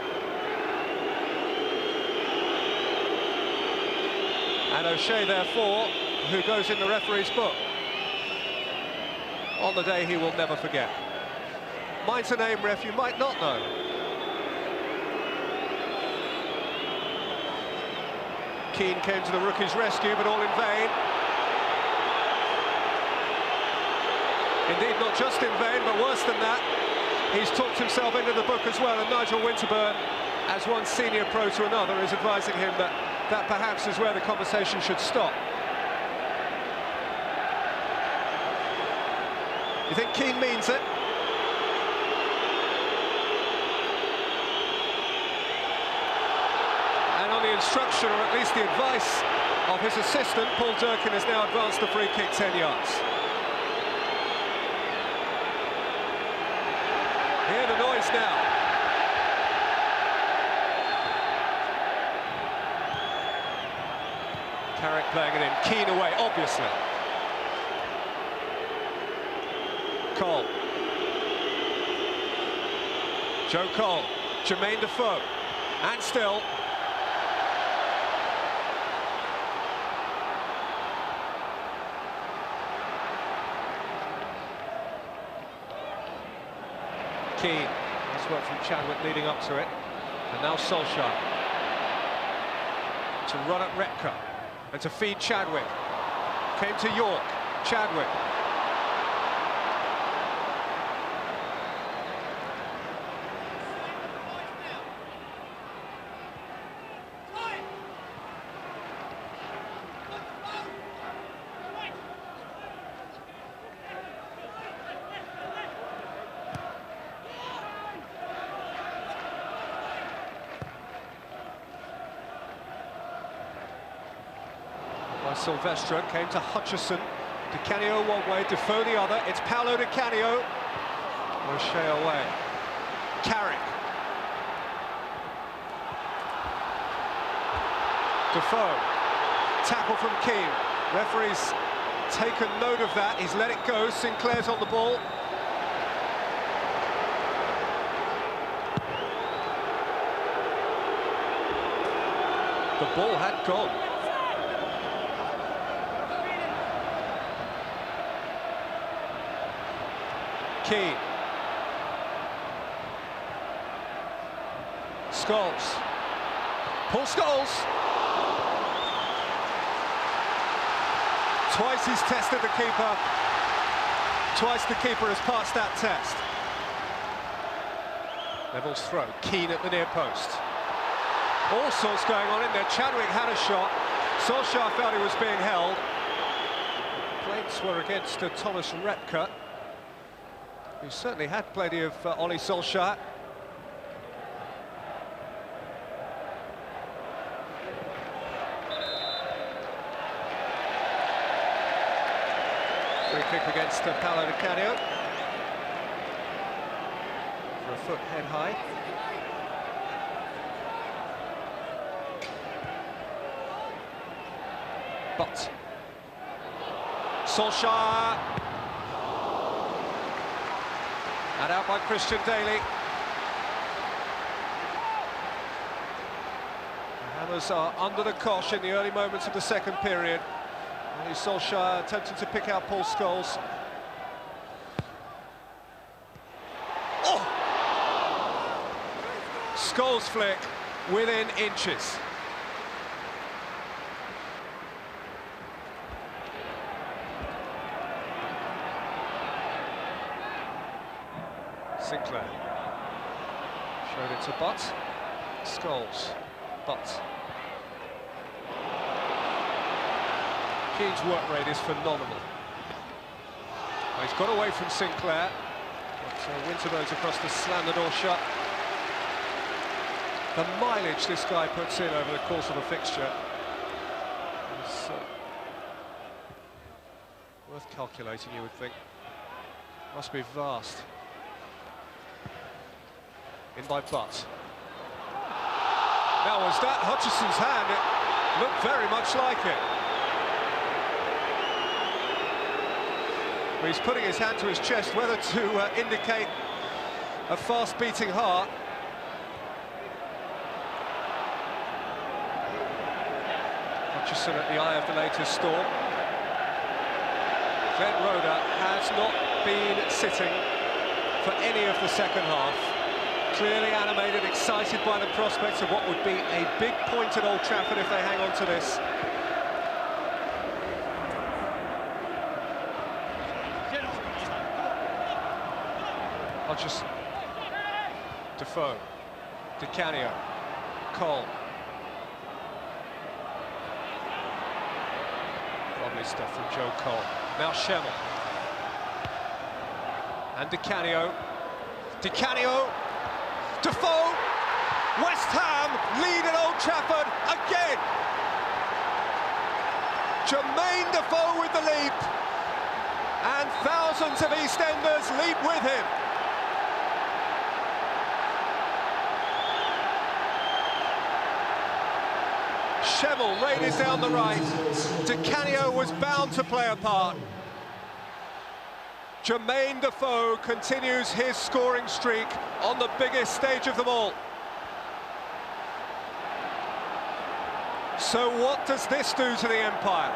And O'Shea therefore who goes in the referee's book on the day he will never forget. Mine's a name, ref, you might not know. Keane came to the rookie's rescue, but all in vain. Indeed, not just in vain, but worse than that. He's talked himself into the book as well, and Nigel Winterburn, as one senior pro to another, is advising him that that perhaps is where the conversation should stop. You think Keane means it? And on the instruction, or at least the advice, of his assistant, Paul Durkin has now advanced the free kick 10 yards. Hear the noise now. Carrick playing it in, Keane away, obviously. Cole. Joe Cole, Jermaine Defoe, and still. Keane, nice work from Chadwick leading up to it, and now Solskjaer to run at Repka and to feed Chadwick. Came to York, Chadwick. Sylvestre came to Hutchison, Di Canio one way, Defoe the other. It's Paolo Di Canio. O'Shea away. Carrick. Defoe. Tackle from Keane. Referee's taken note of that. He's let it go. Sinclair's on the ball. The ball had gone. Keane. Scholes. Paul Scholes. Twice he's tested the keeper. Twice the keeper has passed that test. Neville's throw, Keane at the near post. All sorts going on in there. Chadwick had a shot. Solskjaer felt he was being held. Plates were against Thomas Repka, who certainly had plenty of Ole Solskjaer. Free kick against Paolo Di Canio. For a foot head high. But Solskjaer, and out by Christian Daly. The Hammers are under the cosh in the early moments of the second period. And Solskjaer attempting to pick out Paul Scholes. Oh! Scholes flick within inches. Sinclair showed it to Butt. Scholes, Butt. Keane's work rate is phenomenal. He's got away from Sinclair, but Winterburn's across the slam the door shut. The mileage this guy puts in over the course of a fixture is worth calculating, you would think. Must be vast. In by Butt. Now, was that Hutchison's hand? It looked very much like it. Well, he's putting his hand to his chest, whether to indicate a fast-beating heart. Hutchison at the eye of the latest storm. Glenn Roeder has not been sitting for any of the second half. Clearly animated, excited by the prospects of what would be a big point at Old Trafford if they hang on to this. Hutchison, Defoe, Di Canio, Cole. Lovely stuff from Joe Cole. Now Schemmel. And Di Canio. Di Canio. Defoe, West Ham lead at Old Trafford again. Jermaine Defoe with the leap, and thousands of EastEnders leap with him. Schemmel raided down the right. Di Canio was bound to play a part. Jermaine Defoe continues his scoring streak on the biggest stage of them all. So what does this do to the Empire?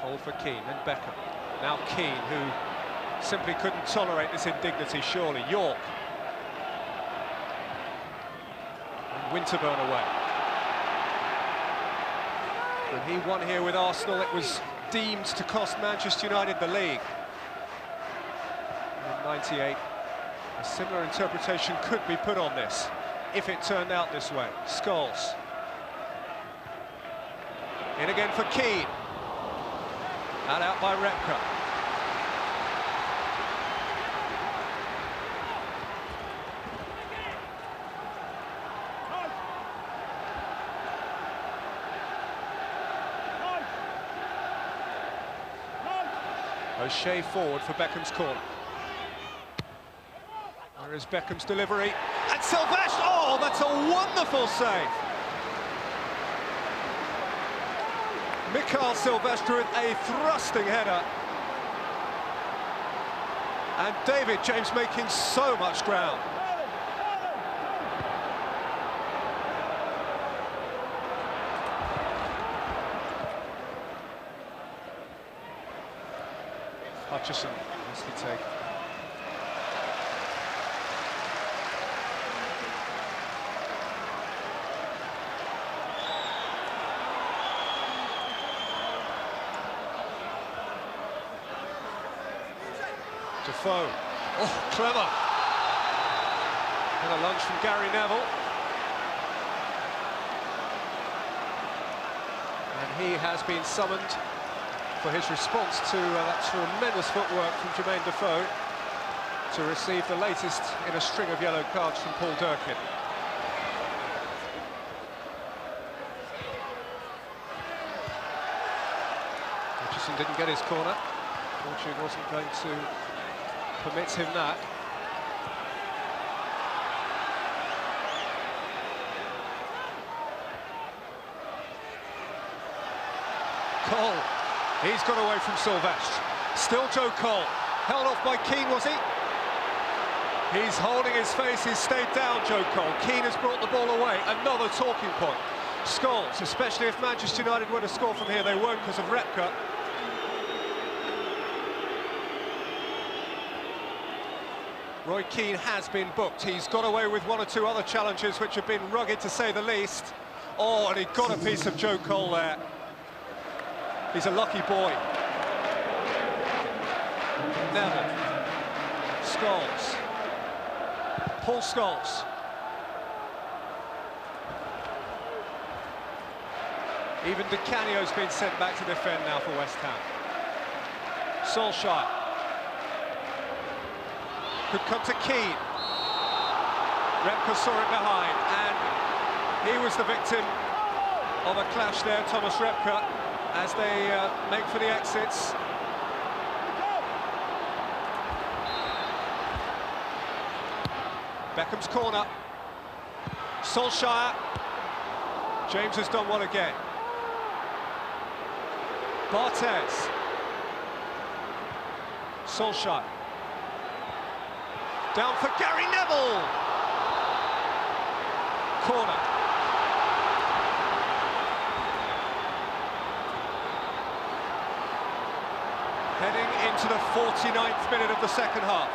Cole for Keane and Beckham. Now Keane, who simply couldn't tolerate this indignity, surely. York. Winterburn away. When he won here with Arsenal, it was deemed to cost Manchester United the league. In '98, a similar interpretation could be put on this, if it turned out this way. Scholes. In again for Keane. And out by Repka. O'Shea forward for Beckham's corner. There is Beckham's delivery. And Sylvester, oh, that's a wonderful save. Mikael Silvestre with a thrusting header. And David James making so much ground. Hutchison, nicely taken. Defoe. Oh, clever. And a lunge from Gary Neville. And he has been summoned for his response to that tremendous footwork from Jermaine Defoe to receive the latest in a string of yellow cards from Paul Durkin. Richardson didn't get his corner. Fortune wasn't going to permit him that. Cole, he's got away from Sylvestre. Still Joe Cole, held off by Keane, was he? He's holding his face, he's stayed down, Joe Cole. Keane has brought the ball away, another talking point. Scholes, especially if Manchester United were to score from here, they won't because of Repka. Roy Keane has been booked. He's got away with one or two other challenges which have been rugged to say the least. Oh, and he got a piece of Joe Cole there. He's a lucky boy. Neville. Scholes. Paul Scholes. Even Di Canio's been sent back to defend now for West Ham. Solskjaer. Could come to Keane. Repka saw it behind, and he was the victim of a clash there, Thomas Repka, as they make for the exits. Beckham's corner. Solskjaer. James has done one again. Barthez. Solskjaer. Down for Gary Neville. Corner. Heading into the 49th minute of the second half.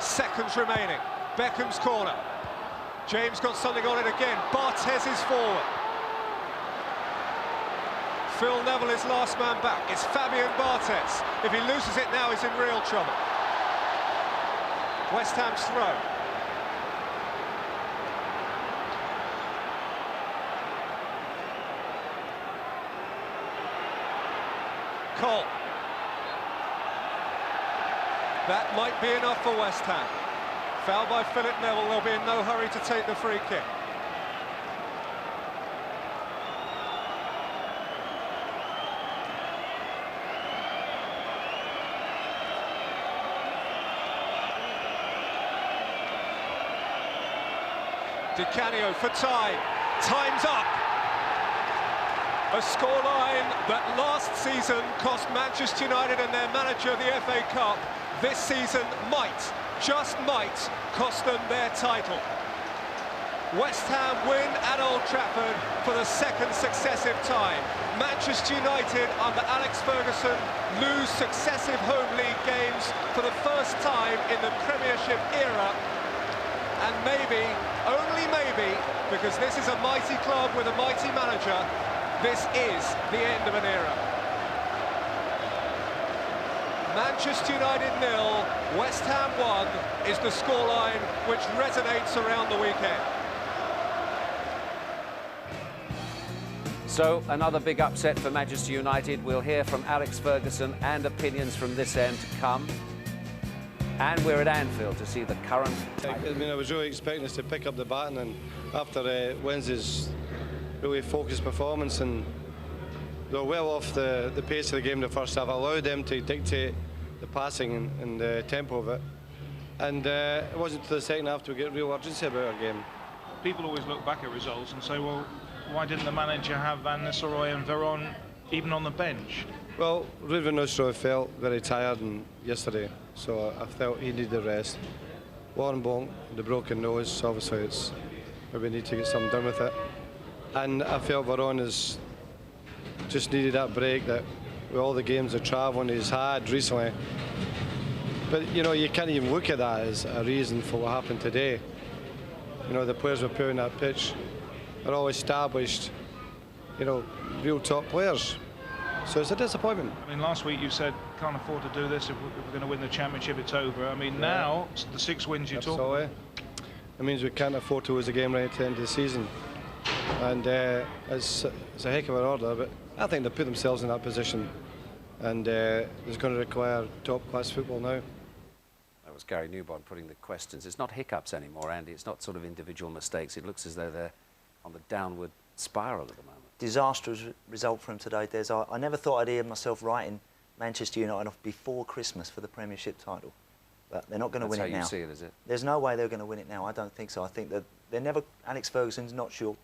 Seconds remaining. Beckham's corner. James got something on it again. Barthez is forward. Phil Neville is last man back. It's Fabien Barthez. If he loses it now, he's in real trouble. West Ham's throw. Cole. That might be enough for West Ham. Foul by Philip Neville. They'll be in no hurry to take the free kick. Di Canio for time. Time's up. A scoreline that last season cost Manchester United and their manager the FA Cup. This season might, just might, cost them their title. West Ham win at Old Trafford for the second successive time. Manchester United under Alex Ferguson lose successive home league games for the first time in the Premiership era. And maybe, only maybe, because this is a mighty club with a mighty manager, this is the end of an era. Manchester United 0, West Ham 1 is the scoreline which resonates around the weekend. So, another big upset for Manchester United. We'll hear from Alex Ferguson and opinions from this end to come. And we're at Anfield to see the current... I was really expecting us to pick up the baton, and after Wednesday's really focused performance, and they were well off the pace of the game in the first half. I allowed them to dictate the passing and the tempo of it. And it wasn't until the second half we get real urgency about our game. People always look back at results and say, well, why didn't the manager have Van Nistelrooy and Veron even on the bench? Well, Ruud van Nistelrooy felt very tired yesterday, so I felt he needed the rest. Warren Bonk, the broken nose, obviously it's we need to get something done with it. And I felt Veron has just needed that break that with all the games of travelling he's had recently. But you know, you can't even look at that as a reason for what happened today. You know, the players were put on that pitch are all established, you know, real top players. So it's a disappointment. I mean, last week you said can't afford to do this. If we're going to win the championship, it's over. I mean, now the 6 wins you talk. It means we can't afford to lose a game right at the end of the season, and it's a heck of an order. But I think they put themselves in that position, and it's going to require top-class football now. That was Gary Newbond putting the questions. It's not hiccups anymore, Andy. It's not sort of individual mistakes. It looks as though they're on the downward spiral at the moment. Disastrous result from today, Des. I never thought I'd hear myself writing Manchester United off before Christmas for the Premiership title. But they're not going to win it now. That's how you see it, is it? There's no way they're going to win it now. I don't think so. I think that they're never... Alex Ferguson's not sure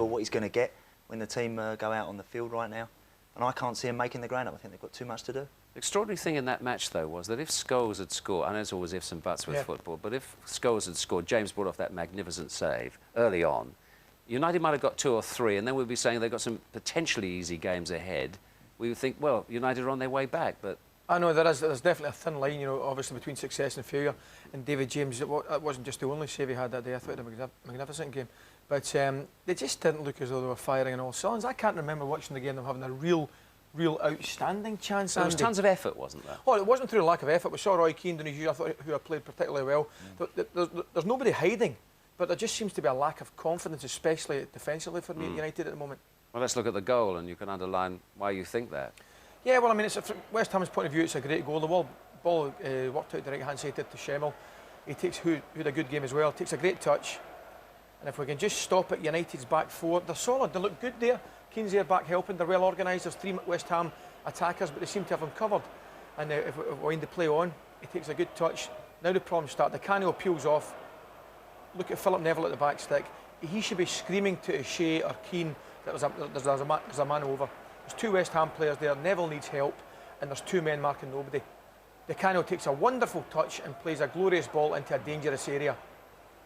what he's going to get when the team go out on the field right now. And I can't see him making the ground up. I think they've got too much to do. The extraordinary thing in that match, though, was that if Scholes had scored, I know it's always ifs and buts with football, but if Scholes had scored, James brought off that magnificent save early on, United might have got 2 or 3, and then we'd be saying they've got some potentially easy games ahead. We would think, well, United are on their way back, but... I know there's definitely a thin line, you know, obviously between success and failure. And David James, that wasn't just the only save he had that day. I thought it was a magnificent game. But they just didn't look as though they were firing on all cylinders. I can't remember watching the game them having a real outstanding chance. There was tons of effort, wasn't there? Oh, it wasn't through a lack of effort. We saw Roy Keane doing his usual, I thought, who had played particularly well. There's nobody hiding, but there just seems to be a lack of confidence, especially defensively for United at the moment. Well, let's look at the goal, and you can underline why you think that. Yeah, well, I mean, from West Ham's point of view, it's a great goal. The ball worked out the right-hand side to Schemmel. He takes, who had a good game as well, takes a great touch. And if we can just stop at United's back four, they're solid, they look good there. Keane's there back helping, they're well organised. There's 3 West Ham attackers, but they seem to have them covered. And if we wind the play on, he takes a good touch. Now the problems start. The Canio peels off. Look at Philip Neville at the back stick. He should be screaming to Shea or Keane that there's a man over. There's 2 West Ham players there. Neville needs help, and there's 2 men marking nobody. The Canio takes a wonderful touch and plays a glorious ball into a dangerous area.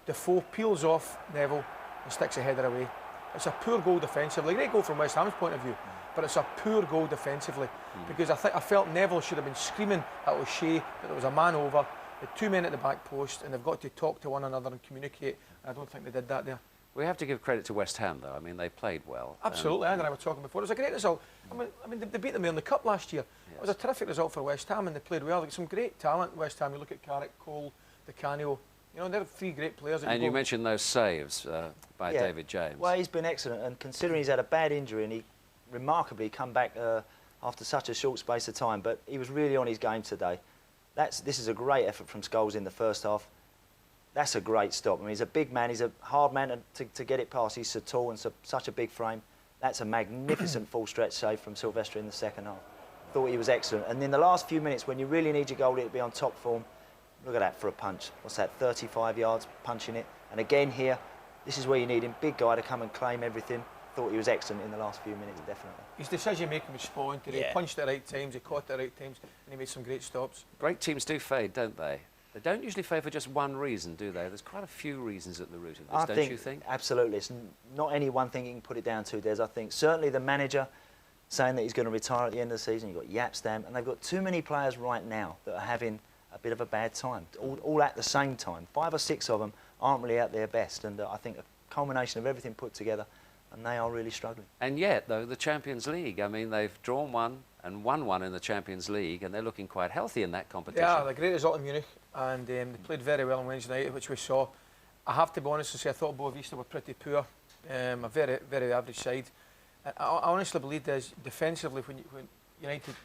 Defoe peels off Neville and sticks a header away. It's a poor goal defensively. A great goal from West Ham's point of view, but it's a poor goal defensively because I felt Neville should have been screaming at O'Shea that there was a man over, the 2 men at the back post, and they've got to talk to one another and communicate. And I don't think they did that there. We have to give credit to West Ham, though. I mean, they played well. Absolutely, and I were talking before. It was a great result. I mean, they beat them there in the Cup last year. Yes. It was a terrific result for West Ham, and they played well. They got some great talent, West Ham. You look at Carrick, Cole, the Canio. You know, they're 3 great players. And you mentioned those saves by David James. Well, he's been excellent, and considering he's had a bad injury and he remarkably come back after such a short space of time, but he was really on his game today. This is a great effort from Scholes in the first half. That's a great stop. I mean, he's a big man. He's a hard man to get it past. He's so tall and such a big frame. That's a magnificent full stretch save from Silvestre in the second half. Thought he was excellent. And in the last few minutes, when you really need your goalie to be on top form, look at that for a punch. What's that, 35 yards punching it? And again here, this is where you need him. Big guy to come and claim everything. Thought he was excellent in the last few minutes, definitely. His decision-making was spot on today. He punched at the right times, he caught at the right times, and he made some great stops. Great teams do fade, don't they? They don't usually fade for just one reason, do they? There's quite a few reasons at the root of this, don't you think? Absolutely. It's not any one thing you can put it down to, Des. I think certainly the manager saying that he's going to retire at the end of the season. You've got Yapstam, and they've got too many players right now that are having a bit of a bad time, all at the same time. 5 or 6 of them aren't really at their best, and I think a culmination of everything put together, and they are really struggling. And yet, though, the Champions League, I mean, they've drawn 1 and won 1 in the Champions League, and they're looking quite healthy in that competition. Yeah, a great result in Munich, and they played very well on Wednesday night, which we saw. I have to be honest and say I thought Boavista were pretty poor, a very, very average side. I honestly believe that defensively, when United,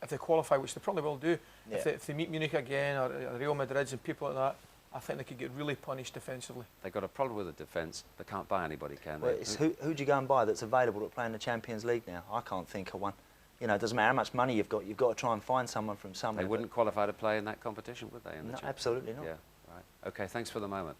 if they qualify, which they probably will do, if they meet Munich again or Real Madrids and people like that, I think they could get really punished defensively. They've got a problem with the defence. They can't buy anybody, can they? Well, it's who do you go and buy that's available to play in the Champions League now? I can't think of one. You know, it doesn't matter how much money you've got to try and find someone from somewhere. They wouldn't qualify to play in that competition, would they? No, absolutely not. Yeah, right. OK, thanks for the moment.